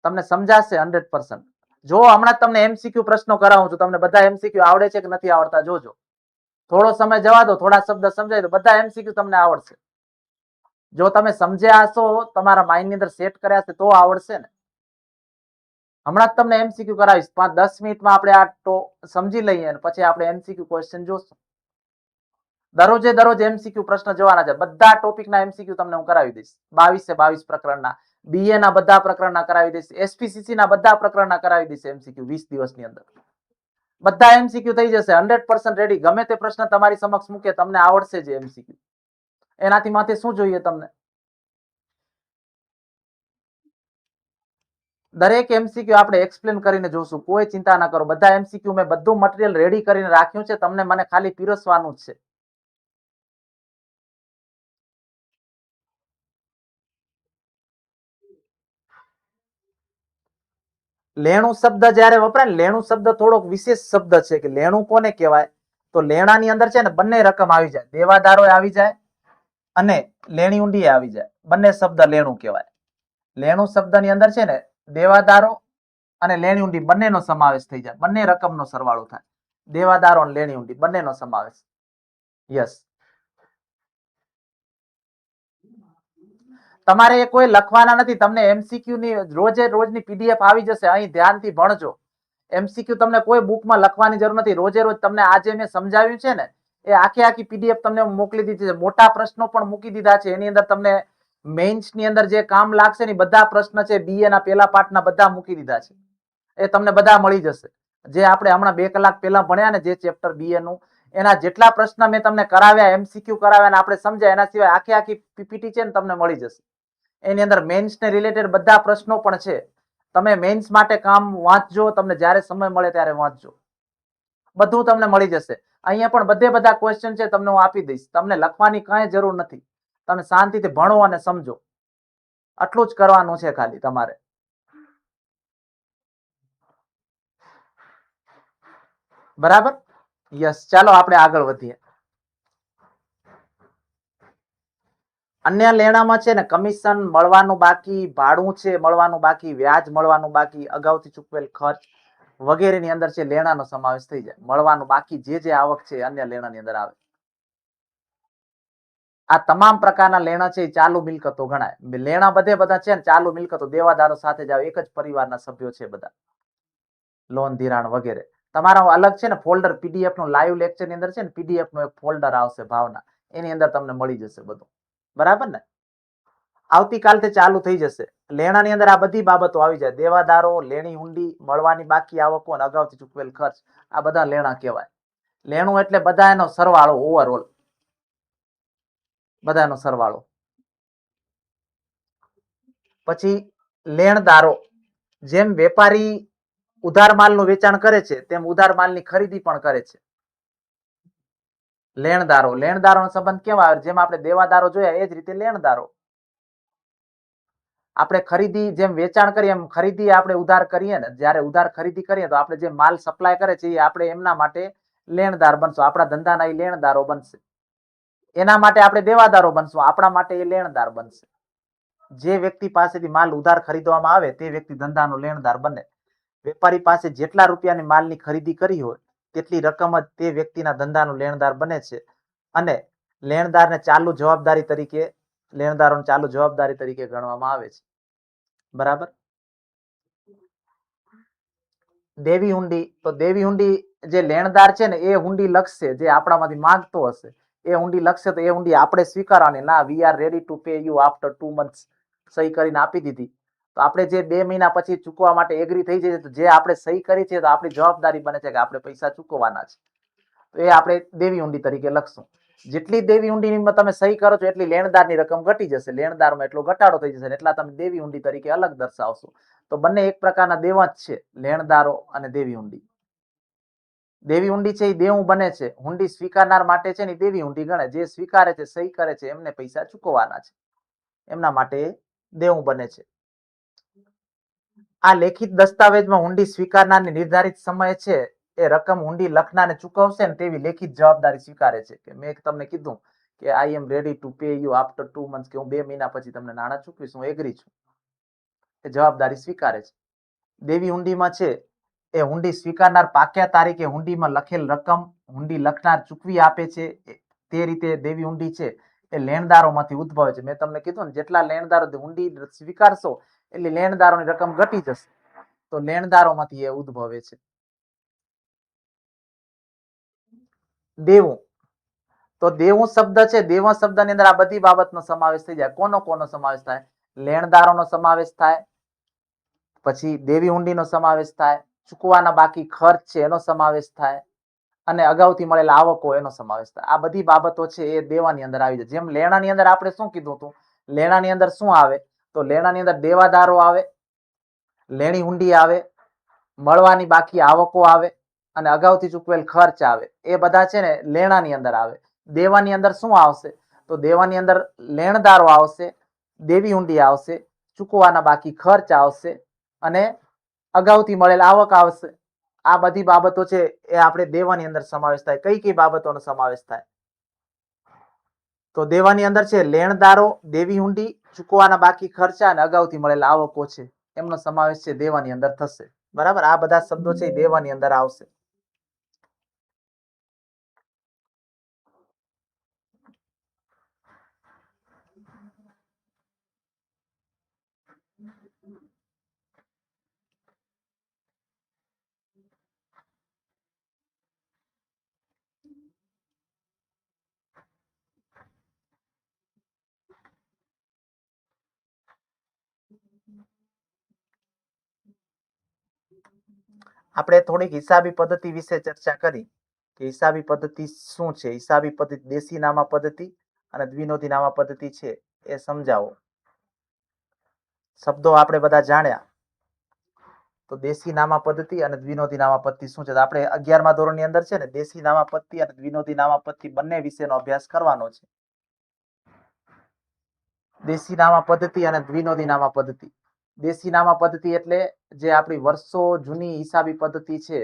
તમને સમજાશે 100%. જો હમણાં તમને એમસીક્યુ પ્રશ્નો કરાવું છું, તમને બધા એમસીક્યુ આવડે છે કે નથી આવડતા જોજો. થોડો સમય જવા દો, થોડા શબ્દ સમજાય તો બધા એમસીક્યુ તમને આવડશે. જો તમે સમજ્યા હશો, તમારા માઇન્ડની અંદર સેટ કર્યા હશે તો આવડશે ને. હમણાં જ તમને એમસીક્યુ કરાવીશ, 5-10 મિનિટમાં આપણે આ સમજી લઈએ અને પછી આપણે એમસીક્યુ ક્વેશ્ચન જોશું. દરરોજ એમસીક્યુ પ્રશ્ન જોવાના છે. બધા ટોપિકના એમસીક્યુ તમને હું કરાવી દઈશ. 22 પ્રકરણના, બીએ ના બધા પ્રકરણના કરાવી દઈશ, એસપીસીસી ના બધા પ્રકરણના કરાવી દઈશ એમસીક્યુ 20 દિવસની અંદર. બધા એમસીક્યુ થઈ જશે 100% રેડી. ગમે તે પ્રશ્ન તમારી સમક્ષ મૂકે તમને આવડશે જ એમસીક્યુ. એનાથી માથે શું જોઈએ તમને? દરેક એમસીક્યુ આપણે એક્સપ્લેન કરીને જોશું, કોઈ ચિંતા ના કરો. બધા એમસીક્યુ મેં બધું મટીરિયલ રેડી કરીને રાખ્યું છે, તમને મને ખાલી પીરસવાનું જ છે. લેણું શબ્દ જ્યારે વપરાય ને, લેણું શબ્દ થોડોક વિશેષ શબ્દ છે. કે લેણું કોને કહેવાય? તો લેણાની અંદર છે ને બંને રકમ આવી જાય, દેવાદારો આવી જાય અને લેણી ઊંડી આવી જાય. બંને શબ્દ લેણું કહેવાય. લેણું શબ્દની અંદર છે ને દેવાદારો અને લેણી ઊંડી બંનેનો સમાવેશ થઈ જાય. બંને રકમનો સરવાળો થાય. દેવાદારો અને લેણી ઊંડી બંનેનો સમાવેશ. યસ, તમારે એ કોઈ લખવાના નથી. તમને એમસીક્યુ ની રોજની પીડીએફ આવી જશે. અહીં ધ્યાનથી ભણજો. એમસીક્યુ તમને કોઈ બુકમાં લખવાની જરૂર નથી. રોજ તમને આજે મેં સમજાવ્યું છે ને એ આખી પીડીએફ તમને મોકલી દીધી છે. મોટા પ્રશ્નો પણ મૂકી દીધા છે. એની અંદર તમને મેઇન્સ ની અંદર જે કામ લાગશે ને બધા પ્રશ્ન છે બીએ ના પહેલા પાર્ટના બધા મૂકી દીધા છે. એ તમને બધા મળી જશે. જે આપણે હમણાં 2 કલાક પહેલા ભણ્યા ને જે ચેપ્ટર બીએ નું, એના જેટલા પ્રશ્ન મેં તમને કરાવ્યા, એમસીક્યુ કરાવ્યા ને આપણે સમજ્યા, એના સિવાય આખી પીપીટી છે ને તમને મળી જશે. એની અંદર મેઇન્સ ને રિલેટેડ બધા પ્રશ્નો પણ છે. તમે મેઇન્સ માટે કામ વાંચજો, તમને જ્યારે સમય મળે ત્યારે વાંચજો. બધું તમને મળી જશે. અહીંયા પણ બધા ક્વેશ્ચન છે તમને હું આપી દઈશ. તમને લખવાની કાંઈ જરૂર નથી. તમે શાંતિથી ભણો અને સમજો. આટલું જ કરવાનું છે ખાલી તમારે. બરાબર? યસ, ચાલો આપણે આગળ વધીએ. અન્ય લેણામાં છે ને કમિશન મળવાનું બાકી, ભાડું છે મળવાનું બાકી, વ્યાજ મળવાનું બાકી, અગાઉથી ચૂકવેલ ખર્ચ વગેરેની અંદર છે લેણાનો સમાવેશ થઈ જાય. મળવાનું બાકી જે આવક છે અન્ય લેણાની અંદર આવે. આ તમામ પ્રકારના લેણા છે એ ચાલુ મિલકતો ગણાય. લેણા બધે બધા છે ને ચાલુ મિલકતો, દેવાદારો સાથે જ આવે, એક જ પરિવારના સભ્યો છે બધા, લોન ધિરાણ વગેરે. તમારા અલગ છે ને ફોલ્ડર, પીડીએફ નું લાઈવ લેક્ચર ની અંદર છે ને પીડીએફ નું એક ફોલ્ડર આવશે ભાવના, એની અંદર તમને મળી જશે બધું. બરાબર ને? આવતીકાલથી ચાલુ થઈ જશે. લેણાની અંદર આ બધી બાબતો આવી જાય. દેવાદારો, લેણી હુંડી, મળવાની બાકી આવકો અને અગાઉથી ચૂકવેલ ખર્ચ, આ બધા લેણા કહેવાય. લેણું એટલે બધા એનો સરવાળો, ઓવરઓલ બધાનો સરવાળો. પછી લેણદારો, જેમ વેપારી ઉધાર માલનું વેચાણ કરે છે તેમ ઉધાર માલની ખરીદી પણ કરે છે. લેણદારો, લેણદારોનો સંબંધ કેવા આવે? જેમ આપણે દેવાદારો જોયા એ જ રીતે લેણદારો. આપણે ખરીદી જેમ વેચાણ કરીએ એમ ખરીદી આપણે ઉધાર કરીએ ને, જ્યારે ઉધાર ખરીદી કરીએ તો આપણે જે માલ સપ્લાય કરે છે એ આપણે એમના માટે લેણદાર બનશું, આપણા ધંધાના એ લેણદારો બનશે. એના માટે આપણે દેવાદારો બનશું, આપણા માટે એ લેણદાર બનશે. જે વ્યક્તિ પાસેથી માલ ઉધાર ખરીદવામાં આવે તે વ્યક્તિ ધંધાનો લેણદાર બને. વેપારી પાસે જેટલા રૂપિયાની માલની ખરીદી કરી હોય તેટલી રકમ જ તે વ્યક્તિના ધંધાનો લેણદાર બને છે. અને લેણદારને ચાલુ જવાબદારી તરીકે, લેણદારોને ચાલુ જવાબદારી તરીકે ગણવામાં આવે છે. બરાબર? દેવી હુંડી, તો દેવી હુંડી જે લેણદાર છે ને એ હુંડી લખશે, જે આપણામાંથી માંગતો હશે એ હુંડી લખશે, તો એ હુંડી આપણે સ્વીકારવાની. ના, we are ready to pay you after 2 months સહી કરીને આપી દીધી. તો આપણે જે 2 મહિના પછી ચૂકવા માટે એગ્રી થઈ જઈએ, તો જે આપણે સહી કરી છે તો આપણી જવાબદારી બને છે કે આપણે પૈસા ચૂકવવાના છે. તો એ આપણે દેવી હુંડી તરીકે લખશું. જેટલી દેવી હુંડીમાં તમે સહી કરો છો એટલી લેણદારની રકમ ઘટી જશે, લેણદારમાં એટલો ઘટાડો થઈ જશે, એટલા તમે દેવી હુંડી તરીકે અલગ દર્શાવશો. તો બંને એક પ્રકારના દેવા જ છે, લેણદારો અને દેવી હુંડી. દેવી હુંડી છે એ દેવું બને છે, હુંડી સ્વીકારનાર માટે છે ને દેવી હુંડી ગણે. જે સ્વીકારે છે, સહી કરે છે, એમને પૈસા ચૂકવવાના છે, એમના માટે દેવું બને છે. આ લેખિત દસ્તાવેજમાં હુંડી સ્વીકારનારની નિર્ધારિત સમય છે એ રકમ હુંડી લખનારને ચૂકવશે ને તેવી લેખિત જવાબદારી સ્વીકારે છે. કે મેં તમને કીધું કે I am ready to pay you after 2 months, કે હું 2 મહિના પછી તમને નાણાં ચૂકવીશ, હું એગ્રી છું, એ જવાબદારી સ્વીકારે છે. દેવી હુંડીમાં છે એ હુંડી સ્વીકારનાર પાક્યા તારીખે હુંડીમાં લખેલ રકમ હુંડી લખનાર ચૂકવી આપે છે. તે રીતે દેવી હુંડી છે એ લેણદારોમાંથી ઉદ્ભવે છે. મેં તમને કીધું ને, જેટલા લેણદારો હુંડી સ્વીકારશો એટલે લેણદારોની રકમ ઘટી જશે, તો લેણદારોમાંથી એ ઉદ્ભવે છે. દેવું, તો દેવું શબ્દ છે, દેવા શબ્દની અંદર આ બધી બાબતનો સમાવેશ થઈ જાય. કોનો કોનો સમાવેશ થાય? લેણદારોનો સમાવેશ થાય, પછી દેવી હુંડીનો સમાવેશ થાય, ચૂકવાના બાકી ખર્ચ છે એનો સમાવેશ થાય, અને અગાઉથી મળેલા આવકો એનો સમાવેશ થાય. આ બધી બાબતો છે એ દેવાની અંદર આવી જાય. જેમ લેણાની અંદર આપણે શું કીધું હતું? લેણાની અંદર શું આવે? તો લેણાની અંદર દેવાદારો આવે, લેણી હુંડી આવે, મળવાની બાકી આવકો આવે, અને અગાઉથી ચૂકવેલ ખર્ચ આવે. એ બધા છે ને લેણાની અંદર આવે. દેવાની અંદર શું આવશે? તો દેવાની અંદર લેણદારો આવશે, દેવી હુંડી આવશે, ચૂકવાના બાકી ખર્ચ આવશે, અને અગાઉથી મળેલ આવક આવશે. આ બધી બાબતો છે એ આપણે દેવાની અંદર સમાવેશ થાય. કઈ કઈ બાબતોનો સમાવેશ થાય? તો દેવાની અંદર છે લેણદારો, દેવી હુંડી, ચૂકવાના બાકી ખર્ચા અને અગાઉથી મળેલા આવકો છે, એમનો સમાવેશ છે દેવાની અંદર થશે. બરાબર? આ બધા શબ્દો છે એ દેવાની અંદર આવશે. આપણે થોડીક હિસાબી પદ્ધતિ વિશે ચર્ચા કરી કે હિસાબી પદ્ધતિ શું છે. હિસાબી પદ્ધતિ, દેશી નામા પદ્ધતિ અને દ્વિનોદી નામા પદ્ધતિ છે એ સમજાવો. શબ્દો આપણે બધા જાણ્યા, તો દેશી નામા પદ્ધતિ અને દ્વિનોદી નામા પદ્ધતિ શું છે? આપણે 11મા ધોરણની અંદર છે ને દેશી નામા પદ્ધતિ અને દ્વિનોદી નામા પદ્ધતિ બંને વિશેનો અભ્યાસ કરવાનો છે. દેશી નામા પદ્ધતિ અને દ્વિનોદી નામા પદ્ધતિ. દેશી નામા પદ્ધતિ એટલે જે આપણી વર્ષો જૂની હિસાબી પદ્ધતિ છે,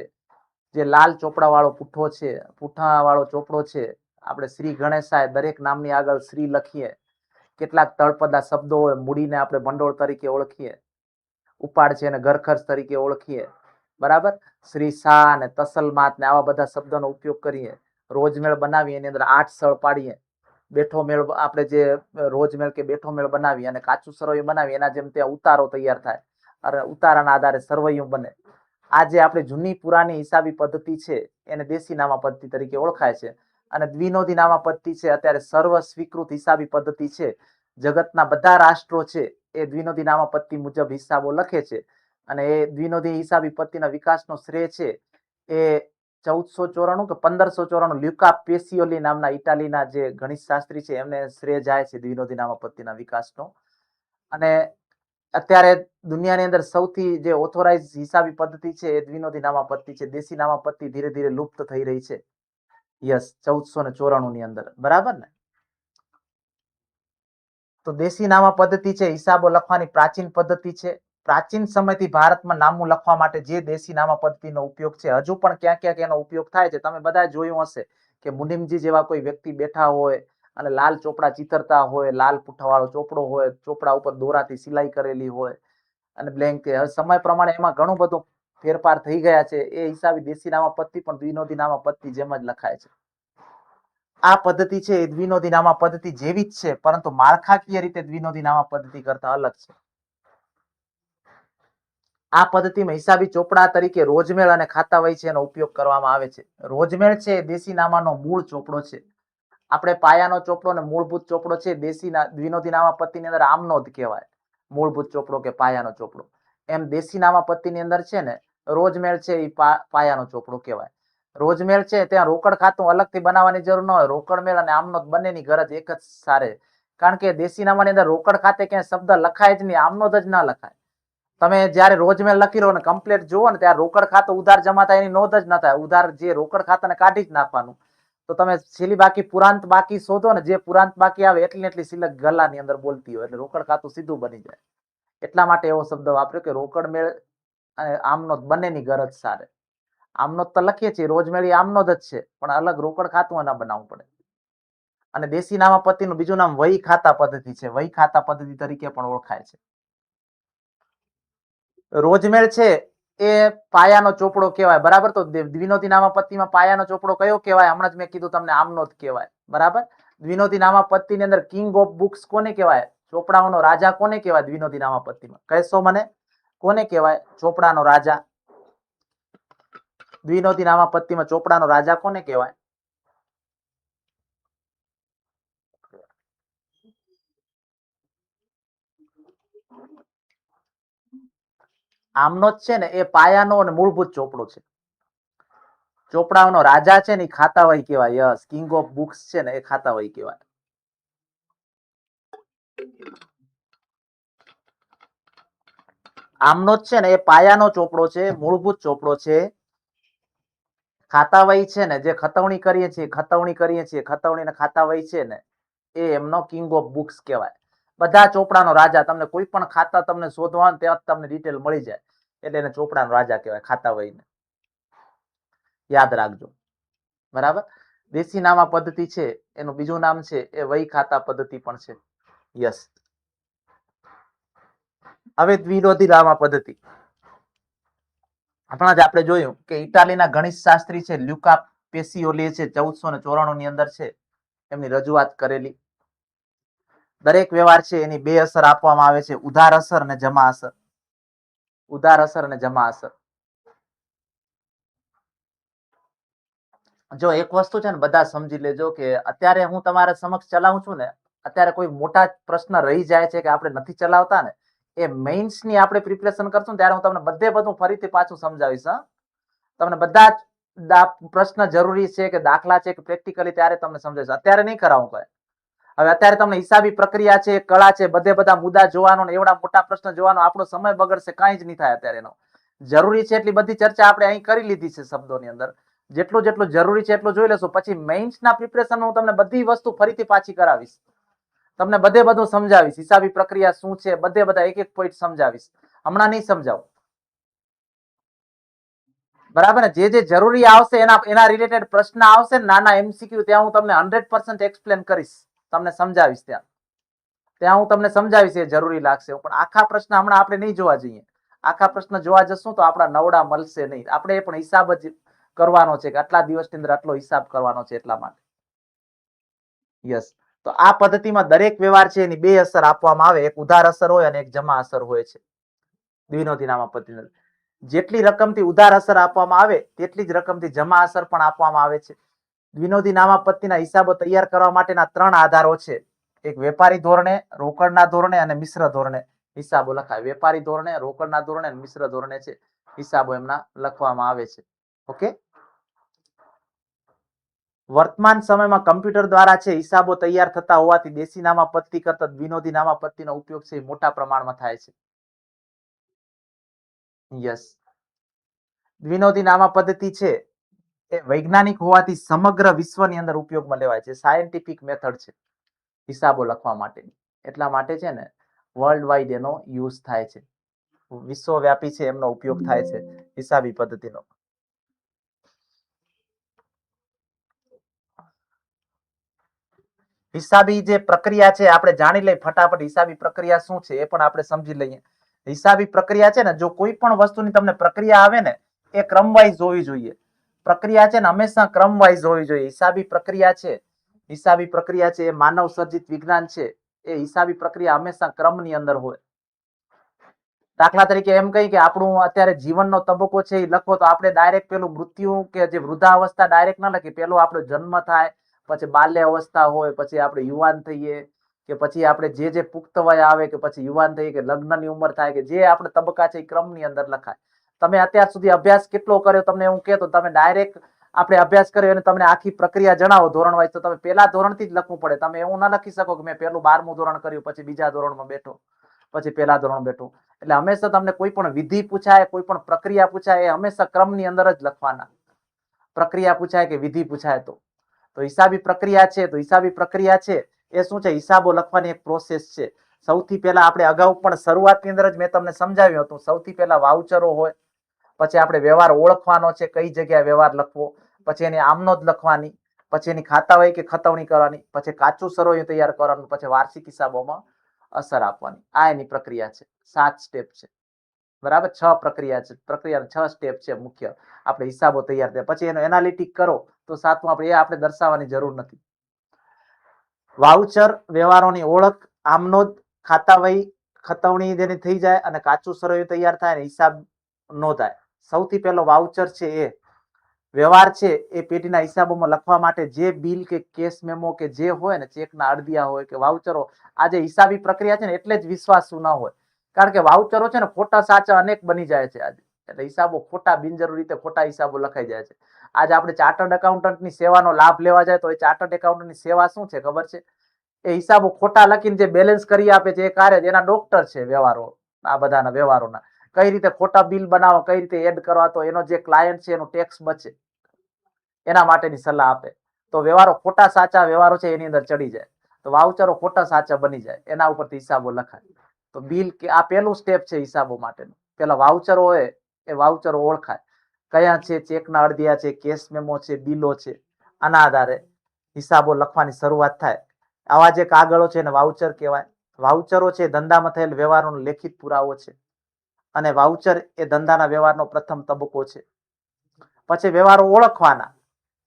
જે લાલ ચોપડા વાળો પુઠ્ઠો છે, પુઠ્ઠા વાળો ચોપડો છે, આપણે શ્રી ગણેશાય દરેક નામની આગળ શ્રી લખીએ, કેટલાક તળપદા શબ્દો હોય, મૂડીને આપણે ભંડોળ તરીકે ઓળખીએ, ઉપાડ છે અને ઘરખર્ચ તરીકે ઓળખીએ. બરાબર? શ્રી શાહ અને તસલમાત ને આવા બધા શબ્દોનો ઉપયોગ કરીએ, રોજમેળ બનાવી એની અંદર 8 સળ પાડીએ, બેઠો મેળ આપણે જે રોજ મેળ કે બેઠો મેળ બનાવી અને કાચું સરવૈયું બનાવી એના જેમ ત્યાં ઉતારો તૈયાર થાય અને ઉતારાના આધારે સરવૈયું બને. આ જે આપણી જૂની પુરાની હિસાબી પદ્ધતિ છે એને દેશી નામા પદ્ધતિ તરીકે ઓળખાય છે. અને દ્વિનોદી નામા પદ્ધતિ છે અત્યારે સર્વ સ્વીકૃત હિસાબી પદ્ધતિ છે. જગતના બધા રાષ્ટ્રો છે એ દ્વિનોદી નામા પદ્ધતિ મુજબ હિસાબો લખે છે. અને એ દ્વિનોદી હિસાબી પદ્ધતિના વિકાસનો શ્રેય છે એ 1494 કે 1594 લ્યુકા પેસિયોલી નામના ઇટાલીના જે ગણિત શાસ્ત્રી છે એમને શ્રેય જાય છે દ્વિનોદી નામા પદ્ધતિના વિકાસનો. અને અત્યારે દુનિયાની અંદર સૌથી જે ઓથોરાઇઝ હિસાબી પદ્ધતિ છે એ દ્વિનોદી નામા પદ્ધતિ છે. દેશી નામા પદ્ધતિ ધીરે ધીરે લુપ્ત થઈ રહી છે. યસ 1494 ની અંદર, બરાબર ને? તો દેશી નામા પદ્ધતિ છે હિસાબો લખવાની પ્રાચીન પદ્ધતિ છે. પ્રાચીન સમયથી ભારતમાં નામું લખવા માટે જે દેશી નામા પદ્ધતિનો ઉપયોગ છે હજુ પણ ક્યાંક ક્યાંક એનો ઉપયોગ થાય છે. તમે બધા જોયું હશે કે મુનિમજી જેવા કોઈ વ્યક્તિ બેઠા હોય અને લાલ ચોપડા ચિતરતા હોય, લાલ પૂંઠાવાળો ચોપડો હોય, ચોપડા ઉપર દોરાથી સિલાઈ કરેલી હોય અને બ્લેન્ક. સમય પ્રમાણે એમાં ઘણું બધું ફેરફાર થઈ ગયા છે. એ હિસાબે દેશી નામા પદ્ધતિ પણ દ્વિનોદી નામા પદ્ધતિ જેમ જ લખાય છે. આ પદ્ધતિ છે એ દ્વિનોદી નામા પદ્ધતિ જેવી જ છે, પરંતુ માળખાકીય રીતે દ્વિનોદી નામા પદ્ધતિ કરતા અલગ છે. આ પદ્ધતિમાં હિસાબી ચોપડા તરીકે રોજમેળ અને ખાતાવહી છે એનો ઉપયોગ કરવામાં આવે છે. રોજમેળ છે એ દેશી નામાનો મૂળ ચોપડો છે. આપણે પાયાનો ચોપડો અને મૂળભૂત ચોપડો છે દેશી દ્વિનોદી નામા પદ્ધતિની અંદર આમનો જ કહેવાય, મૂળભૂત ચોપડો કે પાયાનો ચોપડો. એમ દેશી નામા પદ્ધતિની અંદર છે ને રોજમેળ છે એ પાયાનો ચોપડો કહેવાય. રોજમેળ છે ત્યાં રોકડ ખાતું અલગથી બનાવવાની જરૂર ન હોય. રોકડ મેળ અને આમનો બંનેની ગરજ એક જ સારે. કારણ કે દેશી નામાની અંદર રોકડ ખાતે ક્યાંય શબ્દ લખાય જ નહીં, આમનો જ ના લખાય. તમે જયારે રોજમેળ લખી રહો ને કમ્પ્લીટ જુઓ ને ત્યારે રોકડ ખાતું ઉધાર જમા થાય એની નોંધ જ ન થાય. ઉધાર જે રોકડ ખાતાને કાઢી જ નાખવાનું. તો તમે છેલ્લી બાકી પુરાંત બાકી શોધો ને, જે પુરાંત બાકી આવે એટલી એટલી સિલક ગલ્લાની અંદર બોલતી હોય એટલે રોકડ ખાતું સીધું બની જાય. એટલા માટે એવો શબ્દ વાપર્યો કે રોકડ મેળ અને આમનો બંનેની ગરજ સારે. આમનો તો લખીએ છીએ, રોજમેળી આમનો જ છે, પણ અલગ રોકડ ખાતું ના બનાવવું પડે. અને દેશી નામા પદ્ધતિનું બીજું નામ વહી ખાતા પદ્ધતિ છે. વહી ખાતા પદ્ધતિ તરીકે પણ ઓળખાય છે. રોજમેળ છે એ પાયાનો ચોપડો કહેવાય, બરાબર? તો દ્વિનોદી નામા પદ્ધતિમાં પાયાનો ચોપડો કયો કહેવાય? હમણાં જ મેં કીધું તમને આમનો જ કહેવાય, બરાબર? દ્વિનોદી નામા પદ્ધતિની અંદર કિંગ ઓફ બુક્સ કોને કહેવાય? ચોપડાઓનો રાજા કોને કહેવાય દ્વિનોદી નામા પદ્ધતિમાં? કહેશો મને કોને કહેવાય ચોપડાનો રાજા? દ્વિનોદી નામા પદ્ધતિમાં ચોપડાનો રાજા કોને કહેવાય? આમનો જ છે ને એ પાયાનો અને મૂળભૂત ચોપડો છે. ચોપડાઓનો રાજા છે ને એ ખાતાવહી કહેવાય. યસ, કિંગ ઓફ બુક્સ છે ને એ ખાતાવહી કહેવાય. આમનો જ છે ને એ પાયાનો ચોપડો છે, મૂળભૂત ચોપડો છે. ખાતાવહી છે ને જે ખતવણી કરીએ છીએ, ખતવણી ને ખાતાવહી છે ને એ એમનો કિંગ ઓફ બુક્સ કહેવાય. બધા ચોપડાનો રાજા. તમને કોઈ પણ ખાતા તમને શોધવા હોય ત્યાં તમને ડિટેલ મળી જાય એટલે એને ચોપડાનો રાજા કહેવાય, ખાતાવહીને. યાદ રાખજો, બરાબર? દેશી નામા પદ્ધતિ છે એનું બીજું નામ છે એ વહી ખાતા પદ્ધતિ પણ છે. યસ. હવે દ્વિનોદી નામા પદ્ધતિ. હમણાં જ આપણે જોયું કે ઇટાલીના ગણિત શાસ્ત્રી છે લ્યુકા પેસિયોલી છે 1494 ની અંદર છે એમની રજૂઆત કરેલી. દરેક વ્યવહાર છે એની બે અસર આપવામાં આવે છે, ઉધાર અસર અને જમા અસર. ઉધાર અસર અને જમા અસર. જો એક વસ્તુ છે ને બધા સમજી લેજો કે અત્યારે હું તમારા સમક્ષ ચલાવું છું ને, અત્યારે કોઈ મોટા પ્રશ્ન રહી જાય છે કે આપણે નથી ચલાવતા ને, એ મેઇન્સ ની આપણે પ્રિપરેશન કરશું ત્યારે હું તમને બધે બધું ફરીથી પાછું સમજાવીશ. તમને બધા જ પ્રશ્ન જરૂરી છે કે દાખલા છે કે પ્રેક્ટિકલી ત્યારે તમને સમજાવીશ. અત્યારે નહીં કરાવું કઈ. હવે અત્યારે તમને હિસાબી પ્રક્રિયા છે, કળા છે, બધે બધા મુદ્દા જોવાનો ને એવડા મોટા પ્રશ્ન જોવાનો આપણો સમય બગડશે, કાંઈ જ નહીં થાય અત્યારે. એનો જરૂરી છે એટલી બધી ચર્ચા આપણે અહીં કરી લીધી છે શબ્દોની અંદર. જેટલું જેટલું જરૂરી છે એટલું જોઈ લેશું. પછી મેઇન્સના પ્રિપરેશન હું તમને બધી વસ્તુ ફરીથી પાછી કરાવીશ, તમને બધે બધું સમજાવીશ. હિસાબી પ્રક્રિયા શું છે બધે બધા એક એક પોઈન્ટ સમજાવીશ. હમણાં નહીં સમજાવું, બરાબર ને? જે જે જરૂરી આવશે એના રિલેટેડ પ્રશ્ન આવશે, નાના MCQ, ત્યાં હું તમને 100% એક્સપ્લેન કરીશ, તમને સમજાવીશ. ત્યાં હું તમને સમજાવીશ, એ જરૂરી લાગશે. પણ આખા પ્રશ્ન હમણાં આપણે નહીં જોવા જઈએ. આખા પ્રશ્ન જોવા જશું તો આપણા નવડા મળશે નહીં. આપણે એ પણ હિસાબ જ કરવાનો છે કે આટલા દિવસની અંદર આટલો હિસાબ કરવાનો છે, એટલા માટે. યસ. તો આ પદ્ધતિમાં દરેક વ્યવહાર છે એની બે અસર આપવામાં આવે, એક ઉધાર અસર હોય અને એક જમા અસર હોય છે દ્વિનોંધી નામાપત્તિની અંદર. જેટલી રકમથી ઉધાર અસર આપવામાં આવે તેટલી જ રકમથી જમા અસર પણ આપવામાં આવે છે. દ્વિનોંધી નામાપત્તિના હિસાબો તૈયાર કરવા માટેના 3 આધારો છે. એક વેપારી ધોરણે, રોકડના ધોરણે અને મિશ્ર ધોરણે હિસાબો લખાય. વેપારી ધોરણે, રોકડના ધોરણે અને મિશ્ર ધોરણે છે હિસાબો એમના લખવામાં આવે છે. ઓકે. વર્તમાન સમયમાં કમ્પ્યુટર દ્વારા છે હિસાબો તૈયાર થતા હોવાથી દેશી નામાપત્તિ કરતા દ્વિનોંધી નામાપત્તિનો ઉપયોગ છે મોટા પ્રમાણમાં થાય છે. યસ. દ્વિનોંધી નામાપદ્ધતિ છે એ વૈજ્ઞાનિક હોવાથી સમગ્ર વિશ્વની અંદર ઉપયોગમાં લેવાય છે. સાયન્ટિફિક મેથડ છે હિસાબો લખવા માટેની. એટલા માટે છે ને વર્લ્ડ વાઇડ એનો યુઝ થાય છે. વિશ્વવ્યાપી છે એમનો ઉપયોગ થાય છે હિસાબી પદ્ધતિનો. હિસાબી જે પ્રક્રિયા છે આપણે જાણી લઈએ ફટાફટ. હિસાબી પ્રક્રિયા શું છે એ પણ આપણે સમજી લઈએ. હિસાબી પ્રક્રિયા છે ને, જો કોઈ પણ વસ્તુની તમને પ્રક્રિયા આવે ને એ ક્રમવાઇઝ હોવી જોઈએ. પ્રક્રિયા છે ને હંમેશા ક્રમવાઇઝ હોવી જોઈએ. હિસાબી પ્રક્રિયા છે, હિસાબી પ્રક્રિયા છે એ માનવ સર્જિત વિજ્ઞાન છે. એ હિસાબી પ્રક્રિયા હંમેશા ક્રમની અંદર હોય. દાખલા તરીકે એમ કહી કે આપણું અત્યારે જીવનનો તબક્કો છે એ લખો તો આપણે ડાયરેક્ટ પેલું મૃત્યુ કે જે વૃદ્ધાવસ્થા ડાયરેક્ટ ના લખી. પેલું આપણો જન્મ થાય, પછી બાલ્ય અવસ્થા હોય, પછી આપણે યુવાન થઈએ, કે પછી આપણે જે પુખ્ત વય આવે, કે પછી યુવાન થઈએ, કે લગ્નની ઉંમર થાય, કે જે આપણે તબક્કા છે એ ક્રમની અંદર લખાય. તમે અત્યાર સુધી અભ્યાસ કેટલો કર્યો તમને એવું કહે તો તમે ડાયરેક્ટ આપણે અભ્યાસ કર્યો અને તમને આખી પ્રક્રિયા જણાવો ધોરણ વાઇઝ તો તમે પહેલા ધોરણથી જ લખવું પડે. તમે એવું ના લખી શકો કે મેં પહેલું 12મું ધોરણ કર્યું પછી બીજા ધોરણમાં બેઠો, પછી પહેલા ધોરણ બેઠો. એટલે હંમેશા તમને કોઈ પણ વિધિ પૂછાય, કોઈ પણ પ્રક્રિયા પૂછાય એ હંમેશા ક્રમની અંદર જ લખવાના. પ્રક્રિયા પૂછાય કે વિધિ પૂછાય તો હિસાબી પ્રક્રિયા છે, તો હિસાબી પ્રક્રિયા છે એ શું છે? હિસાબો લખવાની એક પ્રોસેસ છે. સૌથી પહેલા આપણે અગાઉ પણ શરૂઆતની અંદર જ મેં તમને સમજાવ્યું હતું. સૌથી પહેલા વાઉચરો હોય, પછી આપણે વ્યવહાર ઓળખવાનો છે, કઈ જગ્યાએ વ્યવહાર લખવો, પછી એની આમનોંધ લખવાની, પછી એની ખાતાવહી કે ખતવણી કરવાની, પછી કાચું સરવૈયું તૈયાર કરવાનું, પછી વાર્ષિક હિસાબોમાં અસર આપવાની. આ એની પ્રક્રિયા છે. 7 સ્ટેપ છે. બરાબર. 6 પ્રક્રિયા છે. પ્રક્રિયા 6 સ્ટેપ છે મુખ્ય. આપણે હિસાબો તૈયાર થાય પછી એનો એનાલિટિક કરો તો 7મું આપણે દર્શાવવાની જરૂર નથી. વાઉચર વ્યવહારોની ઓળખ, આમનોંધ, ખાતાવહી, ખતવણી જેની થઈ જાય અને કાચું સરવૈયું તૈયાર થાય અને હિસાબ નોંધાય. સૌથી પહેલો વાઉચર છે એ વ્યવહાર છે એ પેઢીના હિસાબોમાં લખવા માટે જે બિલ કે કેશ મેમો કે જે હોય ને, ચેકના અડદિયા હોય કે વાઉચરો, આ જે હિસાબી પ્રક્રિયા છે ને એટલે જ વિશ્વાસુ ના હોય. કારણ કે વાઉચરો છે ને ખોટા સાચા અનેક બની જાય છે આજે. એટલે હિસાબો ખોટા, બિનજરૂરી રીતે ખોટા હિસાબો લખાઈ જાય છે. આજે આપણે ચાર્ટર્ડ એકાઉન્ટન્ટની સેવાનો લાભ લેવા જાય તો એ ચાર્ટર્ડ એકાઉન્ટન્ટની સેવા શું છે ખબર છે? એ હિસાબો ખોટા લખીને જે બેલેન્સ કરી આપે છે એ કાર્ય એના ડોક્ટર છે વ્યવહારો, આ બધાના વ્યવહારોના. કઈ રીતે ખોટા બિલ બનાવો, કઈ રીતે એડ કરવા તો એનો જે ક્લાયન્ટ છે એનો ટેક્સ બચે એના માટેની સલાહ આપે. તો વ્યવહારો ખોટા સાચા વ્યવહારો છે એની અંદર ચડી જાય. તો વાઉચરો ખોટા સાચા બની જાય, એના ઉપરથી હિસાબો લખાય. તો બિલ કે આ પહેલું સ્ટેપ છે હિસાબો માટેનું. પેલા વાઉચરો હોય એ વાઉચરો ઓળખાય. કયા છે? ચેકના અડદિયા છે, કેશ મેમો છે, બિલો છે. આના આધારે હિસાબો લખવાની શરૂઆત થાય. આવા જે કાગળો છે એને વાઉચર કહેવાય. વાઉચરો છે ધંધામાં થયેલ વ્યવહારોનો લેખિત પુરાવો છે અને વાઉચર એ ધંધાના વ્યવહારનો પ્રથમ તબક્કો છે. પછી વ્યવહારો ઓળખવાના.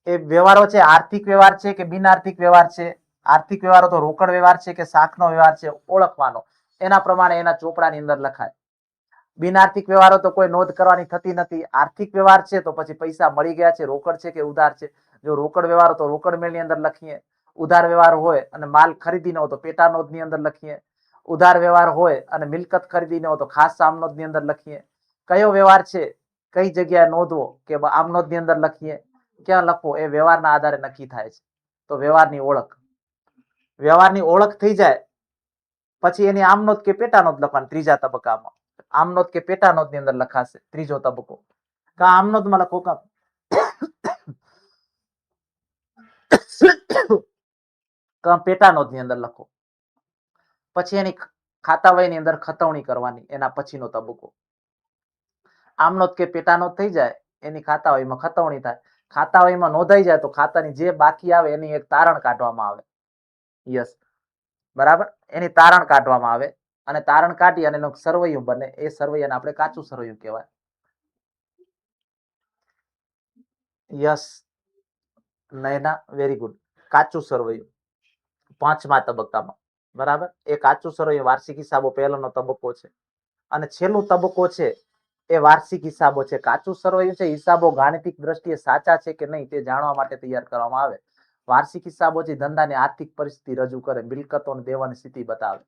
એ વ્યવહારો છે આર્થિક વ્યવહાર છે કે બિન આર્થિક વ્યવહાર છે. આર્થિક વ્યવહારો તો રોકડ વ્યવહાર છે કે શાખનો વ્યવહાર છે, ઓળખવાનો. એના પ્રમાણે એના ચોપડાની અંદર લખાય. બિન આર્થિક વ્યવહારો તો કોઈ નોંધ કરવાની થતી નથી. આર્થિક વ્યવહાર છે તો પછી પૈસા મળી ગયા છે, રોકડ છે કે ઉધાર છે. જો રોકડ વ્યવહાર તો રોકડ મેળની અંદર લખીએ. ઉધાર વ્યવહાર હોય અને માલ ખરીદીનો હોય તો પેટા નોંધની અંદર લખીએ. ઉધાર વ્યવહાર હોય અને મિલકત ખરીદીનો હોય તો ખાસ આમનોંધની અંદર લખીએ. કયો વ્યવહાર છે, કઈ જગ્યાએ નોંધવો કે આમનોંધની અંદર લખીએ, ક્યાં લખવો એ વ્યવહારના આધારે નક્કી થાય છે. તો વ્યવહારની ઓળખ. વ્યવહારની ઓળખ થઈ જાય પછી એની આમનોંધ કે પેટા નોંધ લખવાની ત્રીજા તબક્કામાં. આમનોંધ કે પેટા નોંધની અંદર લખાશે ત્રીજો તબક્કો. કા આમનોંધમાં લખો કા પેટા નોંધની અંદર લખો. પછી એની ખાતાવહીની અંદર ખતવણી કરવાની, એના પછીનો તબક્કો. આમનોંધ કે પેટા નોંધ થઈ જાય એની ખાતાવહીમાં ખતવણી થાય. ખાતાવહીમાં નોંધાઈ જાય તો ખાતાની જે બાકી આવે એની એક તારણ કાઢવામાં આવે. યસ, બરાબર. એની તારણ કાઢવામાં આવે અને તારણ કાઢી અને એનું સરવૈયું બને. એ સરવૈયાને આપણે કાચું સરવૈયું કહેવાય. Yes, Nayana, very good. કાચું સરવૈયું. પાંચમા તબક્કામાં. બરાબર, એ કાચું સરવૈયું વાર્ષિક હિસાબો પહેલાનો તબક્કો છે. અને છેલ્લો તબક્કો છે એ વાર્ષિક હિસાબો છે. કાચું સરવૈયું છે હિસાબો ગાણિતિક દ્રષ્ટિએ સાચા છે કે નહીં તે જાણવા માટે તૈયાર કરવામાં આવે. વાર્ષિક હિસાબો છે ધંધાની આર્થિક પરિસ્થિતિ રજૂ કરે, મિલકતો અને દેવાની સ્થિતિ બતાવે.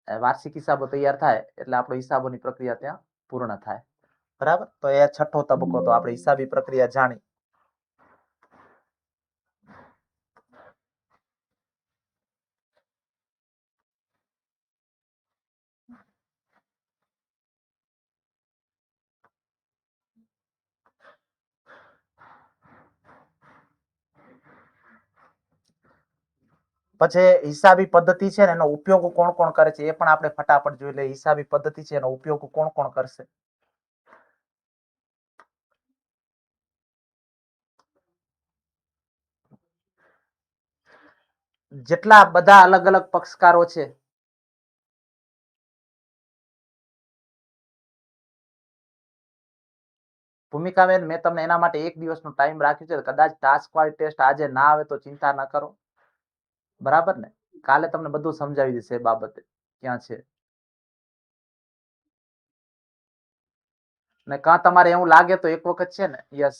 વાર્ષિક હિસાબો તૈયાર થાય એટલે આપણો હિસાબોની પ્રક્રિયા ત્યાં પૂર્ણ થાય. બરાબર, તો એ છઠ્ઠો તબક્કો. તો આપણે હિસાબી પ્રક્રિયા જાણી. પછી હિસાબી પદ્ધતિ છે ને એનો ઉપયોગ કોણ કોણ કરે છે એ પણ આપણે ફટાફટ જોઈ લઈએ. હિસાબી પદ્ધતિ છે એનો ઉપયોગ કોણ કોણ કરશે? જેટલા બધા અલગ અલગ પક્ષકારો છે, ભૂમિકાબેન, મેં તમને એના માટે એક દિવસનો ટાઈમ રાખ્યો છે. કદાચ ટાસ્ક વાળી ટેસ્ટ આજે ના આવે તો ચિંતા ન કરો. બરાબર ને? કાલે તમને બધું સમજાવી દેશે એ બાબતે ક્યાં છે. ને કાં તમારે એવું લાગે તો એક વખત છે ને, યસ,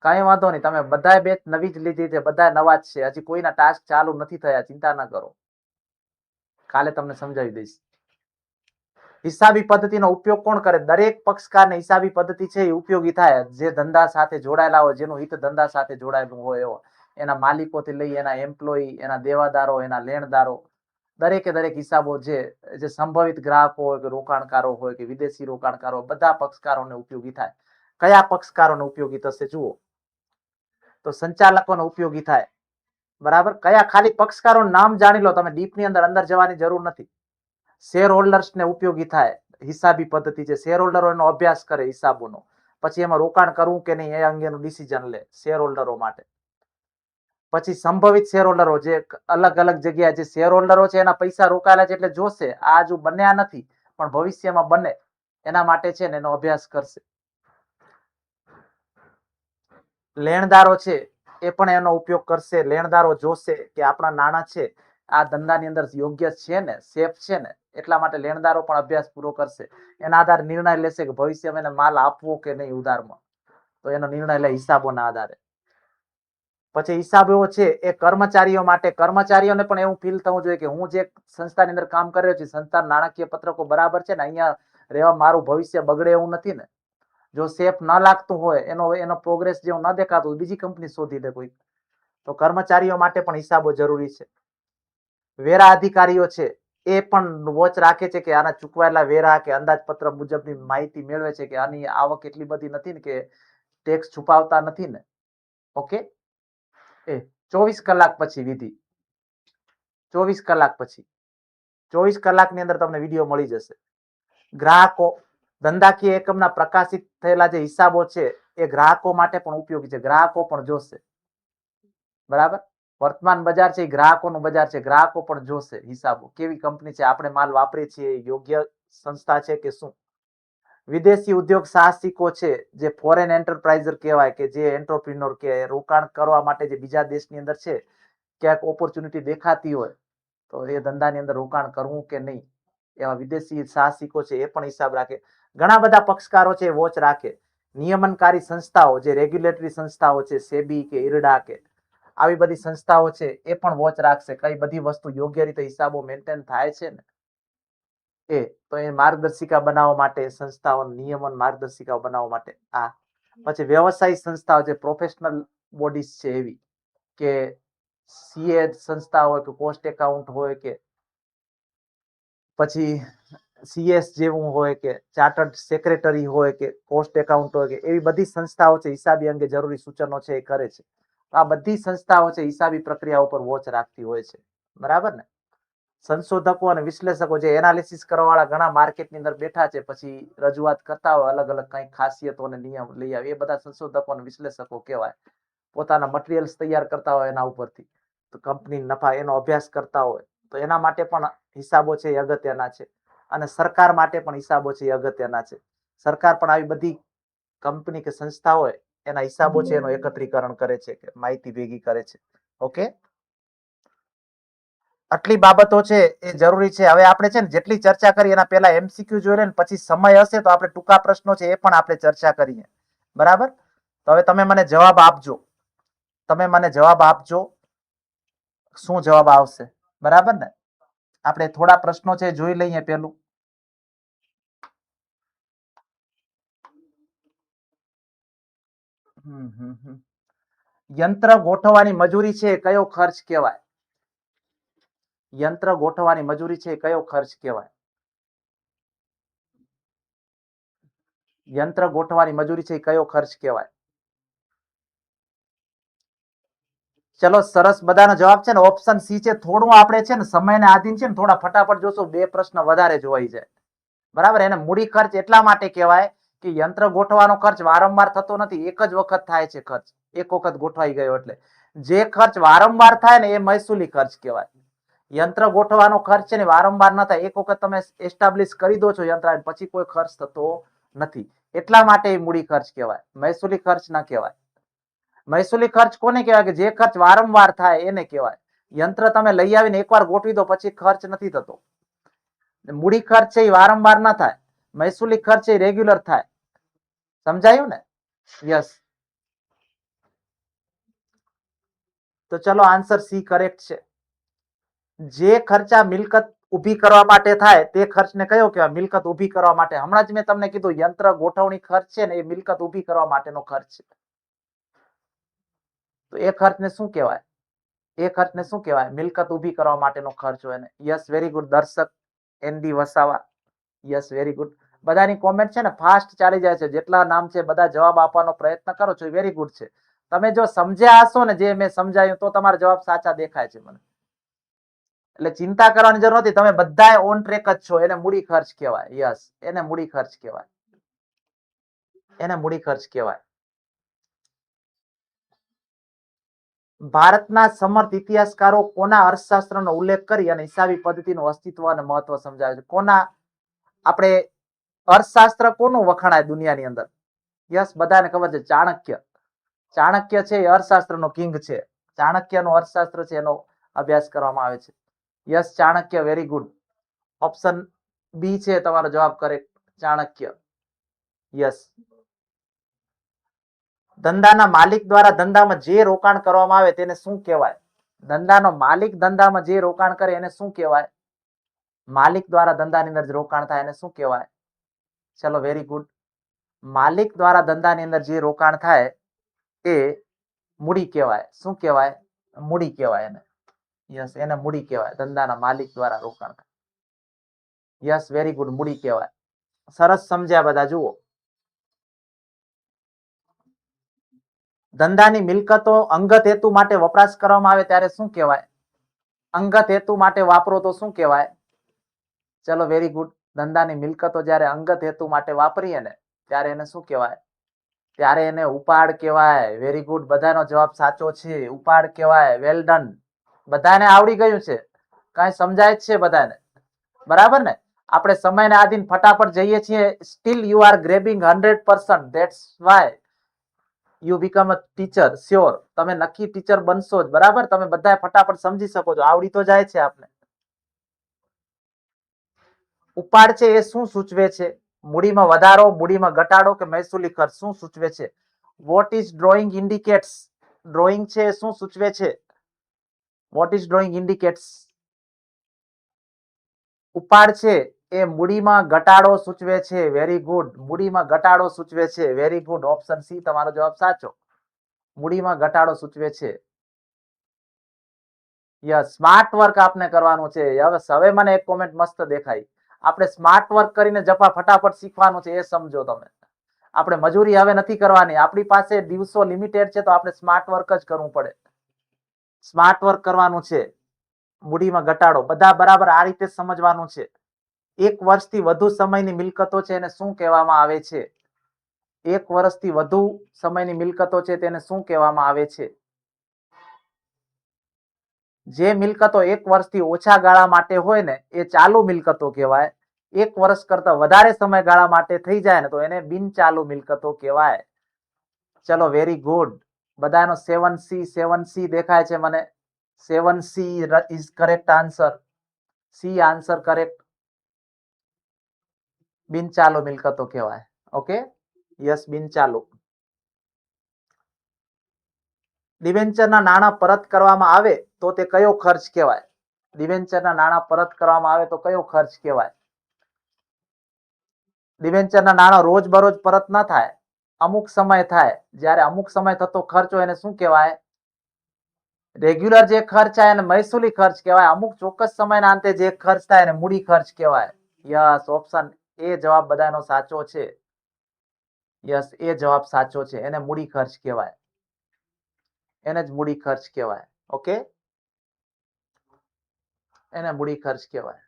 કઈ વાંધો નહીં. તમે બધા બેચ નવી જ લીધી છે, બધા નવા જ છે, હજી કોઈના ટાસ્ક ચાલુ નથી થયા, ચિંતા ના કરો. કાલે તમને સમજાવી દઈશ. હિસાબી પદ્ધતિનો ઉપયોગ કોણ કરે? દરેક પક્ષકારને હિસાબી પદ્ધતિ છે એ ઉપયોગી થાય. જે ધંધા સાથે જોડાયેલા હોય, જેનું હિત ધંધા સાથે જોડાયેલું હોય એવો, એના માલિકોથી લઈ એના એમ્પ્લોયી, એના દેવાદારો, એના લેણદારો, દરેકે દરેક હિસાબો જે સંભવિત ગ્રાહકો હોય કે રોકાણકારો હોય કે વિદેશી રોકાણકારો, બધા પક્ષકારોને ઉપયોગી થાય. કયા પક્ષકારોને ઉપયોગી થશે જુઓ તો સંચાલકોને ઉપયોગી થાય. બરાબર, કયા? ખાલી પક્ષકારોનું નામ જાણી લો તમે, ડીપની અંદર જવાની જરૂર નથી. શેર હોલ્ડર્સને ઉપયોગી થાય. હિસાબી પદ્ધતિ છે, શેર હોલ્ડરો એનો અભ્યાસ કરે હિસાબોનો, પછી એમાં રોકાણ કરવું કે નહીં એ અંગેનું ડિસિઝન લે શેર હોલ્ડરો માટે. પછી સંભવિત શેર હોલ્ડરો, જે અલગ અલગ જગ્યાએ જે શેર હોલ્ડરો છે એના પૈસા રોકાયેલા છે એટલે જોશે આ હજુ બન્યા નથી પણ ભવિષ્યમાં બને એના માટે છે ને એનો અભ્યાસ કરશે. લેણદારો છે એ પણ એનો ઉપયોગ કરશે. લેણદારો જોશે કે આપણા નાણાં છે આ ધંધાની અંદર યોગ્ય છે ને, સેફ છે ને, એટલા માટે લેણદારો પણ અભ્યાસ પૂરો કરશે. એના આધારે નિર્ણય લેશે કે ભવિષ્યમાં એને માલ આપવો કે નહીં ઉધારમાં, તો એનો નિર્ણય લે હિસાબોના આધારે. પછી હિસાબો છે એ કર્મચારીઓ માટે, કર્મચારીઓને પણ એવું ફીલ થવું જોઈએ કે હું જે સંસ્થાની અંદર કામ કરી રહ્યો છું, સંસ્થા નાણાકીય પત્રકો બરાબર છે ને, અહીંયા રહેવા મારું ભવિષ્ય બગડે એવું નથી ને. જો સેફ ન લાગતું હોય, એનો પ્રોગ્રેસ જેવું ન દેખાતું હોય, બીજી કંપની શોધી લે કોઈ. તો કર્મચારીઓ માટે પણ હિસાબો જરૂરી છે. વેરા અધિકારીઓ છે એ પણ વોચ રાખે છે કે આના ચૂકવાયેલા વેરા કે અંદાજપત્ર મુજબની માહિતી મેળવે છે કે આની આવક એટલી બધી નથી ને કે ટેક્સ છુપાવતા નથી ને. ઓકે, એ 24 કલાક પછી વિધિ, 24 કલાક પછી, 24 કલાકની અંદર તમને વિડીયો મળી જશે. ગ્રાહકો, ધંધાકીય એકમના પ્રકાશિત થયેલા જે હિસાબો છે એ ગ્રાહકો માટે પણ ઉપયોગી છે. ગ્રાહકો પણ જોશે. બરાબર, વર્તમાન બજાર છે એ ગ્રાહકોનું બજાર છે, ગ્રાહકો પણ જોશે હિસાબો, કેવી કંપની છે, આપણે માલ વાપરીએ છીએ, યોગ્ય સંસ્થા છે કે શું. વિદેશી ઉદ્યોગ સાહસિકો છે, જે ફોરેન એન્ટરપ્રાઇઝર કહેવાય, કે જે એન્ટરપ્રિન્યોર કે રોકાણ કરવા માટે જે બીજા દેશની અંદર છે, ક્યાંક ઓપોર્ચ્યુનિટી દેખાતી હોય તો એ ધંધાની અંદર રોકાણ કરવું કે નહીં, એવા વિદેશી સાહસિકો છે એ પણ હિસાબ રાખે. ઘણા બધા પક્ષકારો છે એ વોચ રાખે. નિયમનકારી સંસ્થાઓ, જે રેગ્યુલેટરી સંસ્થાઓ છે, સેબી કે ઇરડા કે આવી બધી સંસ્થાઓ છે એ પણ વોચ રાખશે કઈ બધી વસ્તુ યોગ્ય રીતે હિસાબો મેન્ટેન થાય છે ને એ. તો એ માર્ગદર્શિકા બનાવવા માટે, સંસ્થાઓ નિયમન માર્ગદર્શિકાઓ બનાવવા માટે આ. પછી વ્યવસાયિક સંસ્થાઓ, જે પ્રોફેશનલ બોડીઝ છે એવી, કે સીએ સંસ્થા હોય કે કોસ્ટ એકાઉન્ટ હોય કે પછી સીએસ જેવું હોય કે ચાર્ટર્ડ સેક્રેટરી હોય કે કોસ્ટ એકાઉન્ટ હોય કે એવી બધી સંસ્થાઓ છે હિસાબી અંગે જરૂરી સૂચનો છે એ કરે છે. આ બધી સંસ્થાઓ છે હિસાબી પ્રક્રિયા ઉપર વોચ રાખતી હોય છે. બરાબર ને? સંશોધકો અને વિશ્લેષકો, જે એનાલિસિસ કરવા વાળા ઘણા માર્કેટની અંદર બેઠા છે, પછી રજૂઆત કરતા હોય અલગ અલગ કઈ ખાસિયતો અને નિયમ લઈ આવે, એ બધા સંશોધકો અને વિશ્લેષકો કહેવાય. પોતાના મટીરિયલ્સ તૈયાર કરતા હોય એના ઉપરથી, તો કંપની નફા એનો અભ્યાસ કરતા હોય, તો એના માટે પણ હિસાબો છે એ અગત્યના છે. અને સરકાર માટે પણ હિસાબો છે એ અગત્યના છે. સરકાર પણ આવી બધી કંપની કે સંસ્થા હોય એના હિસાબો છે એનો એકત્રીકરણ કરે છે, કે માહિતી ભેગી કરે છે. ઓકે, આટલી બાબતો છે એ જરૂરી છે. હવે આપણે છે ને જેટલી ચર્ચા કરી એના પહેલા MCQ જોઈ લે ને પછી સમય હશે તો આપણે ટૂંકા પ્રશ્નો છે એ પણ આપણે ચર્ચા કરીએ. બરાબર? તો હવે તમે મને જવાબ આપજો. તમે મને જવાબ આપજો. શું જવાબ આવશે? બરાબર ને? આપણે થોડા પ્રશ્નો છે જોઈ લઈએ પેલું. યંત્ર ગોઠવવાની મજૂરી છે એ કયો ખર્ચ કહેવાય? યંત્ર ગોઠવવાની મજૂરી છે એ કયો ખર્ચ કહેવાય? યંત્ર ગોઠવવાની મજૂરી છે એ કયો ખર્ચ કહેવાય? ચલો સરસ, બધાનો જવાબ છે ને ઓપ્શન સી છે. થોડું આપણે છે ને સમયને આધીન છે ને થોડા ફટાફટ જોશું, બે પ્રશ્ન વધારે જોવાઈ જાય. બરાબર? એને મૂડી ખર્ચ એટલા માટે કહેવાય કે યંત્ર ગોઠવવાનો ખર્ચ વારંવાર થતો નથી, એક જ વખત થાય છે ખર્ચ. એક વખત ગોઠવાઈ ગયો એટલે જે ખર્ચ વારંવાર થાય ને એ મહેસૂલી ખર્ચ કહેવાય. યંત્ર ગોઠવવાનો ખર્ચ છે ને વારંવાર ન થાય, એક વખત તમે એસ્ટાબ્લિશ કરી દો છો યંત્ર પછી કોઈ ખર્ચ થતો નથી, એટલા માટે એ મૂડી ખર્ચ કહેવાય, મહેસૂલી ખર્ચ ના કહેવાય. મહેસૂલી ખર્ચ કોને કહેવાય? કે જે ખર્ચ વારંવાર થાય એને કહેવાય. યંત્ર તમે લઈ આવીને એકવાર ગોઠવી દો પછી ખર્ચ નથી થતો. મૂડી ખર્ચ છે એ વારંવાર ના થાય, મહેસૂલી ખર્ચ એ રેગ્યુલર થાય. સમજાયું ને? યસ. તો ચલો આન્સર સી કરેક્ટ છે. જે ખર્ચા મિલકત ઊભી કરવા માટે થાય તે ખર્ચને કયો કહેવાય? મિલકત ઊભી કરવા માટે. હમણાં જ મેં તમને કીધું યંત્ર ગોઠવણી ખર્ચ છે ને એ મિલકત ઊભી કરવા માટેનો ખર્ચ છે. તો એ ખર્ચને શું કહેવાય? એ ખર્ચને શું કહેવાય? મિલકત ઊભી કરવા માટેનો ખર્ચ હોય ને. યસ, વેરી ગુડ દર્શક ND Vasava. Yes, very good. બધાની કોમેન્ટ છે ને ફાસ્ટ ચાલી જાય છે, જેટલા નામ છે બધા જવાબ આપવાનો પ્રયત્ન કરો છો, વેરી ગુડ છે. તમે જો સમજ્યા હશો ને જે મેં સમજાયું તો તમારા જવાબ સાચા દેખાય છે મને. એટલે ચિંતા કરવાની જરૂર નથી, તમે બધા ઓન ટ્રેક જ છો. એને મૂડી ખર્ચ કહેવાય. યસ, એને મૂડી ખર્ચ કહેવાય. એને મૂડી ખર્ચ કહેવાય. ભારતના સમર્થ ઇતિહાસકારો કોના અર્થશાસ્ત્રનો ઉલ્લેખ કરી અને હિસાબી પદ્ધતિનું અસ્તિત્વ અને મહત્વ સમજાવે છે? કોના? આપણે અર્થશાસ્ત્ર કોનું વખણાય દુનિયાની અંદર? યસ, બધાને ખબર છે ચાણક્ય. ચાણક્ય છે એ અર્થશાસ્ત્રનો કિંગ છે. ચાણક્યનો અર્થશાસ્ત્ર છે એનો અભ્યાસ કરવામાં આવે છે. Yes, Chanakya, very good. Option B છે તમારો જવાબ કરેક્ટ, ચાણક્ય. યસ. ધંધાના માલિક દ્વારા ધંધામાં જે રોકાણ કરવામાં આવે તેને શું કહેવાય? ધંધાનો માલિક ધંધામાં જે રોકાણ કરે એને શું કહેવાય? માલિક દ્વારા ધંધાની અંદર રોકાણ થાય એને શું કહેવાય? ચલો, વેરી ગુડ. માલિક દ્વારા ધંધાની અંદર જે રોકાણ થાય એ મૂડી કહેવાય. શું કહેવાય? મૂડી કહેવાય એને. યસ, એને મૂડી કહેવાય. ધંધાના માલિક દ્વારા રોકાણ થાય. યસ, વેરી ગુડ, મૂડી કહેવાય. સરસ સમજ્યા બધા. જુઓ, ધંધાની મિલકતો અંગત હેતુ માટે વપરાશ કરવામાં આવે ત્યારે શું કહેવાય? અંગત હેતુ માટે વાપરો તો શું કહેવાય? ચલો, વેરી ગુડ. ધંધાની મિલકતો જ્યારે અંગત હેતુ માટે વાપરીએ ને ત્યારે એને શું કહેવાય? ત્યારે એને ઉપાડ કહેવાય. વેરી ગુડ, બધાનો જવાબ સાચો છે, ઉપાડ કહેવાય. Well done. બધાને આવડી ગયું છે? કાંઈ સમજાય જ છે બધાને? બરાબર ને? આપણે સમયને આધીન ફટાફટ જઈએ છીએ. Steel you are grabbing 100%. That's why you become a teacher. Sure, તમે નક્કી ટીચર બનશો જ. બરાબર? તમે બધા ફટાફટ સમજી શકો છો, આવડી તો જાય છે આપને. ઉપાડ છે એ શું સૂચવે છે? મૂડીમાં વધારો, મૂડીમાં ઘટાડો કે મહેસૂલી ખર્ચ? શું સૂચવે છે? What is drawing indicates? Drawing છે એ શું સૂચવે છે? What is drawing indicates? ઉપાડ છે એ મૂડીમાં ઘટાડો સૂચવે છે. વેરી ગુડ, મૂડીમાં ઘટાડો સૂચવે છે. વેરી ગુડ, ઓપ્શન સી તમારો જવાબ સાચો, મૂડીમાં ઘટાડો સૂચવે છે. યસ, સ્માર્ટ વર્ક આપને કરવાનું છે. હવે મને એક કોમેન્ટ મસ્ત દેખાઈ. આપણે સ્માર્ટ વર્ક કરીને જપા ફટાફટ શીખવાનું છે, એ સમજો તમે. આપણે મજૂરી હવે નથી કરવાની, આપણી પાસે દિવસો લિમિટેડ છે તો આપણે સ્માર્ટ વર્ક જ કરવું પડે. સ્માર્ટ વર્ક કરવાનું છે. મૂડીમાં ઘટાડો બધા બરાબર આ રીતે સમજવાનું છે. એક વર્ષથી વધુ સમયની મિલકતો છે એને શું કહેવામાં આવે છે? એક વર્ષથી વધુ સમયની મિલકતો છે તેને શું કહેવામાં આવે છે? જે મિલકતો એક વર્ષથી ઓછા ગાળા માટે હોય ને એ ચાલુ મિલકતો કહેવાય. એક વર્ષ કરતા વધારે સમયગાળા માટે થઈ જાય ને તો એને બિનચાલુ મિલકતો કહેવાય. ચલો, વેરી ગુડ. બધાનો 7C દેખાય છે મને. 7C is correct answer. C answer correct. બિન ચાલુ મિલકતો કહેવાય. ઓકે, યસ, બિન ચાલુ. ડિવેન્ચરના નાણાં પરત કરવામાં આવે તો તે કયો ખર્ચ કહેવાય? ડિવેન્ચરના નાણાં પરત કરવામાં આવે તો કયો ખર્ચ કહેવાય? ડિવેન્ચરના નાણાં રોજબરોજ પરત ન થાય, અમુક સમય થાય. જ્યારે અમુક સમય થતો ખર્ચ હોય એને શું કહેવાય? રેગ્યુલર જે ખર્ચ થાય એને મહેસૂલી ખર્ચ કહેવાય. અમુક ચોક્કસ સમયના અંતે જે ખર્ચ થાય એને મૂડી ખર્ચ કહેવાય. યસ, ઓપ્શન એ જવાબ બધાનો સાચો છે. યસ, એ જવાબ સાચો છે. એને મૂડી ખર્ચ કહેવાય. એને જ મૂડી ખર્ચ કહેવાય. ઓકે, એને મૂડી ખર્ચ કહેવાય.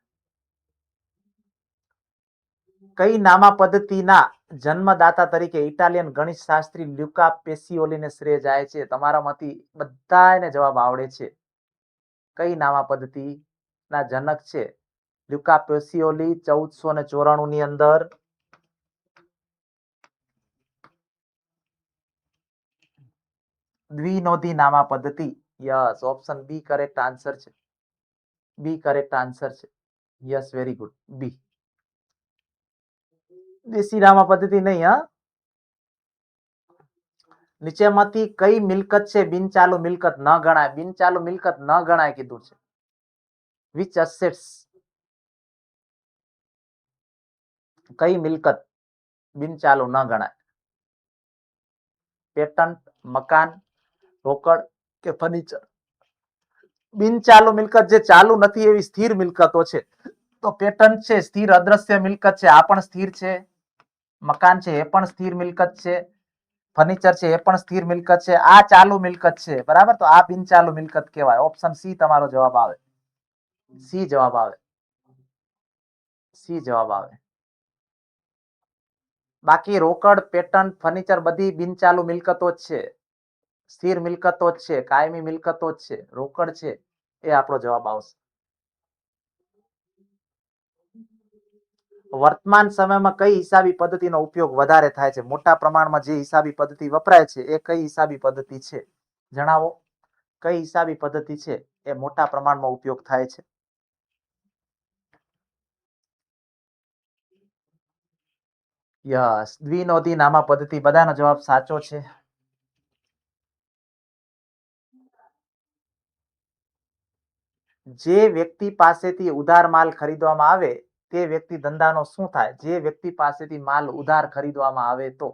કઈ નામા પદ્ધતિના જન્મદાતા તરીકે ઇટાલિયન ગણિત શાસ્ત્રી લ્યુકા પેસિયોલીને શ્રેય જાય છે? તમારામાંથી બધાને જવાબ આવડે છે. કઈ નામા પદ્ધતિના જનક છે લ્યુકા પેસિયોલી? 1494 ની અંદર દ્વિનોધી નામા પદ્ધતિ. Yes, option B correct answer છે. બી કરેક્ટ આન્સર છે. Yes, very good, B. દેશી નામા પદ્ધતિ નહીં. હા, નીચેમાંથી કઈ મિલકત છે બિનચાલુ મિલકત ન ગણાય? બિનચાલુ મિલકત ન ગણાય કીધું છે. વિચ અસેટ્સ, કઈ મિલકત બિનચાલુ ન ગણાય? પેટન્ટ, મકાન, રોકડ કે ફર્નિચર? બિનચાલુ મિલકત જે ચાલુ નથી એવી સ્થિર મિલકતો છે. તો પેટન્ટ છે સ્થિર અદ્રશ્ય મિલકત છે, આ પણ સ્થિર છે. મકાન છે એ પણ સ્થિર મિલકત છે. ફર્નિચર છે એ પણ સ્થિર મિલકત છે. આ ચાલુ મિલકત છે, બરાબર. તો આ બિનચાલુ મિલકત કહેવાય. ઓપ્શન સી તમારો જવાબ આવે. સી જવાબ આવે. સી જવાબ આવે. બાકી રોકડ, પેટન્ટ, ફર્નિચર બધી બિનચાલુ મિલકતો જ છે. સ્થિર મિલકતો જ છે, કાયમી મિલકતો જ છે. રોકડ છે એ આપણો જવાબ આવશે. વર્તમાન સમયમાં કઈ હિસાબી પદ્ધતિનો ઉપયોગ વધારે થાય છે? મોટા પ્રમાણમાં જે હિસાબી પદ્ધતિ વપરાય છે એ કઈ હિસાબી પદ્ધતિ છે? જણાવો. કઈ હિસાબી પદ્ધતિ છે એ મોટા પ્રમાણમાં ઉપયોગ થાય છે? યસ, દ્વિનોધી નામા પદ્ધતિ. બધાનો જવાબ સાચો છે. જે વ્યક્તિ પાસેથી ઉધાર માલ ખરીદવામાં આવે તે વ્યક્તિ ધંધાનો શું થાય? જે વ્યક્તિ પાસેથી માલ ઉધાર ખરીદવામાં આવે તો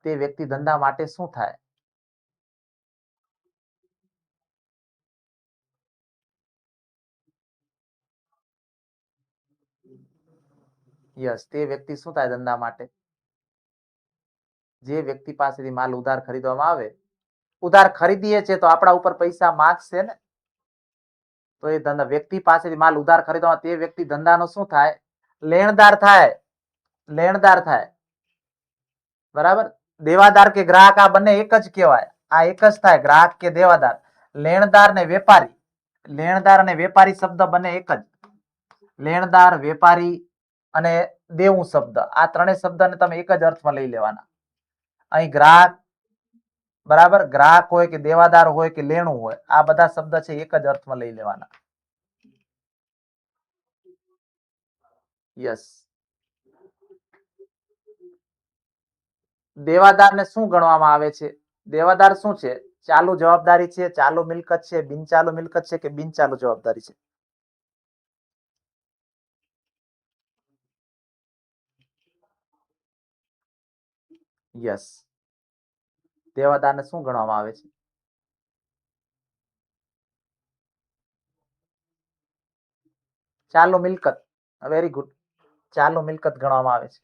તે વ્યક્તિ ધંધા માટે શું થાય? યસ, તે વ્યક્તિ શું થાય ધંધા માટે? જે વ્યક્તિ પાસેથી માલ ઉધાર ખરીદવામાં આવે, ઉધાર ખરીદીએ છે તો આપણા ઉપર પૈસા માંગશે ને, તો એ ધંધા વ્યક્તિ પાસેથી માલ ઉધાર ખરીદવામાં તે વ્યક્તિ ધંધાનો શું થાય? લેણદાર થાય. લેણદાર થાય, બરાબર. દેવાદાર કે ગ્રાહક આ બંને એક જ કહેવાય. આ એક જ થાય, ગ્રાહક કે દેવાદાર. લેણદાર ને વેપારી, લેણદાર અને વેપારી શબ્દ બંને એક જ. લેણદાર, વેપારી અને દેવું શબ્દ, આ ત્રણેય શબ્દને તમે એક જ અર્થમાં લઈ લેવાના. અહીં ગ્રાહક, બરાબર, ગ્રાહક હોય કે દેવાદાર હોય કે લેણું હોય, આ બધા શબ્દ છે એક જ અર્થમાં લઈ લેવાના. યસ. દેવાદારને શું ગણવામાં આવે છે? દેવાદાર શું છે? ચાલુ જવાબદારી છે, ચાલુ મિલકત છે, બિનચાલુ મિલકત છે કે બિનચાલુ જવાબદારી છે? યસ, દેવાદારને શું ગણવામાં આવે છે? ચાલુ મિલકત. વેરી ગુડ, ચાલુ મિલકત ગણવામાં આવે છે.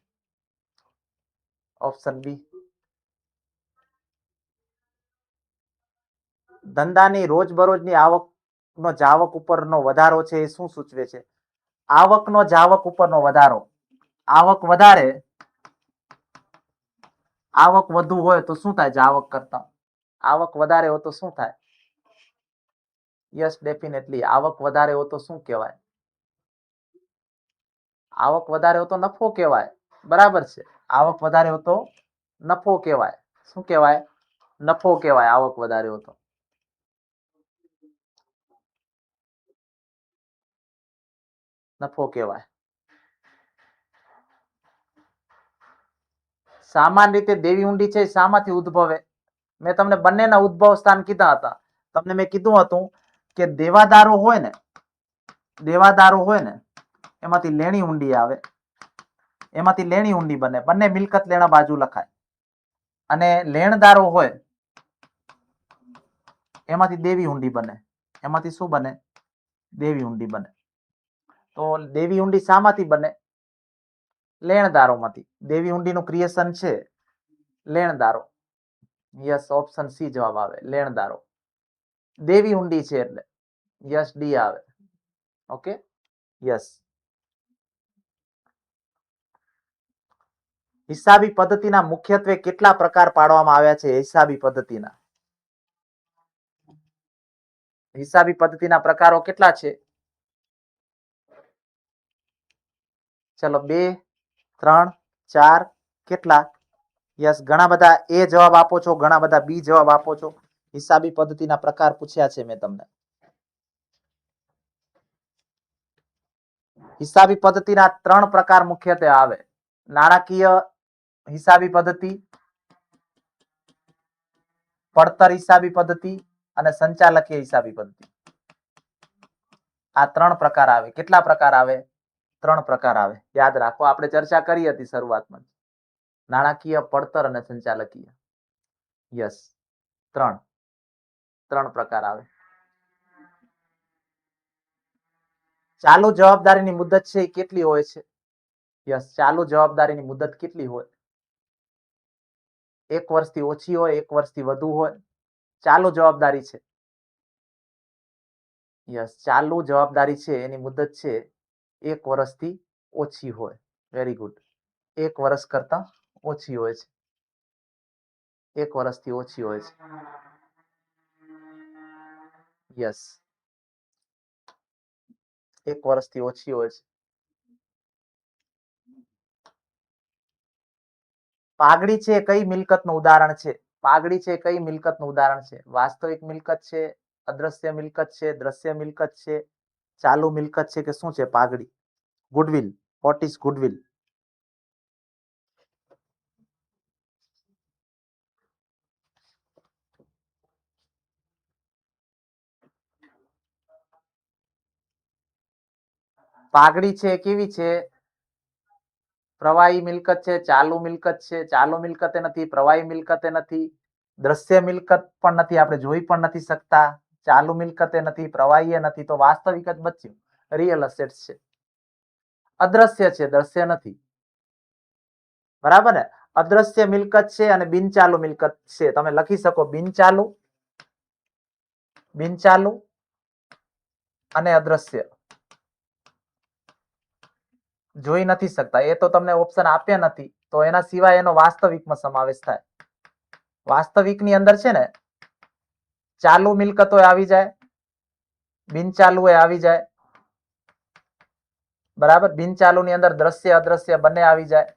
Option B. ધંધાની રોજબરોજની આવકનો જાવક ઉપરનો વધારો છે એ શું સૂચવે છે? આવકનો જાવક ઉપરનો વધારો. આવક વધારે, આવક વધુ હોય તો શું થાય? જાવક કરતા આવક વધારે હોય તો શું થાય? Yes, definitely. આવક વધારે હોય તો શું કહેવાય? આવક વધારે હોય તો નફો કહેવાય. બરાબર છે. આવક વધારે હોય તો નફો કહેવાય. શું કહેવાય? નફો કહેવાય આવક વધારે હોય તો. નફો કહેવાય. સામાન્ય રીતે દેવી ઊંડી છે શામાંથી ઉદ્ભવે? મેં તમને બંનેના ઉદ્ભવ સ્થાન કીધા હતા. તમને મેં કીધું હતું કે દેવાદારો હોય ને, દેવાદારો હોય ને એમાંથી લેણી ઊંડી આવે, એમાંથી લેણી ઊંડી બને. બંને મિલકત લેણા બાજુ લખાય. અને લેણદારો હોય એમાંથી દેવી ઊંડી બને. એમાંથી શું બને? દેવી ઊંડી બને. તો દેવી ઊંડી શામાંથી બને? લેણદારોમાંથી. દેવી ઊંડીનું ક્રિએશન છે લેણદારો. યસ, ઓપ્શન સી જવાબ આવે, લેણદારો. દેવી ઊંડી છે એટલે યસ, ડી આવે. Okay, yes. હિસાબી પદ્ધતિના મુખ્યત્વે કેટલા પ્રકાર પાડવામાં આવ્યા છે? હિસાબી પદ્ધતિના પ્રકારો કેટલા છે? ચલો 2, 3, 4, કેટલા? યસ, ઘણા બધા એ જવાબ આપો છો, ઘણા બધા બી જવાબ આપો છો. હિસાબી પદ્ધતિના પ્રકાર પૂછ્યા છે મેં તમને. હિસાબી પદ્ધતિના 3 પ્રકાર મુખ્યત્વે આવે. નાણાકીય હિસાબી પદ્ધતિ, પડતર હિસાબી પદ્ધતિ અને સંચાલકીય હિસાબી પદ્ધતિ. આ 3 પ્રકાર આવે. કેટલા પ્રકાર આવે? 3 પ્રકાર આવે. યાદ રાખો, આપણે ચર્ચા કરી હતી શરૂઆતમાં. નાણાકીય, પડતર અને સંચાલકીય. યસ, 3 પ્રકાર આવે. ચાલુ જવાબદારીની મુદત છે એ કેટલી હોય છે? યસ, ચાલુ જવાબદારીની મુદત કેટલી હોય? 1 વર્ષથી ઓછી હોય, 1 વર્ષથી વધુ હોય. ચાલુ જવાબદારી છે. યસ, ચાલુ જવાબદારી છે એની મુદત છે 1 વર્ષથી ઓછી હોય. Very good. 1 વર્ષ કરતા ઓછી હોય છે. 1 વર્ષથી ઓછી હોય છે. યસ, 1 વર્ષથી ઓછી હોય છે. પાઘડી છે કઈ મિલકતનું ઉદાહરણ છે? પાઘડી છે કઈ મિલકતનું ઉદાહરણ છે? વાસ્તવિક મિલકત છે, અદ્રશ્ય મિલકત છે, દ્રશ્ય મિલકત છે, ચાલુ મિલકત છે કે શું છે પાઘડી? Goodwill, what is goodwill? પાઘડી છે કેવી છે? પ્રવાહી મિલકત છે, ચાલુ મિલકત છે. ચાલુ મિલકતે નથી, પ્રવાહી મિલકતે નથી, દ્રશ્ય મિલકત પણ નથી, આપણે જોઈ પણ નથી શકતા. ચાલુ મિલકતે નથી, પ્રવાહી નથી, તો વાસ્તવિક જ બચ્યું, રિયલ એસેટ્સ છે. અદ્રશ્ય છે, દ્રશ્ય નથી. બરાબર ને? અદ્રશ્ય મિલકત છે અને બિનચાલુ મિલકત છે. તમે લખી શકો બિનચાલુ, બિનચાલુ અને અદ્રશ્ય. જોઈ નથી શકતા એ તો તમને ઓપ્શન આપ્યા નથી, તો એના સિવાય એનો વાસ્તવિકમાં સમાવેશ થાય. વાસ્તવિકની અંદર છે ને ચાલુ મિલકતો આવી જાય, બિનચાલુ એ આવી જાય. બરાબર, બિનચાલુ ની અંદર દ્રશ્ય અદ્રશ્ય બંને આવી જાય.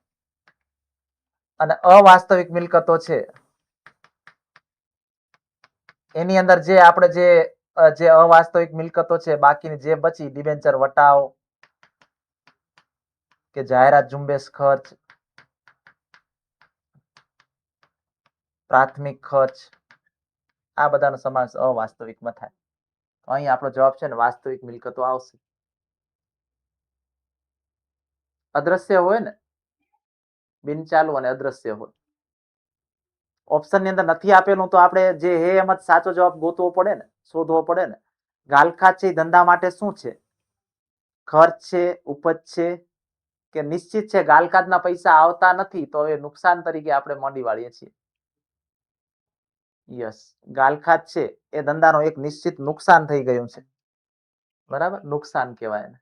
અને અવાસ્તવિક મિલકતો છે એની અંદર જે આપણે જે અવાસ્તવિક મિલકતો છે બાકીની જે બચી, ડિબેન્ચર વટાવ કે જાહેરાત ઝુંબેશ ખર્ચ, પ્રાથમિક ખર્ચ, આ બધાનો સમાવેશ અવાસ્તવિકમાં થાય. તો અહીં આપણો જવાબ છે ને વાસ્તવિક મિલકતો આવશે. અદ્રશ્ય હોય ને, બિનચાલુ અને અદ્રશ્ય હોય. ઓપ્શન ની અંદર નથી આપેલું તો આપણે જે હે એમ જ સાચો જવાબ ગોતવો પડે ને, શોધવો પડે ને. ગાલખાત છે ધંધા માટે શું છે? ખર્ચ છે, ઉપજ છે કે નિશ્ચિત છે? ગાલખાતના પૈસા આવતા નથી તો એ નુકસાન તરીકે આપણે મોડી વાળીએ છીએ. યસ, ગાલખાત છે એ ધંધાનો એક નિશ્ચિત નુકસાન થઈ ગયું છે. બરાબર, નુકસાન કહેવાય એને.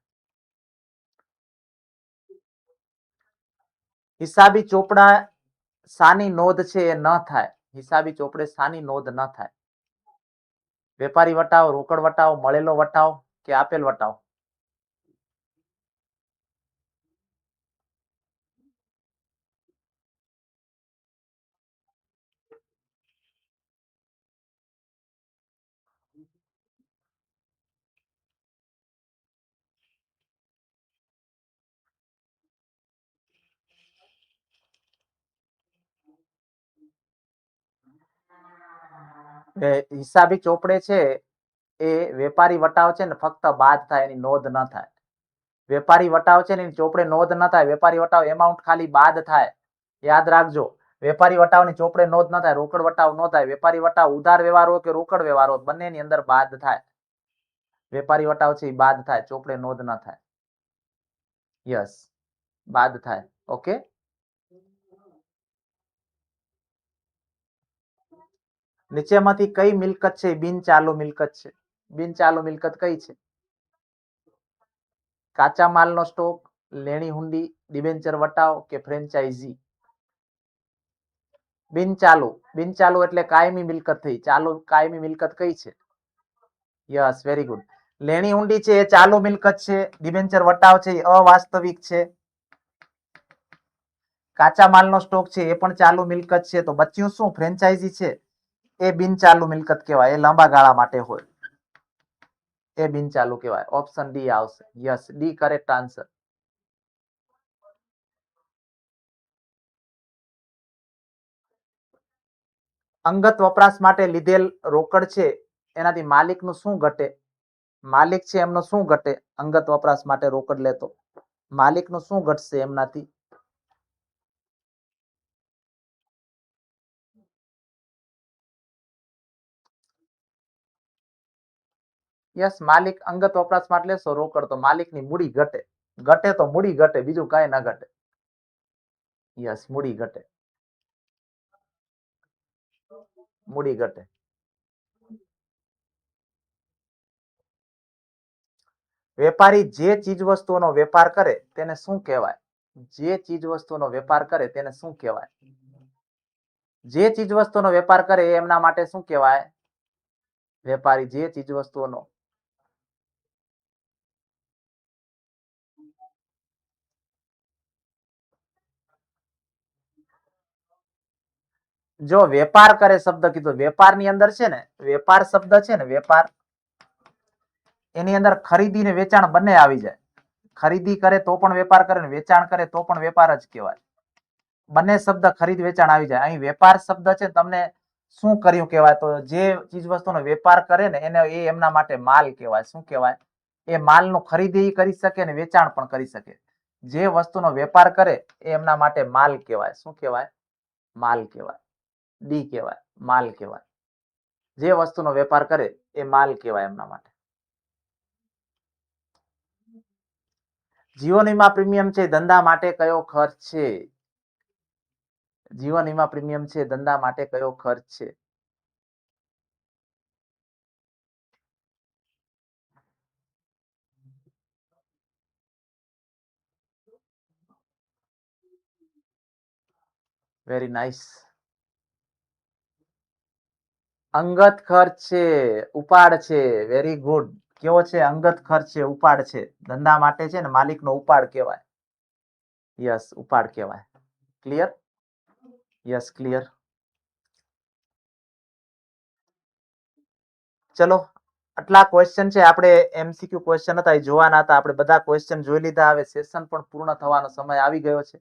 હિસાબી ચોપડા સાની નોંધ છે એ ન થાય? હિસાબી ચોપડે સાની નોંધ ન થાય? વેપારી વટાવ, રોકડ વટાવ, મળેલો વટાવ કે આપેલ વટાવ? હિસાબી ચોપડે છે એ વેપારી વટાવ છે ને ફક્ત બાદ થાય, એની નોંધ ન થાય. વેપારી વટાવ છે ને એની ચોપડે નોંધ ન થાય. વેપારી વટાવ એમાઉન્ટ ખાલી બાદ થાય. યાદ રાખજો, વેપારી વટાવની ચોપડે નોંધ ન થાય, રોકડ વટાવ ન થાય. વેપારી વટાવ ઉધાર વ્યવહાર હોય કે રોકડ વ્યવહાર હોય, બંનેની અંદર બાદ થાય. વેપારી વટાવ છે એ બાદ થાય, ચોપડે નોંધ ન થાય. યસ, બાદ થાય. ઓકે, નીચેમાંથી કઈ મિલકત છે બિન ચાલુ મિલકત છે? બિન ચાલુ મિલકત કઈ છે? કાચા માલનો સ્ટોક, લેણી હુંડી, ડિબેન્ચર વટાવ કે ફ્રેન્ચાઇઝી? બિનચાલુ. બિનચાલુ એટલે કાયમી મિલકત થઈ. ચાલુ કાયમી મિલકત કઈ છે? Yes, very good. લેણી હુંડી છે એ ચાલુ મિલકત છે. ડિબેન્ચર વટાવ છે એ અવાસ્તવિક છે. કાચા માલનો સ્ટોક છે એ પણ ચાલુ મિલકત છે. તો બચ્યું શું? ફ્રેન્ચાઇઝી છે એ બિનચાલુ મિલકત કહેવાય. એ લાંબા ગાળા માટે હોય, એ બિનચાલુ કહેવાય. ઓપ્શન ડી આવશે. Yes, D correct answer. અંગત વપરાશ માટે લીધેલ રોકડ છે એનાથી માલિકનું શું ઘટે? માલિક છે એમનો શું ઘટે? અંગત વપરાશ માટે રોકડ લેતો માલિકનું શું ઘટશે એમનાથી? યસ, માલિક અંગત વપરાશ માટે લેશો રોકડ તો માલિકની મૂડી ઘટે. ઘટે તો મૂડી ઘટે, બીજું કાંઈ ના ઘટે. યસ, મૂડી ઘટે. મૂડી ઘટે. વેપારી જે ચીજ વસ્તુઓનો વેપાર કરે તેને શું કહેવાય? જે ચીજ વસ્તુઓનો વેપાર કરે તેને શું કહેવાય? જે ચીજ વસ્તુઓનો વેપાર કરે એ એમના માટે શું કહેવાય? વેપારી જે ચીજ વસ્તુઓનો જો વેપાર કરે શબ્દ કીધો, વેપારની અંદર છે ને વેપાર શબ્દ છે ને વેપાર, એની અંદર ખરીદી ને વેચાણ બંને આવી જાય. ખરીદી કરે તો પણ વેપાર કરે ને વેચાણ કરે તો પણ વેપાર જ કહેવાય. બંને શબ્દ ખરીદ વેચાણ આવી જાય. અહીં વેપાર શબ્દ છે તમને શું કર્યું કહેવાય? તો જે ચીજ વસ્તુનો વેપાર કરે ને એને એ એમના માટે માલ કહેવાય. શું કહેવાય? એ માલનું ખરીદી કરી શકે ને વેચાણ પણ કરી શકે. જે વસ્તુનો વેપાર કરે એ એમના માટે માલ કહેવાય. શું કહેવાય? માલ કહેવાય. ડી કહેવાય, માલ કહેવાય. જે વસ્તુનો વેપાર કરે એ માલ કહેવાય એમના માટે. જીવન વીમા પ્રીમિયમ છે ધંધા માટે કયો ખર્ચ છે? જીવન વીમા પ્રીમિયમ છે ધંધા માટે કયો ખર્ચ છે? Very nice. અંગત ખર્ચ છે, ઉપાડ છે. Very good. કેવો છે? અંગત ખર્ચ છે, ઉપાડ છે. ધંધા માટે છે ને માલિકનો ઉપાડ કહેવાય. યસ, ઉપાડ કહેવાય. ક્લિયર? Yes, clear. ચલો, આટલા ક્વેશ્ચન છે. આપણે એમસીક્યુ ક્વેશ્ચન હતા એ જોવાના હતા. આપણે બધા ક્વેશ્ચન જોઈ લીધા. હવે સેશન પણ પૂર્ણ થવાનો સમય આવી ગયો છે.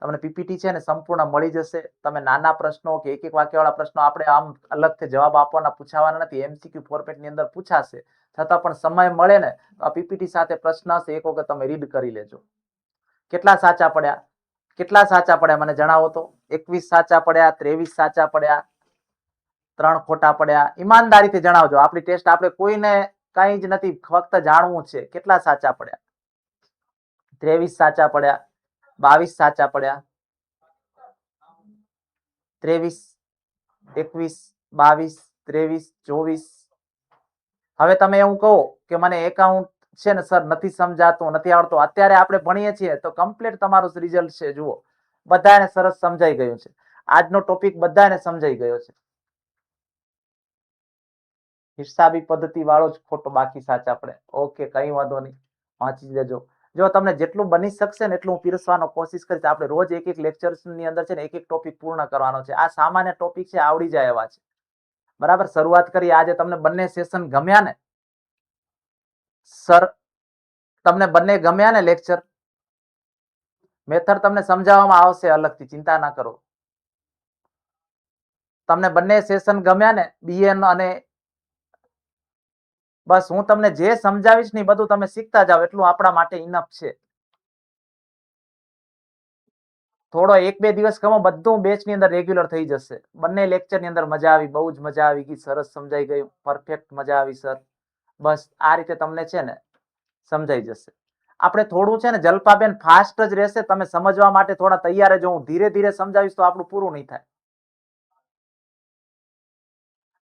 તમને પીપીટી છે ને સંપૂર્ણ મળી જશે. તમે નાના પ્રશ્નો કે એક વાક્યવાળા પ્રશ્નો આપણે આમ અલગથી જવાબ આપવાના પૂછાવાના નથી. એમસીક્યુ ફોર્મેટની અંદર પૂછાશે. છતાં પણ સમય મળે ને તો આ પીપીટી સાથે પ્રશ્ન હશે, એક વખત તમે રીડ કરી લેજો. કેટલા સાચા પડ્યા? કેટલા સાચા પડ્યા મને જણાવો તો. 21 સાચા પડ્યા, 23 સાચા પડ્યા, 3 ખોટા પડ્યા. ઈમાનદારીથી જણાવજો. આપણી ટેસ્ટ આપણે કોઈને કઈ જ નથી, ફક્ત જાણવું છે. કેટલા સાચા પડ્યા? 23 સાચા પડ્યા, 22 સાચા પડ્યા, 23, 21, 22, 23, 24. હવે તમે એવું કહો કે મને એકાઉન્ટ છે ને સર નથી સમજાતું, નથી આવડતું. અત્યારે આપણે ભણીએ છીએ તો કમ્પ્લીટ તમારું રિઝલ્ટ છે. જુઓ, બધાને સરસ સમજાઈ ગયું છે. આજનો ટોપિક બધાને સમજાઈ ગયો છે. હિસાબી પદ્ધતિ વાળો જ ખોટો, બાકી સાચા પડે. ઓકે, કઈ વાંધો નહીં, વાંચી લેજો. જો તમને જેટલું બની શકશે ને એટલું હું પીરસવાનો કોશિશ કરીશ. આપણે રોજ એક એક લેક્ચરની અંદર છે ને એક એક ટોપિક પૂર્ણ કરવાનો છે. આ સામાન્ય ટોપિક છે, આવડી જાય એવા છે. બરાબર, શરૂઆત કરી. આજે તમને બંને સેશન ગમ્યા ને સર? તમને બંને ગમ્યા ને લેક્ચર? મેથડ તમને સમજાવવામાં આવશે અલગથી, ચિંતા ના કરો. તમને બંને સેશન ગમ્યા ને, બીએન અને બસ હું તમને જે સમજાવીશ ને બધું તમે શીખતા જાઓ એટલું આપણા માટે ઇનફ છે. થોડો 1-2 દિવસ કમો બધું બેચની અંદર રેગ્યુલર થઈ જશે. બંને લેક્ચરની અંદર મજા આવી, બહુ જ મજા આવી ગઈ, સરસ સમજાઈ ગયું, પરફેક્ટ મજા આવી સર. બસ આ રીતે તમને છે ને સમજાઈ જશે. આપણે થોડું છે ને જલ્પાબેન ફાસ્ટ જ રહેશે, તમે સમજવા માટે થોડા તૈયાર જ. હું ધીરે ધીરે સમજાવીશ તો આપણું પૂરું નહીં થાય.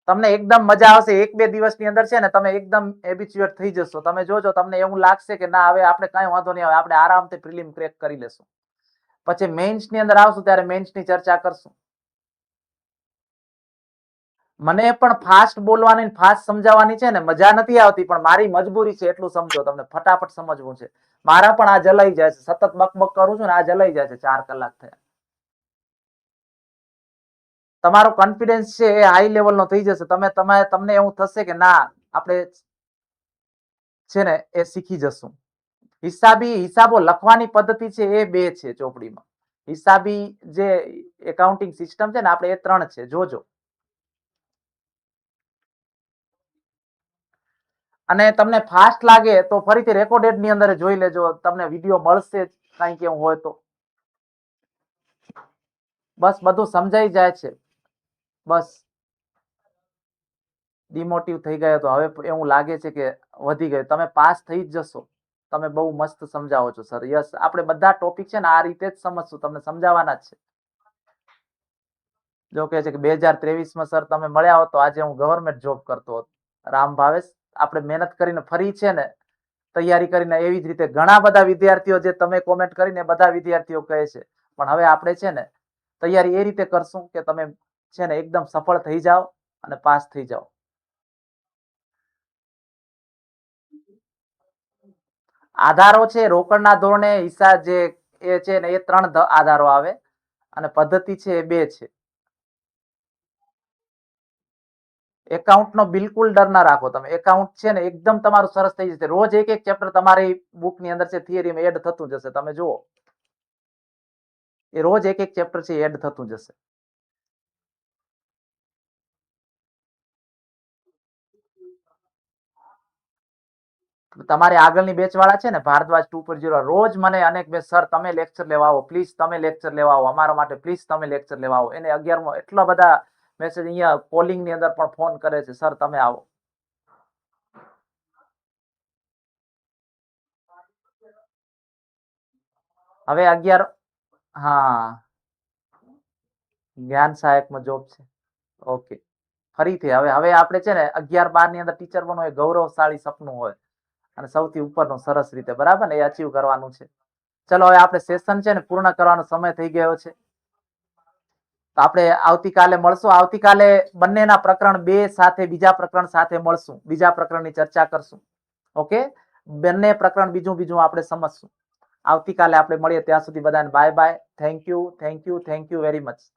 તમને એકદમ મજા આવશે. 1-2 દિવસની અંદર છે ને તમે એકદમ હેબિચ્યુએટ થઈ જશો. તમે જોજો તમને એવું લાગશે કે ના હવે આપણે કાંઈ વાંધો નહીં આવે, આપણે આરામથી પ્રિલિમ ક્રેક કરી લેશું. પછી મેઇન્સ ની અંદર આવશું ત્યારે મેઇન્સ ની ચર્ચા કરશું. મને પણ ફાસ્ટ બોલવાની ફાસ્ટ સમજાવવાની છે ને મજા નથી આવતી, પણ મારી મજબૂરી છે એટલું સમજો. તમને ફટાફટ સમજવું છે. મારા પણ આ જલાઈ જાય છે, સતત બકબક કરું છું ને આ જલાઈ જાય છે. 4 કલાક થયા. તમારો કોન્ફિડન્સ છે એ હાઈ લેવલનો થઈ જશે. તમને એવું થશે કે ના આપણે છે ને એ શીખી જશું. હિસાબો લખવાની પદ્ધતિ છે એ 2 છે ચોપડીમાં. હિસાબી જે એકાઉન્ટિંગ સિસ્ટમ છે ને આપણે એ 3 છે, જોજો. અને તમને ફાસ્ટ લાગે તો ફરીથી રેકોર્ડેડ ની અંદર જોઈ લેજો. તમને વિડીયો મળશે કંઈક એવું હોય તો. બસ બધું સમજાઈ જાય છે. બસ ડિમોટિવ થઈ ગયો તો હવે એવું લાગે છે કે વધી ગયું. તમે પાસ થઈ જ જશો. તમે બહુ મસ્ત સમજાવો છો સર. યસ, આપણે બધા ટોપિક છે ને આ રીતે જ સમજશું, તમને સમજાવવાના જ છે. જો કે છે કે 2023માં સર તમે મળ્યા હોત તો આજે હું ગવર્મેન્ટ જોબ કરતો હોત. રામ ભાવેશ, આપણે મહેનત કરીને ફરી છે ને તૈયારી કરીને એવી જ રીતે ઘણા બધા વિદ્યાર્થીઓ જે તમે કોમેન્ટ કરીને બધા વિદ્યાર્થીઓ કહે છે, પણ હવે આપણે છે ને તૈયારી એ રીતે કરશું કે તમે છે ને એકદમ સફળ થઈ જાઓ અને પાસ થઈ જાઓ. આધારો છે રોકડના ધોરણે હિસાબ જે એ છે ને એ 3 આધારો આવે અને પદ્ધતિ છે એ 2 છે. એકાઉન્ટ નો બિલકુલ ડર ના રાખો. તમે એકાઉન્ટ છે ને એકદમ તમારું સરસ થઈ જશે. રોજ એક ચેપ્ટર તમારી બુક ની અંદર છે થિયરીમાં એડ થતું જશે. તમે જુઓ એ રોજ એક ચેપ્ટર છે એડ થતું જશે. તમારી આગળની બેચ વાળા છે ને ભારદ્વાજ 2.0 રોજ મને અનેક બે સર તમે લેક્ચર લેવા આવો, પ્લીઝ તમે લેક્ચર લેવા આવો, અમારા માટે પ્લીઝ તમે લેક્ચર લેવા આવો. એને 11મો એટલા બધા મેસેજ અહીંયા કોલિંગ ની અંદર પણ ફોન કરે છે, સર તમે આવો. હવે 11 હા જ્ઞાન સહાયકમાં જોબ છે. ઓકે, ફરીથી હવે આપણે છે ને 11-12 ની અંદર ટીચર બનવું એ ગૌરવશાળી સપનું હોય અને સૌથી ઉપરનું સરસ રીતે, બરાબર ને, એ અચીવ કરવાનું છે. ચલો હવે આપણે સેશન છે ને પૂર્ણ કરવાનો સમય થઈ ગયો છે. તો આપણે આવતીકાલે મળશું. આવતીકાલે બંનેના પ્રકરણ 2 સાથે બીજા પ્રકરણ સાથે મળશું. બીજા પ્રકરણની ચર્ચા કરશું. ઓકે, બંને પ્રકરણ બીજું આપણે સમજશું. આવતીકાલે આપણે મળીએ. ત્યાં સુધી બધાને bye bye. Thank you very much.